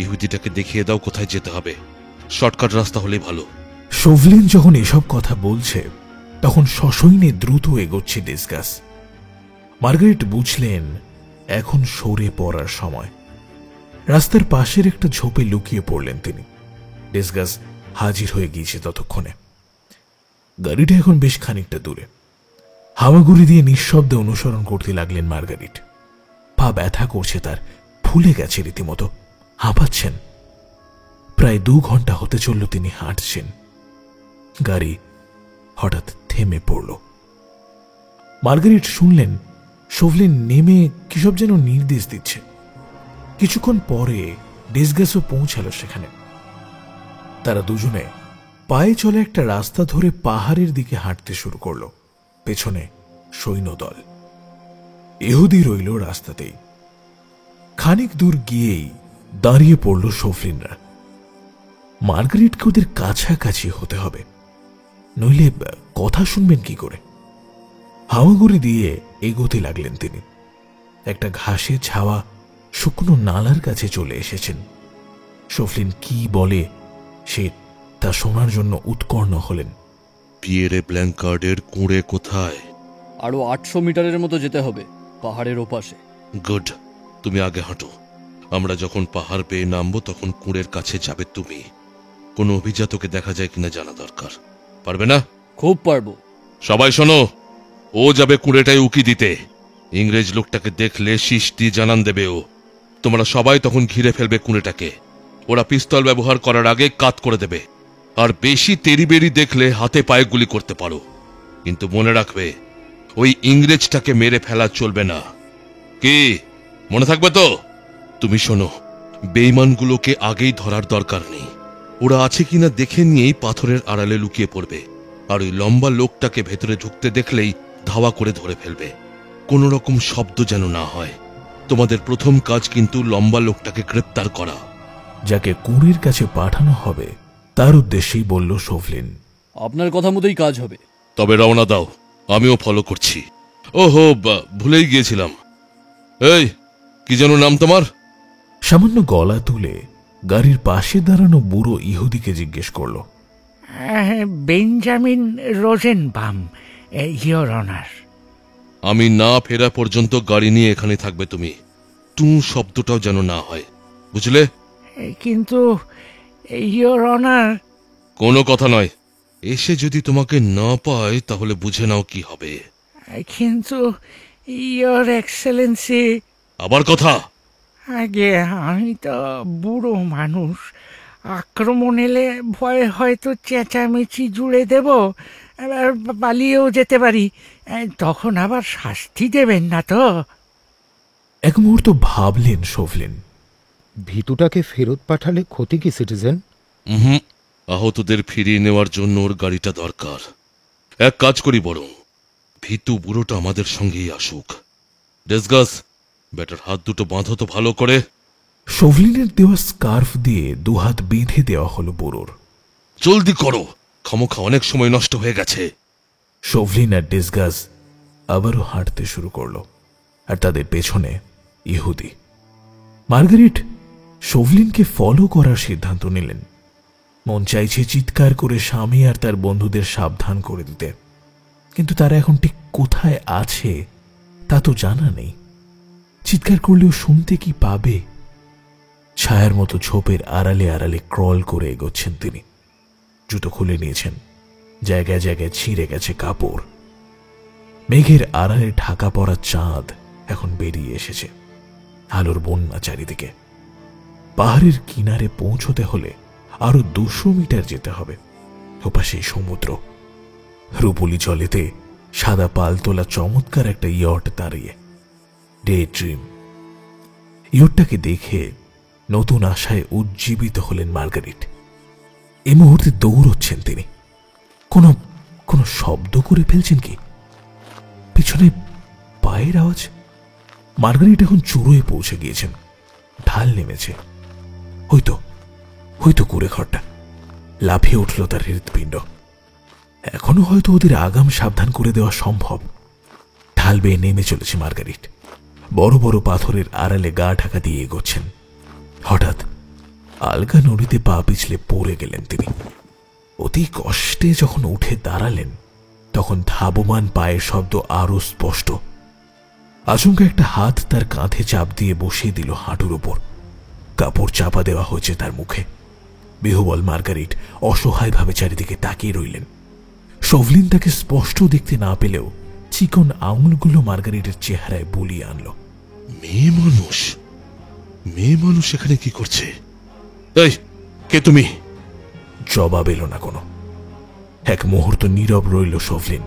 ইহুদিটাকে দেখিয়ে দাও কোথায় যেতে হবে। শর্টকাট রাস্তা হলেই ভালো। শোভলিন যখন এসব কথা বলছে তখন সসৈন্যে দ্রুত এগোচ্ছে ডিসগাস। মার্গারেট বুঝলেন এখন সরে পড়ার সময়। রাস্তার পাশের একটা ঝোপে লুকিয়ে পড়লেন তিনি। ডিসগাস হাজির হয়ে গিয়েছে ততক্ষণে। গাড়িটা এখন বেশ খানিকটা দূরে। হামাগুড়ি দিয়ে নিঃশব্দে অনুসরণ করতে লাগলেন মার্গারেট। পা ব্যথা করছে তার, ফুলে গেছে রীতিমতো, হাঁপাচ্ছেন। প্রায় 2 ঘন্টা হতে চলল তিনি হাঁটছেন। গাড়ি হঠাৎ থেমে পড়ল। মার্গারেট শুনলেন শোভলিন নেমে কিসব যেন নির্দেশ দিচ্ছে। কিছুক্ষণ পরে ডিসগাসও পৌঁছালো সেখানে। তারা দুজনে পায়ে চলে একটা রাস্তা ধরে পাহাড়ের দিকে হাঁটতে শুরু করল। পেছনে সৈন্যদল। ইহুদি রইল রাস্তাতেই। খানিক দূর গিয়েই দাঁড়িয়ে পড়ল শোভলিনরা। মার্গারেটকে ওদের কাছাকাছি হতে হবে, নইলে কথা শুনবেন কি করে। হামাগুড়ি দিয়ে এগোতে লাগলেন তিনি। একটা ঘাসে ছাওয়া শুকনো নালার কাছে চলে এসেছেন। শোভলিন কি বলে সে তা শোনার জন্য উৎকর্ণ হলেন। পিয়েরে ব্ল্যাঙ্কার্ডের কুঁড়ে কোথায়? আরো 800 মিটারের মতো যেতে হবে, পাহাড়ের ওপাশে। গুড, তুমি আগে হাঁটো, আমরা যখন পাহাড় পেয়ে নামবো তখন কুঁড়ের কাছে যাবে তুমি। কোনো অভিজাতকে দেখা যায় কিনা জানা দরকার। পারবে না? খুব পারবো। সবাই শোনো, ও যাবে কুঁড়েটায় উকি দিতে। ইংরেজ লোকটাকে দেখলে শীষ দিয়ে জানান দেবে ও। তোমরা সবাই তখন ঘিরে ফেলবে কুঁড়েটাকে। ওরা পিস্তল ব্যবহার করার আগে কাত করে দেবে। আর বেশি তেড়িবেড়ি দেখলে হাতে পায়ে গুলি করতে পারো, কিন্তু মনে রাখবে ওই ইংরেজটাকে মেরে ফেলা চলবে না। কি মনে থাকবে তো? তুমি শোনো, বেঈমানগুলোকে আগেই ধরার দরকার নেই। ওরা আছে কিনা দেখে নিয়েই পাথরের আড়ালে লুকিয়ে পড়বে, আর ওই লম্বা লোকটাকে ভেতরে ঢুকতে দেখলেই ধাওয়া করে ধরে ফেলবে। কোন রকম শব্দ যেন না হয়। তোমাদের প্রথম কাজ কিন্তু লম্বা লোকটাকে গ্রেপ্তার করা। যাকে কুঁড়ির কাছে পাঠানো হবে তার উদ্দেশ্যেই বলল শোভলিন। আপনার কথা মতোই কাজ হবে। তবে রওনা দাও, আমিও ফলো করছি। ওহো, ভুলেই গিয়েছিলাম। এই, কি যেন নাম তোমার? সামান্য গলা তুলে গাড়ির পাশে দাঁড়ানো বুড়ো ইহুদিকে জিজ্ঞেস করল। Benjamin Rosenbaum, your honour. আমি না ফেরা পর্যন্ত গাড়ি নিয়ে এখানে থাকবে তুমি। টু শব্দটাও যেন না হয়, বুঝলে? কিন্তু ইয়োর অনার। কোনো কথা নয়। এসে যদি তোমাকে না পায় তাহলে বুঝে নাও কি হবে। কিন্তু ইয়োর এক্সেলেন্সি। আবার কথা? আগে আমি তো বুড়ো মানুষ, আক্রমণ এলে ভয়ে হয়তো চেঁচামেচি জুড়ে দেব, এবার পালিয়েও যেতে পারি। তখন আবার শাস্তি দেবেন না তো? এক মুহূর্ত ভাবলেন শোভলিন। ভীতুটাকে ফেরত পাঠালে ক্ষতি কি সিটিজেন? আহতদের ফিরিয়ে নেওয়ার জন্য ওর গাড়িটা দরকার। এক কাজ করি বরং, ভীতু বুড়োটা আমাদের সঙ্গেই আসুক। ডেসগাস, ব্যাটার হাত দুটো বাঁধো তো ভালো করে। শোভলিনের দেওয়া স্কার্ফ দিয়ে দুহাত বেঁধে দেওয়া হলো বুড়োর। জলদি করো, খামোখা অনেক সময় নষ্ট হয়ে গেছে। শোভলিন আর ডেসগাস আবারও হাঁটতে শুরু করল, আর তাদের পেছনে ইহুদি। মার্গারেট শোভলিনকে ফলো করার সিদ্ধান্ত নিলেন। মন চাইছে চিৎকার করে স্বামী আর তার বন্ধুদের সাবধান করে দিতে, কিন্তু তারা এখন ঠিক কোথায় আছে তা তো জানা নেই। চিৎকার করলেও শুনতে কি পাবে? ছায়ার মতো ঝোপের আড়ালে আড়ালে ক্রল করে এগোচ্ছেন তিনি। জুতো খুলে নিয়েছেন, জায়গায় জায়গায় ছিঁড়ে গেছে কাপড়। মেঘের আড়ালে ঢাকা পড়া চাঁদ এখন বেরিয়ে এসেছে, আলোর বন্যা চারিদিকে। পাহাড়ের কিনারে পৌঁছতে হলে আরো 200 মিটার যেতে হবে। ওপাশে সমুদ্র, রূপলি জলেতে সাদা পাল তোলা চমৎকার একটা ইয়ট দাঁড়িয়ে। Day dream. ইয়টটাকে দেখে নতুন আশায় উজ্জীবিত হলেন মার্গারেট। এই মুহূর্তে দৌড়চ্ছেন তিনি। কোনো শব্দ করে ফেলছেন কি? পিছনে পায়ের আওয়াজ। মার্গারেট এখন চূড়োয় পৌঁছে গিয়েছেন। ঢাল নেমেছে। হয়তো কুড়ে ঘরটা। লাফিয়ে উঠল তার হৃৎপিণ্ড। এখনো হয়তো ওদের আগাম সাবধান করে দেওয়া সম্ভব। ঢাল বেয়ে নেমে চলেছে মার্গারেট। বড় বড় পাথরের আড়ালে গা ঢাকা দিয়ে এগোচ্ছেন। হঠাৎ আলগা নদীতে পা পিছলে পড়ে গেলেন তিনি। অতি কষ্টে যখন উঠে দাঁড়ালেন তখন ধাবমান পায়ের শব্দ আরো স্পষ্ট। আচমকা একটা হাত তার কাঁধে চাপ দিয়ে বসিয়ে দিল হাঁটুর ওপর। কাপড় চাপা দেওয়া হয়েছে তার মুখে। বিহবল মার্গারেট অসহায়ভাবে চারিদিকে তাকিয়ে রইলেন। শোভলিন তাকে স্পষ্ট দেখতে না পেলেও চিকন আঙুলগুলো মার্গারেটের চেহারায় বুলিয়ে আনল। মেয়ে মানুষ এখানে কি করছে? এই, কে তুমি? জবাব এলো না কোনো। এক মুহূর্ত নীরব রইল শোভলিন।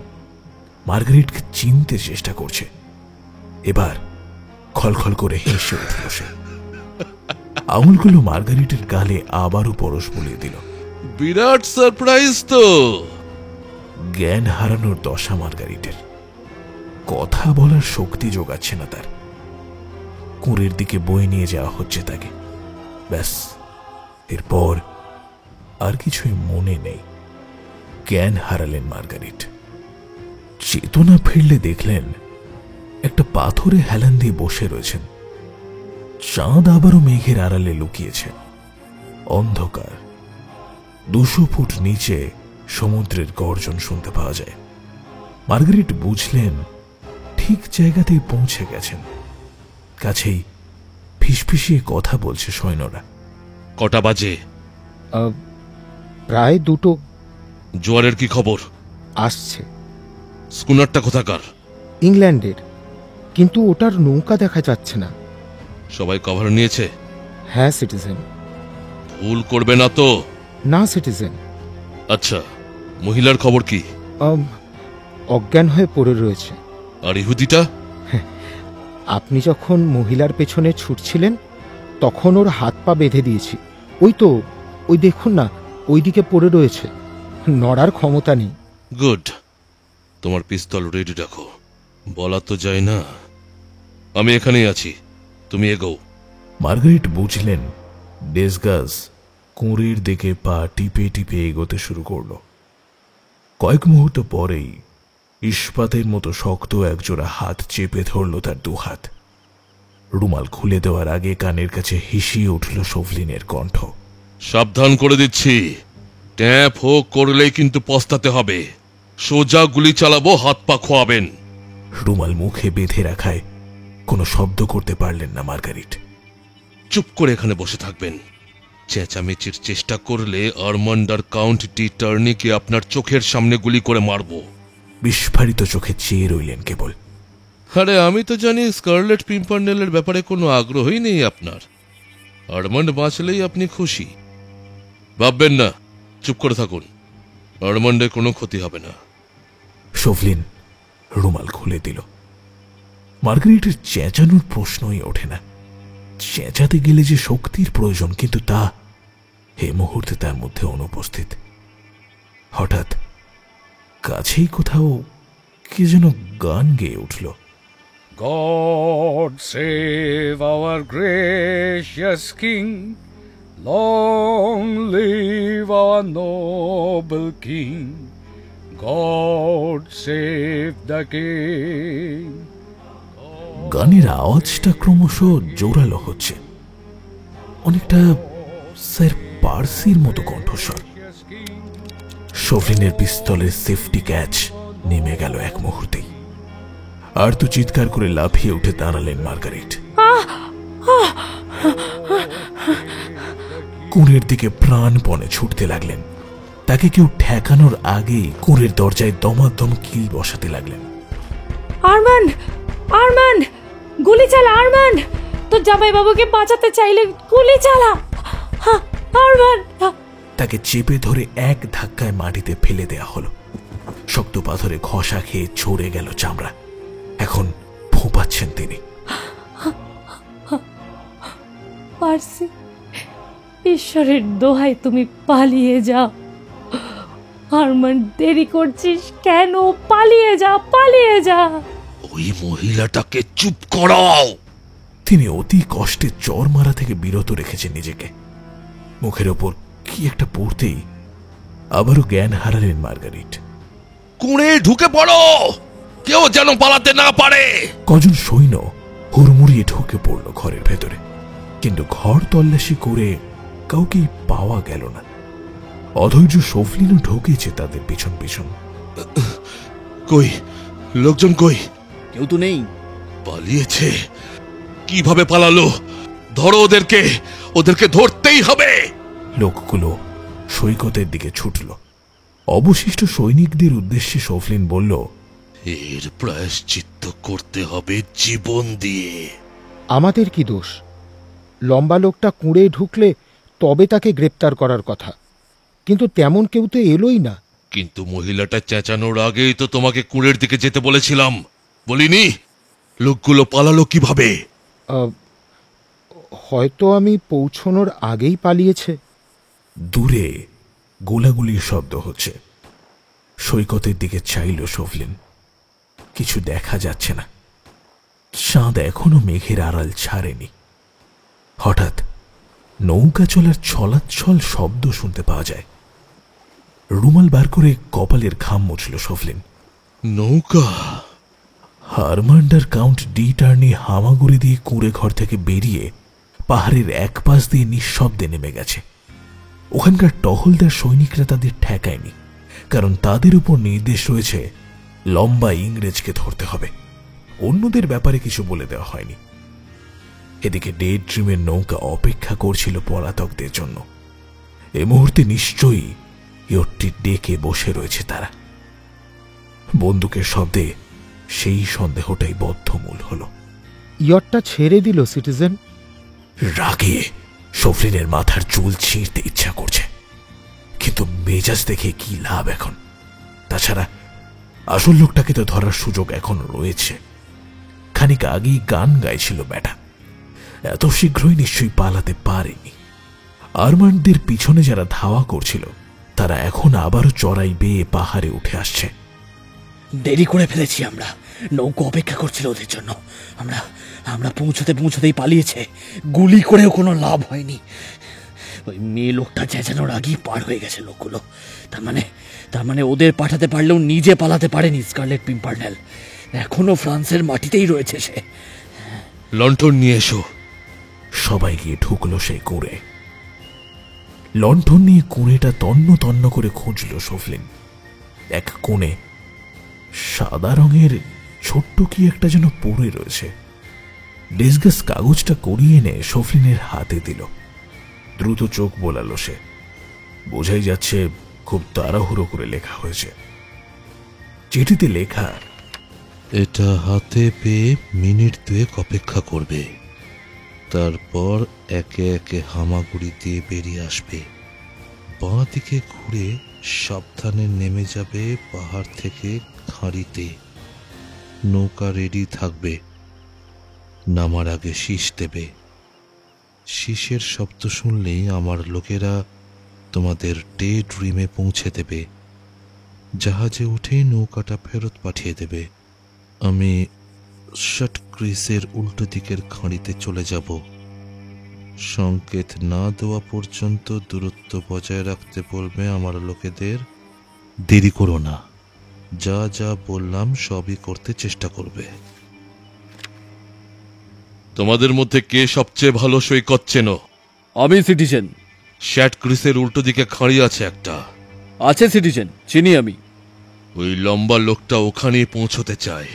মার্গারেটকে চিনতে চেষ্টা করছে। এবার খলখল করে হেসে উঠল সে। আঙুলগুলো মার্গারেটের গালে আবারও পরশ বুলিয়ে দিল। বিরাট সারপ্রাইজ তো। জ্ঞান হারানোর দশা মার্গারেটের। কথা বলার শক্তি জোগাচ্ছে না তার। কুঁড়ের দিকে বয়ে নিয়ে যাওয়া হচ্ছে তাকে। ব্যাস, এরপর আর কিছুই মনে নেই। জ্ঞান হারালেন মার্গারেট। চেতনা ফিরলে দেখলেন একটা পাথরে হেলান দিয়ে বসে রয়েছেন। চাঁদ আবারও মেঘের আড়ালে লুকিয়েছে। অন্ধকার। 200 ফুট নিচে সমুদ্রের গর্জন শুনতে পাওয়া যায়। মার্গারেট বুঝলেন ঠিক জায়গাতেই পৌঁছে গেছেন। কাছেই ফিসফিসিয়ে কথা বলছে সৈন্যরা। কটা বাজে? প্রায় 2টো। জোয়ারের কি খবর? আসছে। স্কুনারটা কোথাকার? ইংল্যান্ডের, কিন্তু ওটার নৌকা দেখা যাচ্ছে না। সবাই কভার নিয়েছে? হ্যাঁ সিটিজেন। ভুল করবে না তো? না সিটিজেন। আচ্ছা, মহিলার খবর কি? অজ্ঞান হয়ে পড়ে রয়েছে। আর ইহুদিটা? আপনি যখন মহিলার পেছনে ছুটছিলেন তখন ওর হাত পা বেঁধে দিয়েছি। ওই দেখুন না, ওইদিকে পড়ে রয়েছে, নড়ার ক্ষমতা নেই। গুড। তোমার পিস্তল রেডি রাখো, বলা তো যায় না। আমি এখানেই আছি, তুমি এগোও। মার্গারেট বুঝলেন ডেসগাস কুঁড়ির দিকে পা টিপে টিপে এগোতে শুরু করল। কয়েক মুহূর্ত পরেই ইস্পাতের মতো শক্ত একজোড়া হাত চেপে ধরল তার দুহাত। রুমাল খুলে দেওয়ার আগে কানের কাছে হিসিয়ে উঠল শোভলিনের কণ্ঠ। সাবধান করে দিচ্ছি, ট্যাপ হোক করলেই কিন্তু পস্তাতে হবে। সোজা গুলি চালাবো, হাত পা খোয়াবেন। রুমাল মুখে বেঁধে রাখায় কোনো শব্দ করতে পারলেন না মার্গারিট। চুপ করে এখানে বসে থাকবেন। চেঁচামেচির চেষ্টা করলে আর্মান্ড আর কাউন্ট ডি টার্নিকে আপনার চোখের সামনে গুলি করে মারব। বিস্ফারিত চোখে চেয়ে রইলেন কেবল। আরে আমি তো জানি স্কারলেট পিম্পারনেলের ব্যাপারে কোনো আগ্রহই নেই আপনার। আর্মান্ড বাঁচলেই আপনি খুশি। ভাববেন না, চুপ করে থাকুন, আর্মান্ডের কোনো ক্ষতি হবে না। শোভলিন রুমাল খুলে দিল। মার্গারিটের চেঁচানোর প্রশ্নই ওঠে না। চেঁচাতে গেলে যে শক্তির প্রয়োজন, কিন্তু তা এই মুহূর্তে তার মধ্যে অনুপস্থিত। হঠাৎ কাছেই কোথাও কে যেন গান গেয়ে উঠল। God save our gracious King, long live our noble King, God save the King. গানের আওয়াজটা ক্রমশ জোরালো হচ্ছে, অনেকটা স্যার পার্সির মতো কণ্ঠস্বর। শোভলিনের পিস্তলের সেফটি ক্যাচ নেমে গেল এক মুহূর্তেই। আর তো চিৎকার করে লাফিয়ে উঠে দাঁড়ালেন মার্গারিট। কুঁড়ের দিকে প্রাণপণে ছুটতে লাগলেন। তাকে কেউ ঠেকানোর আগেই কুঁড়ের দরজায় দমাদম কিল বসাতে লাগলেন। আরমান্ড, আরমান্ড, গুলি চালা আরমান্ড, তোর জামাই বাবুকে বাঁচাতে চাইলে গুলি চালা আরমান্ড। তাকে চেপে ধরে এক ধাক্কায় মাটিতে ফেলে দেয়া হলো। শক্ত পাথরে ঘষা খেয়ে ঝরে গেল চামড়া। এখন ফোঁপাচ্ছেন তিনি। পার্সি, ঈশ্বরের দোহাই তুমি পালিয়ে যাও। আরমান্ড, দেরি করছিস কেন? পালিয়ে যা, পালিয়ে যা। ওই মহিলাটাকে চুপ করাও। তিনি অতি কষ্টে চর মারা থেকে বিরত রেখেছেন নিজেকে। মুখের ওপর কি একটা পড়তেই আবারও জ্ঞান হারালেন মার্গারিট। কুঁড়ে ঢুকে পড়ো, কেউ যেন পালাতে না পারে। কজন সৈন্য হুড়মুড়িয়ে ঢুকে পড়ল ঘরের ভেতরে, কিন্তু ঘর তল্লাশি করে কাউকেই পাওয়া গেল না। অধৈর্য শোভলিনও ঢুকেছে তাদের পিছন পিছন। কই লোকজন, কই? কেউ তো নেই। পালিয়েছে? কিভাবে পালালো? ধরো ওদেরকে, ওদেরকে ধরতেই হবে। লোকগুলো সৈকতের দিকে ছুটল। অবশিষ্ট সৈনিকদের উদ্দেশ্যে শোভলিন বলল, এর প্রায়শ্চিত্ত করতে হবে জীবন দিয়ে। আমাদের কি দোষ? লম্বা লোকটা কুঁড়ে ঢুকলে তবে তাকে গ্রেপ্তার করার কথা, কিন্তু তেমন কেউ তো এলোই না। কিন্তু মহিলাটা চেঁচানোর আগেই তো তোমাকে কুঁড়ের দিকে যেতে বলেছিলাম, বলিনি? লোকগুলো পালালো কিভাবে? হয়তো আমি পৌঁছনোর আগেই পালিয়েছে। দূরে গোলাগুলির শব্দ হচ্ছে। সৈকতের দিকে চাইল শোভলিন, কিছু দেখা যাচ্ছে না। চাঁদ এখনো মেঘের আড়াল ছাড়েনি। হঠাৎ নৌকা চলার ছলাচ্ছল শব্দ শুনতে পাওয়া যায়। রুমাল বার করে কপালের ঘাম মুছল শোভলিন। নৌকা! আরমান্ড আর কাউন্ট ডি টার্নি হামাগুড়ি দিয়ে কুঁড়ে ঘর থেকে বেরিয়ে পাহাড়ের এক পাশ দিয়ে নিঃশব্দে নেমে গেছে। ওখানকার টহলদার সৈনিকরা তাদের ঠেকায়নি, কারণ তাদের উপর নির্দেশ রয়েছে লম্বা ইংরেজকে ধরতে হবে। অন্যদের ব্যাপারে কিছু বলে দেওয়া হয়নি। এদিকে ডে ড্রিমের নৌকা অপেক্ষা করছিল পলাতকদের জন্য। এ মুহূর্তে নিশ্চয়ই ইয়টটি ডেকে বসে রয়েছে তারা। বন্দুকের শব্দে সেই সন্দেহটাই বদ্ধমূল হল। ইয়টটা ছেড়ে দিল সিটিজেন। রাগে শফলিনের মাথার চুল ছিঁড়তে ইচ্ছা করছে, কিন্তু মেজাজ দেখে কি লাভ এখন? তাছাড়া আসল লোকটাকে তো ধরার সুযোগ এখন রয়েছে। খানিক আগেই গান গাইছিল ব্যাটা, এত শীঘ্রই নিশ্চয়ই পালাতে পারেনি। আরমান্ডদের পিছনে যারা ধাওয়া করছিল তারা এখন আবারও চড়াই বেয়ে পাহাড়ে উঠে আসছে। দেরি করে ফেলেছি আমরা, নৌকো অপেক্ষা করছিল ওদের জন্য। আমরা আমরা পৌঁছতেই পালিয়েছে, গুলি করেও কোনো লাভ হয়নি। ওই মেয়ে লোকটা চেঁচানোর আগেই পার হয়ে গেছে লোকগুলো। তার মানে ওদের পাঠাতে পারলেও নিজে পালাতে পারেনি স্কারলেট পিম্পারনেল। এখনো ফ্রান্সের মাটিতেই রয়েছে সে। লণ্ঠন নিয়ে এসো। সবাই গিয়ে ঢুকলো সেই কুঁড়ে। লণ্ঠন নিয়ে কুঁড়েটা তন্ন তন্ন করে খুঁজল শফলিন। এক কোণে সাদা রঙের ছোট্ট কি একটা যেন পড়ে রয়েছে। ডিসগাস কাগজটা করিয়ে এনে শফলিনের হাতে দিল। দ্রুত চোখ বোলালো সে। বোঝাই যাচ্ছে খুব তাড়াহুড়ো করে লেখা হয়েছে। চিঠিতে লেখা, এটা হাতে পেয়ে মিনিট 2 অপেক্ষা করবে, তারপর একে একে হামাগুড়ি দিয়ে বেরিয়ে আসবে। বাঁ দিকে ঘুরে সাবধানে নেমে যাবে পাহাড় থেকে খাঁড়িতে। নৌকা রেডি থাকবে, নামার আগে শীষ দেবে। শীষের শব্দ শুনলেই আমার লোকেরা তোমাদের ডে ড্রিমে পৌঁছে দেবে। জাহাজে উঠেই নৌকাটা ফেরত পাঠিয়ে দেবে। আমি শট ক্রিসের উল্টো দিকের খাঁড়িতে চলে যাব। সংকেত না দেওয়া পর্যন্ত দূরত্ব বজায় রাখতে বলবে আমার লোকেদের। দেরি করো না, যা যা বললাম সবই করতে চেষ্টা করবে। তোমাদের মধ্যে কে সবচেয়ে ভালো সৈকত চেনো? আমি সিটিজেন। শ্যাট ক্রিসের উল্টো দিকে খাঁড়ি আছে একটা। আছে সিটিজেন, চিনি আমি। ওই লম্বা লোকটা ওখানেই পৌঁছতে চায়।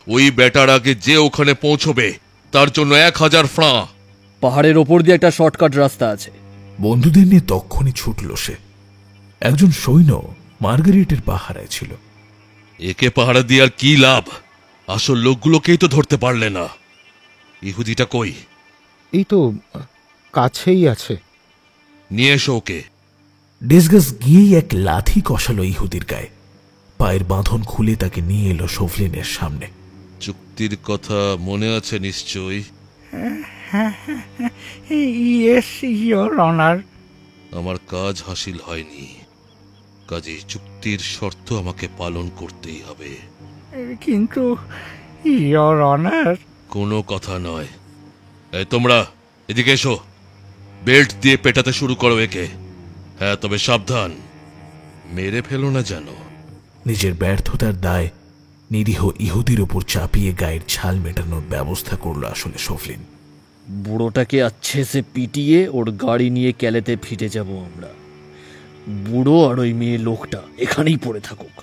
ওই বেটার আগে যে ওখানে পৌঁছবে তার জন্য 1000 ফ্রাঁ। পাহাড়ের ওপর দিয়ে একটা শর্টকাট রাস্তা আছে। বন্ধুদের নিয়ে তক্ষণই ছুটল সে। একজন সৈন্য মার্গারিটের পাহারায় ছিল। একে পাহারা দিয়ে আর কি লাভ? আসল লোকগুলোকেই তো ধরতে পারলে না। ইহুদিটা কই? এই তো কাছেই আছে। নিয়ে এসো ওকে। ডিসগাস গিয়েই এক লাথি কষালো ইহুদির গায়ে। পায়ের বাঁধন খুলে তাকে নিয়ে এলো শফলিনের সামনে। চুক্তির কথা মনে আছে নিশ্চয়ই? Yes your honour. আমার কাজ হাসিল হয়নি, কাজে চুক্তির শর্ত আমাকে পালন করতেই হবে। কিন্তু ইয়োর অনার। কোনো কথা নয়। এই তোমরা এদিকে এসো, বেল্ট দিয়ে পেটাতে শুরু করো একে। হ্যাঁ, তবে সাবধান, মেরে ফেলো না যেন। নিজের ব্যর্থতার দায় নিরীহ ইহুদির উপর চাপিয়ে গায়ের ছাল মেটানোর ব্যবস্থা করল আসলে শফলিন। বুড়োটাকে আচ্ছে সে পিটিয়ে ওর গাড়ি নিয়ে ক্যালেতে ফিরে যাব আমরা। বুড়ো আর ওই মেয়ে লোকটা এখানেই পড়ে থাকুক।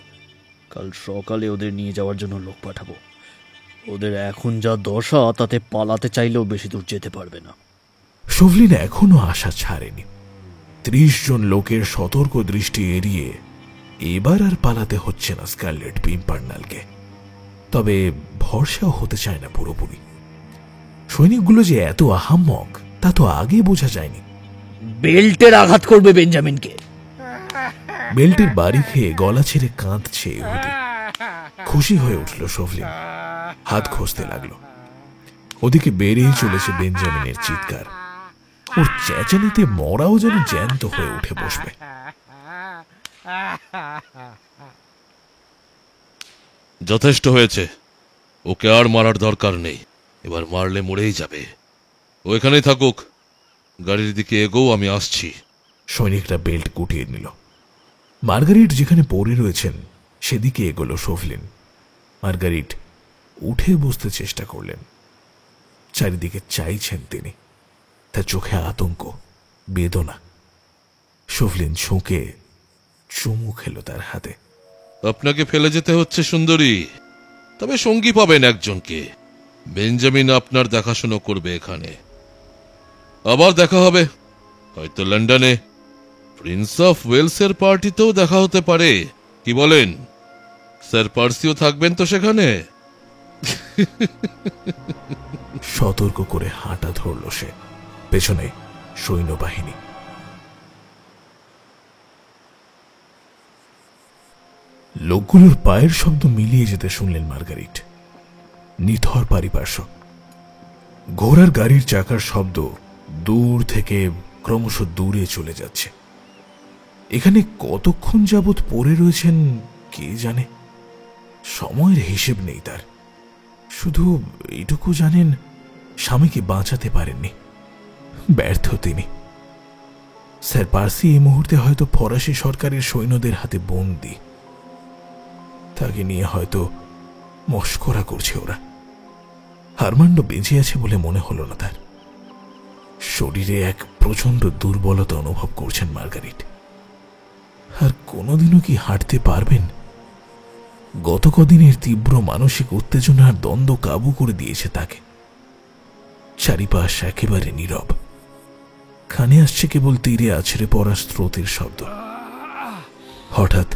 কাল সকালে ওদের নিয়ে যাওয়ার জন্য লোক পাঠাবো। ওদের এখন যা দশা তাতে পালাতে চাইলেও বেশি দূর যেতে পারবে না। শফলিন এখনো আশা ছাড়েনি। 30 জন লোকের সতর্ক দৃষ্টি এড়িয়ে এবার আর পালাতে হচ্ছে না স্কারলেট পিম্পারনেলকে। তবে ভরসাও হতে চায় না পুরোপুরি। সৈনিকগুলো যে এত আহাম্মক তা তো আগে বোঝা যায়নি। বেল্টের আঘাত করবে বেঞ্জামিনকে। বেল্টের বাড়ি খেয়ে গলা ছেড়ে কাঁদছে ইহুদি। খুশি হয়ে উঠল শফলিন, হাত খসতে লাগলো। ওদিকে বেড়েই চলেছে বেঞ্জামিনের চিৎকার। ওর চেঁচানিতে মরাও যেন জ্যান্ত হয়ে উঠে বসবে। যথেষ্ট হয়েছে, ওকে আর মারার দরকার নেই। এবার মারলে মরেই যাবে। ও এখানেই থাকুক, গাড়ির দিকে এগোও, আমি আসছি। সৈনিকরা বেল্ট গুটিয়ে নিল। মার্গারিট যেখানে পড়ে রয়েছেন সেদিকে এগোলো শফলিন। মার্গারিট উঠে বসতে চেষ্টা করলেন। চারিদিকে চাইছেন তিনি। তার চোখে আতঙ্ক, বেদনা। শফলিন ঝুঁকে চুমু খেল তার হাতে। আপনাকে ফেলে যেতে হচ্ছে সুন্দরী, তবে সঙ্গী পাবেন একজনকে। বেঞ্জামিন আপনার দেখাশোনা করবে এখানে। আবার দেখা হবে হয়তো লন্ডনে। প্রিন্স অফ ওয়েলসের পার্টিতেও দেখা হতে পারে, কি বলেন? স্যার পার্সিও থাকবেন তো সেখানে? সতর্ক করে হাঁটা ধরল সে। পেছনে সৈন্যবাহিনী। লোকগুলোর পায়ের শব্দ মিলিয়ে যেতে শুনলেন মার্গারিট। নিথর পারিপার্শ্ব। ঘোড়ার গাড়ির চাকার শব্দ দূর থেকে ক্রমশ দূরে চলে যাচ্ছে। এখানে কতক্ষণ যাবৎ পড়ে রয়েছেন কে জানে। সময়ের হিসেব নেই তার। শুধু এইটুকু জানেন স্বামীকে বাঁচাতে পারেননি, ব্যর্থ তিনি। স্যার পার্সি এই মুহূর্তে হয়তো ফরাসি সরকারের সৈন্যদের হাতে বন্দী। তাকে নিয়ে হয়তো মস্করা করছে ওরা। আর্মান্ডো বেঁচে আছে বলে মনে হলো না তার। শরীরে এক প্রচন্ড দুর্বলতা অনুভব করছেন মার্গারিট। আর কোনোদিনও কি হাঁটতে পারবেন? গত কদিনের তীব্র মানসিক উত্তেজনা আর দ্বন্দ্ব কাবু করে দিয়েছে তাকে। চারিপাশ একেবারে নীরব। কানে আসছে কেবল তীরে আছড়ে পড়া স্রোতের শব্দ। হঠাৎ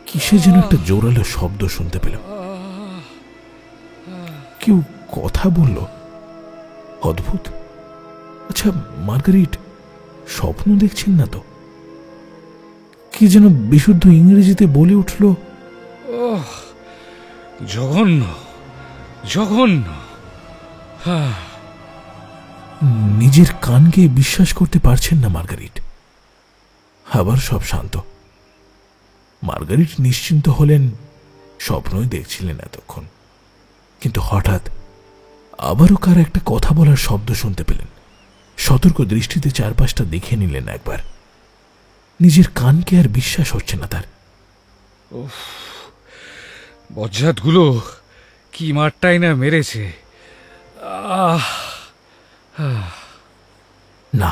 কিসে যেন একটা জোরালো শব্দ শুনতে পেল। কেউ কথা বলল। অদ্ভুত। আচ্ছা মার্গারিট, স্বপ্ন দেখছেন না তো? কি যেন বিশুদ্ধ ইংরেজিতে বলে উঠল, জঘন্য, জঘন্য। নিজের কানকে বিশ্বাস করতে পারছেন না মার্গারিট। আবার সব শান্ত। মার্গারিট নিশ্চিন্ত হলেন স্বপ্নই দেখছিলেন এতক্ষণ। কিন্তু হঠাৎ আবারও কার একটা কথা বলার শব্দ শুনতে পেলেন। সতর্ক দৃষ্টিতে চারপাশটা দেখে নিলেন একবার। নিজের কানকে আর বিশ্বাস হচ্ছে না তার। বজ্জাতগুলো কি মারটাই না মেরেছে। না,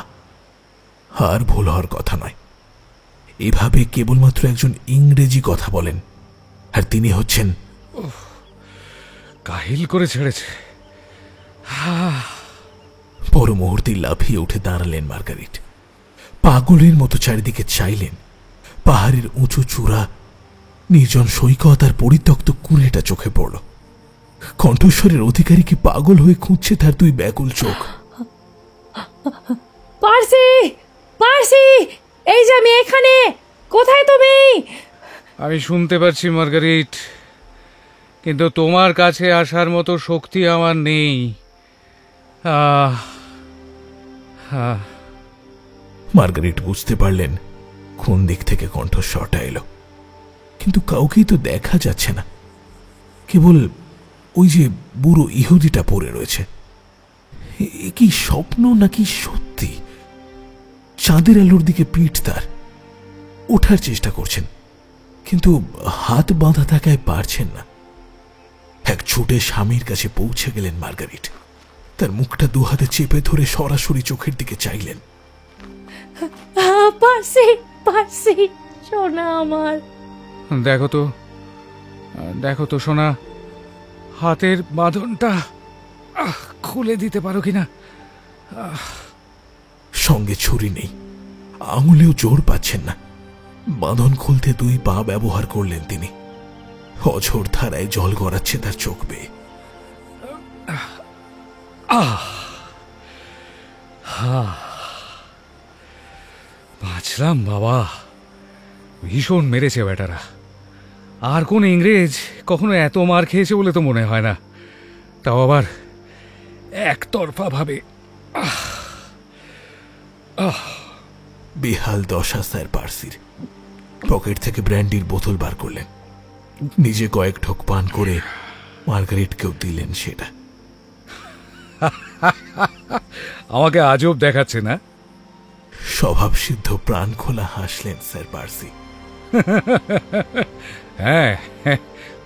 আর ভুল হওয়ার কথা নয়। এভাবে কেবলমাত্র একজন ইংরেজি কথা বলেন, আর তিনি হচ্ছেন কাহিল করে ছেড়েছে। পর মুহূর্তে লাফিয়ে উঠে দাঁড়ালেন মার্গারিট। পাগলের মতো চারিদিকে চাইলেন। পাহাড়ের উঁচু চূড়া, নির্জন সৈকত আর পরিত্যক্ত কুঁড়েটা চোখে পড়ল। কণ্ঠস্বরের অধিকারী কি পাগল হয়ে খুঁজছে তার দুই ব্যাকুল চোখ। পার্সি, পার্সি, এই যে আমি এখানে। কোথায় তুমি? আমি শুনতে পাচ্ছি মার্গারিট, কিন্তু তোমার কাছে আসার মতো শক্তি আমার নেই। মার্গারিট বুঝতে পারলেন কোন দিক থেকে কণ্ঠস্বরটা এলো, কিন্তু কাউকেই তো দেখা যাচ্ছে না। কেবল ওই যে বুড়ো ইহুদিটা পড়ে রয়েছে। এ কি স্বপ্ন নাকি সত্যি? চাঁদের আলোর দিকে পিঠ তার। ওঠার চেষ্টা করছেন, কিন্তু হাত বাঁধা থাকায় পারছেন না। এক ছুটে স্বামীর কাছে পৌঁছে গেলেন মার্গারিট। তার মুখটা দুহাতে চেপে ধরে সরাসরি চোখের দিকে চাইলেন। পার্সি, পার্সি, সোনা আমার। দেখো তো, দেখো তো সোনা, হাতের বাঁধনটা খুলে দিতে পারো কিনা? সঙ্গে ছুরি নেই, আঙুলেও জোর পাচ্ছেন না। বাঁধন খুলতে দুই পা ব্যবহার করলেন তিনি। অঝোর ধারায় জল গড়াচ্ছে তার চোখ বেয়ে। বাঁচলাম বাবা। ভীষণ মেরেছে বেটারা। আর কোন ইংরেজ কখনো এত মার খেয়েছে বলে তো মনে হয় না, তাও আবার একতরফা ভাবে। বেহাল দশা স্যার পার্সির। পকেট থেকে ব্র্যান্ডির বোতল বার করলেন। নিজে কয়েক ঢোক পান করে মার্গারিটকেও দিলেন সেটা। আমাকে আজব দেখাচ্ছে না? স্বভাব সিদ্ধ প্রাণ খোলা হাসলেন স্যার পার্সি। হ্যাঁ,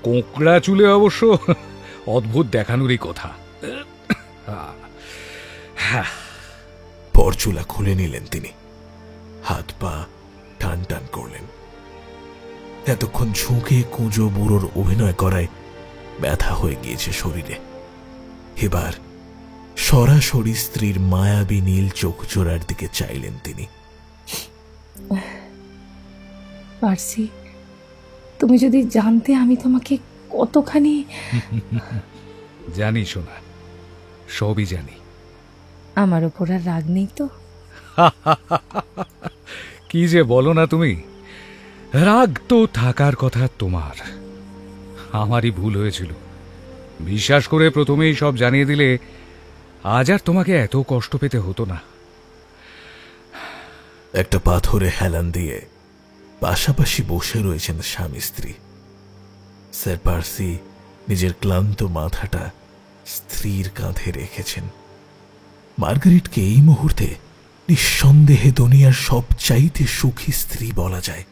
কোঁকড়া চুলে অবশ্য অদ্ভুত দেখানোরই কথা। পরচুলা খুলে নিলেন তিনি। হাত পা টান টান করলেন। এতক্ষণ ঝুঁকে কুঁজো বুড়োর অভিনয় করায় ব্যথা হয়ে গিয়েছে শরীরে। এবার সরাসরি স্ত্রীর মায়াবী নীল চোখ জোড়ার দিকে চাইলেন তিনি। পার্সি, তুমি যদি জানতে আমি তোমাকে কতখানি। জানি সোনা, সবই জানি। আমার ওপর আর রাগ নেই তো? কি যে বলো না তুমি, রাগ তো থাকার কথা তোমার। আমারই ভুল হয়েছিল, বিশ্বাস করে প্রথমেই সব জানিয়ে দিলে আজ আর তোমাকে এত কষ্ট পেতে হতো না। একটা পাথরে হেলান দিয়ে পাশাপাশি বসে রয়েছেন স্বামী স্ত্রী। স্যার পার্সি নিজের ক্লান্ত মাথাটা স্ত্রীর কাঁধে রেখেছেন। মার্গারিটকে এই মুহূর্তে নিঃসন্দেহে দুনিয়ার সবচাইতে সুখী স্ত্রী বলা যায়।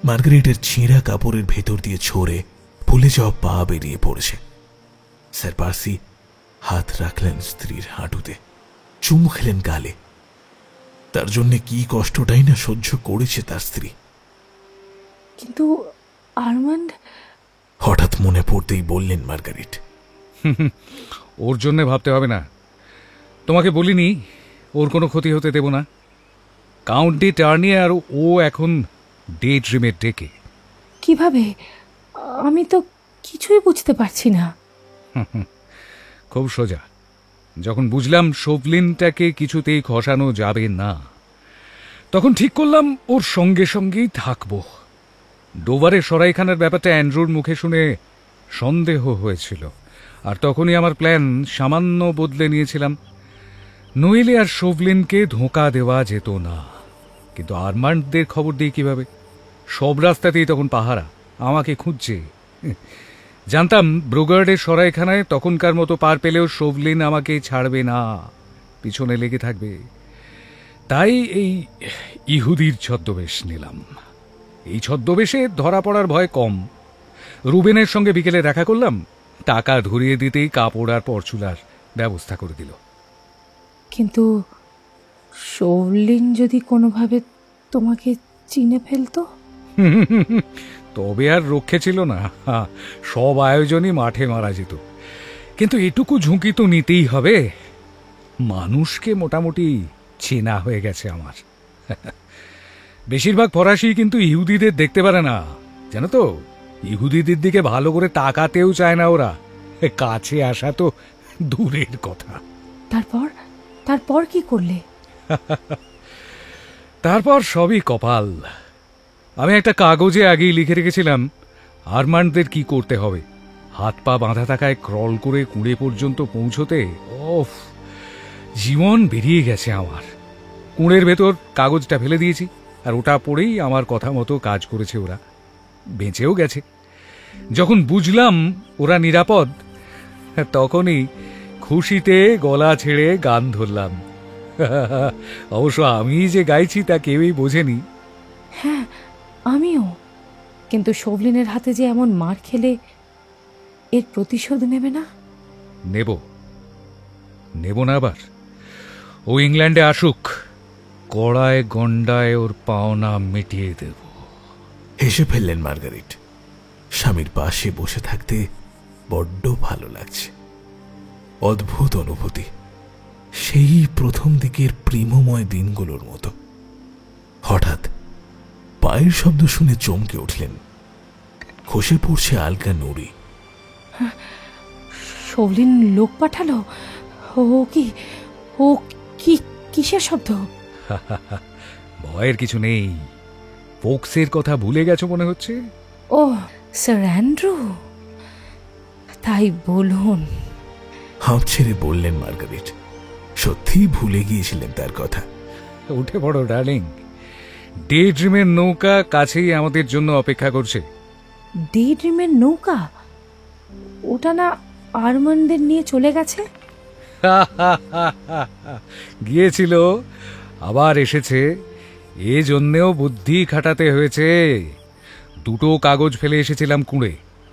মার্গারিটের ছিঁড়া কাপড়ের ভেতর দিয়ে ছড়ে ফুলে যাওয়া পা বেরিয়ে পড়েছে। স্যার পার্সি হাত রাখলেন স্ত্রীর হাঁটুতে, চুমু খেলেন গালে। তার জন্য কি কষ্টটাই না সহ্য করেছে তার স্ত্রী। কিন্তু আরমান্ড, হঠাৎ মনে পড়তেই বললেন মার্গারিট, ওর জন্য ভাবতে হবে না। তোমাকে বলিনি ওর কোনো ক্ষতি হতে দেব না। কাউন্ট ডি টার্নি আর ও এখন ডে ড্রিমের ডেকে। কিভাবে? আমি তো কিছুই বুঝতে পারছি না। খুব সোজা। যখন বুঝলাম শোভলিনটাকে কিছুতেই খসানো যাবে না, তখন ঠিক করলাম ওর সঙ্গে সঙ্গেই থাকব। ডোভারের সরাইখানার ব্যাপারটা অ্যান্ড্রুর মুখে শুনে সন্দেহ হয়েছিল, আর তখনই আমার প্ল্যান সামান্য বদলে নিয়েছিলাম। নইলে আর শোভলিনকে ধোঁকা দেওয়া যেত না। কিন্তু আরমান্ডদের খবর দিই কিভাবে? সব রাস্তাতেই তখন পাহারা, আমাকে খুঁজছে। জানতাম ব্রুগার্ডের সরাইখানায় তখনকার মতো পার পেলেও শোভলিন আমাকে ছাড়বে না, পিছনে লেগে থাকবে। তাই এই ইহুদির ছদ্মবেশ নিলাম। এই ছদ্মবেশে ধরা পড়ার ভয় কম। রুবেনের সঙ্গে বিকেলে দেখা করলাম, টাকা ধরিয়ে দিতেই কাপড় আর পরচুলার ব্যবস্থা করে দিল। কিন্তু শোভলিন যদি কোনোভাবে তোমাকে চিনে ফেলতো? তবে আর রক্ষে ছিল না। সব আয়োজনই মাঠে মারা যেত। কিন্তু এটুকু ঝুঁকি তো নিতেই হবে। মানুষকে মোটামুটি চেনা হয়ে গেছে আমার। বেশিরভাগ ফরাসি কিন্তু ইহুদিদের দেখতে পারে না, জানো তো। ইহুদিদের দিকে ভালো করে তাকাতেও চায় না ওরা, কাছে আসা তো দূরের কথা। তারপর কি করলে? তারপর সবই কপাল। আমি একটা কাগজে আগেই লিখে রেখেছিলাম আরমান্ডদের কি করতে হবে। হাত পা বাঁধা থাকায় ক্রল করে কুঁড়ে পর্যন্ত পৌঁছতে ওফ, জীবন বেরিয়ে গেছে আমার। কুঁড়ের ভেতর কাগজটা ফেলে দিয়েছি, আর ওটা পড়েই আমার কথা মতো কাজ করেছে ওরা, বেঁচেও গেছে। যখন বুঝলাম ওরা নিরাপদ, তখনই খুশিতে গলা ছেড়ে গান ধরলাম। অবশ্য আমি যে গাইছি তা কেউই বোঝেনি। হ্যাঁ, আমিও। কিন্তু শোভলিনের হাতে যে এমন মার খেলে এর প্রতিশোধ নেবে না? নেব না আবার। ও ইংল্যান্ডে আসুক, কড়ায় গন্ডায় ওর পাওনা মিটিয়ে দেব। হেসে ফেললেন মার্গারিট। স্বামীর পাশে বসে থাকতে বড্ড ভালো লাগছে। অদ্ভুত অনুভূতি, সেই প্রথম দিকের প্রেমময় দিনগুলোর মতো। হঠাৎ পায়ের শব্দ শুনে চমকে উঠলেন। খসে পড়ছে আলকা নুড়ি। শোভলিন লোক পাঠালো? ও কি কিসের শব্দ? ভয়ের কিছু নেই। ফোক্সের কথা ভুলে গেছো মনে হচ্ছে। ও স্যার অ্যান্ড্রু, তাই বলুন। হাঁপ ছেড়ে বললেন মার্গারিট। সত্যিই ভুলে গিয়েছিলেন তার কথা। উঠে পড়ো ডার্লিং, ডে ড্রিমের নৌকা কাছেই আমাদের জন্য অপেক্ষা করছে। ডে ড্রিমের নৌকা? ওটা না আরমান্ডদের নিয়ে চলে গেছে? গিয়েছিল, আবার এসেছে। এজন্যেও বুদ্ধি খাটাতে হয়েছে। দুটো কাগজ ফেলে এসেছিলাম কুঁড়ে,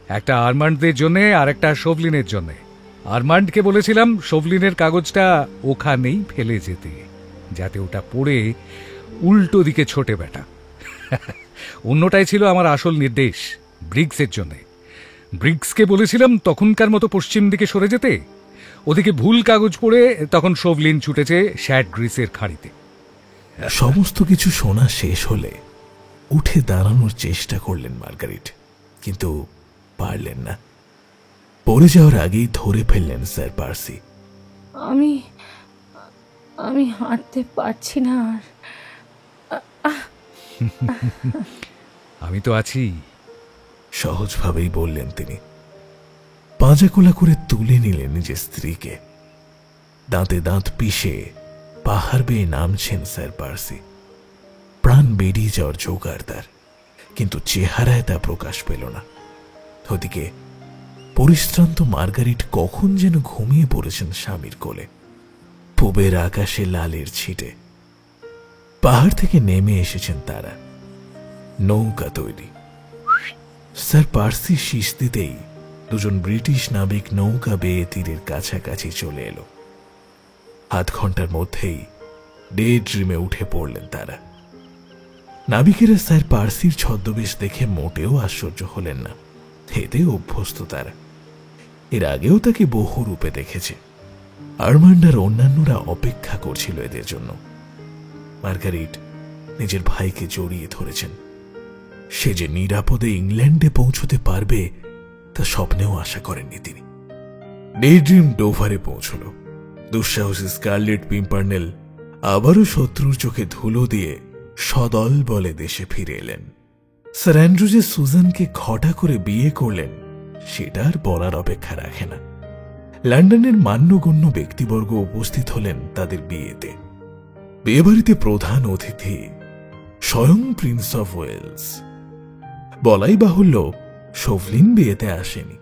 একটা আরমান্ডদের জন্যে আর একটা শোভলিনের জন্যে। আরমান্ডকে বলেছিলাম শোভলিনের কাগজটা ওখানেই ফেলে যেতে, যাতে ওটা পড়ে উল্টো দিকে ছোটে বেটা। অন্যটাই ছিল আমার আসল নির্দেশ, ব্রিগসের জন্যে। ব্রিগসকে বলেছিলাম তখনকার মতো পশ্চিম দিকে সরে যেতে, ওদিকে ভুল কাগজ পড়ে তখন শোভলিন ছুটেছে শ্যাট গ্রিসের খাড়িতে। সমস্ত কিছু শোনা শেষ হলে উঠে দাঁড়ানোর চেষ্টা করলেন মার্গারিট, কিন্তু পারলেন না। পড়ে যাওয়ার আগেই ধরে ফেললেন স্যার পার্সি। আমি আমি হাঁটতে পারছি না আর। আমি তো আছি, সহজভাবেই বললেন তিনি। পাঁজা কোলা করে তুলে নিলেন নিজের স্ত্রীকে। দাঁতে দাঁত পিষে পাহাড় বেয়ে নামছেন স্যার পার্সি। প্রাণ বেরিয়ে যাওয়ার জোগাড় তার, কিন্তু চেহারায় তা প্রকাশ পেল না। ওদিকে পরিশ্রান্ত মার্গারিট কখন যেন ঘুমিয়ে পড়েছেন স্বামীর কোলে। পূবের আকাশে লালের ছিটে পাহাড় থেকে নেমে এসেছেন তারা, নৌকা তৈরি। স্যার পার্সি শীষ দিতেই দুজন ব্রিটিশ নাবিক নৌকা বেয়ে তীরের কাছাকাছি চলে এলো। আধ ঘন্টার মধ্যেই ডে ড্রিমে উঠে পড়লেন তারা। নাবিকেরা স্যার পার্সির ছদ্মবেশ দেখে মোটেও আশ্চর্য হলেন না, এতে অভ্যস্ত তারা। এর আগেও তাকে বহু রূপে দেখেছে। আর্মান্ড আর অন্যান্যরা অপেক্ষা করছিল এদের জন্য। মার্গারিট নিজের ভাইকে জড়িয়ে ধরেছেন। সে যে নিরাপদে ইংল্যান্ডে পৌঁছতে পারবে তা স্বপ্নেও আশা করেননি তিনি। ডে ড্রিম ডোভারে পৌঁছল। দুঃসাহসী স্কারলেট পিম্পারনেল আবারও শত্রুর চোখে ধুলো দিয়ে সদল বলে দেশে ফিরে এলেন। স্যার অ্যান্ড্রু যে সুজানকে ঘটা করে বিয়ে করলেন সেটা আর বলার অপেক্ষা রাখে না। লন্ডনের মান্যগণ্য ব্যক্তিবর্গ উপস্থিত হলেন তাদের বিয়েতে। বিয়েবাড়িতে প্রধান অতিথি স্বয়ং প্রিন্স অফ ওয়েলস। বলাই বাহুল্য, শোভলিন বিয়েতে আসেনি।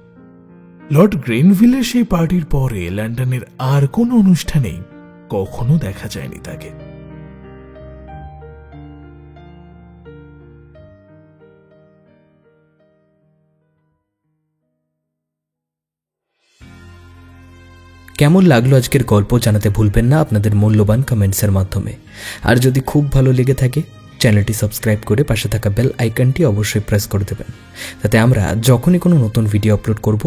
লর্ড গ্রেনভিলের সেই পার্টির পরে লন্ডনের আর কোন অনুষ্ঠানেই কখনো দেখা যায়নি তাকে। কেমন লাগলো আজকের গল্প জানাতে ভুলবেন না আপনাদের মূল্যবান কমেন্টসের মাধ্যমে। আর যদি খুব ভালো লেগে থাকে চ্যানেলটি সাবস্ক্রাইব করে পাশে থাকা বেল আইকনটি অবশ্যই প্রেস করে দেবেন, যাতে আমরা যখনই কোনো নতুন ভিডিও আপলোড করব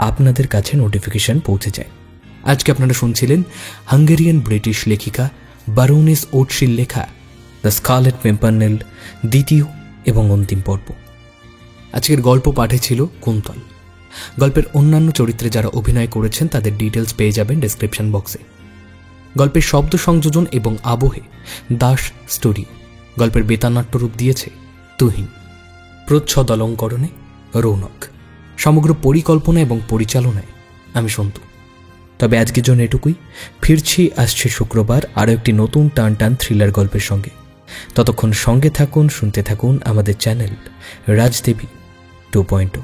আপনাদের কাছে নোটিফিকেশন পৌঁছে যায়। আজকে আপনারা শুনছিলেন হাঙ্গেরিয়ান ব্রিটিশ লেখিকা বারোনেস ওটশির লেখা দ্য স্কারলেট পিম্পারনেল দ্বিতীয় এবং অন্তিম পর্ব। আজকের গল্প পাঠে ছিল কুন্তল। গল্পের অন্যান্য চরিত্রে যারা অভিনয় করেছেন তাদের ডিটেলস পেয়ে যাবেন ডেসক্রিপশন বক্সে। গল্পের শব্দ সংযোজন এবং আবহে দাস স্টুডিও। গল্পের বেতানাট্যরূপ দিয়েছে তুহিন। প্রচ্ছদ অলঙ্করণে রৌনক। সমগ্র পরিকল্পনা এবং পরিচালনায় আমি সন্তু। তবে আজকের জন্য এটুকুই। ফিরছি আসছে শুক্রবার আরও একটি নতুন টান থ্রিলার গল্পের সঙ্গে। ততক্ষণ সঙ্গে থাকুন, শুনতে থাকুন আমাদের চ্যানেল রাজদেবী 2.0।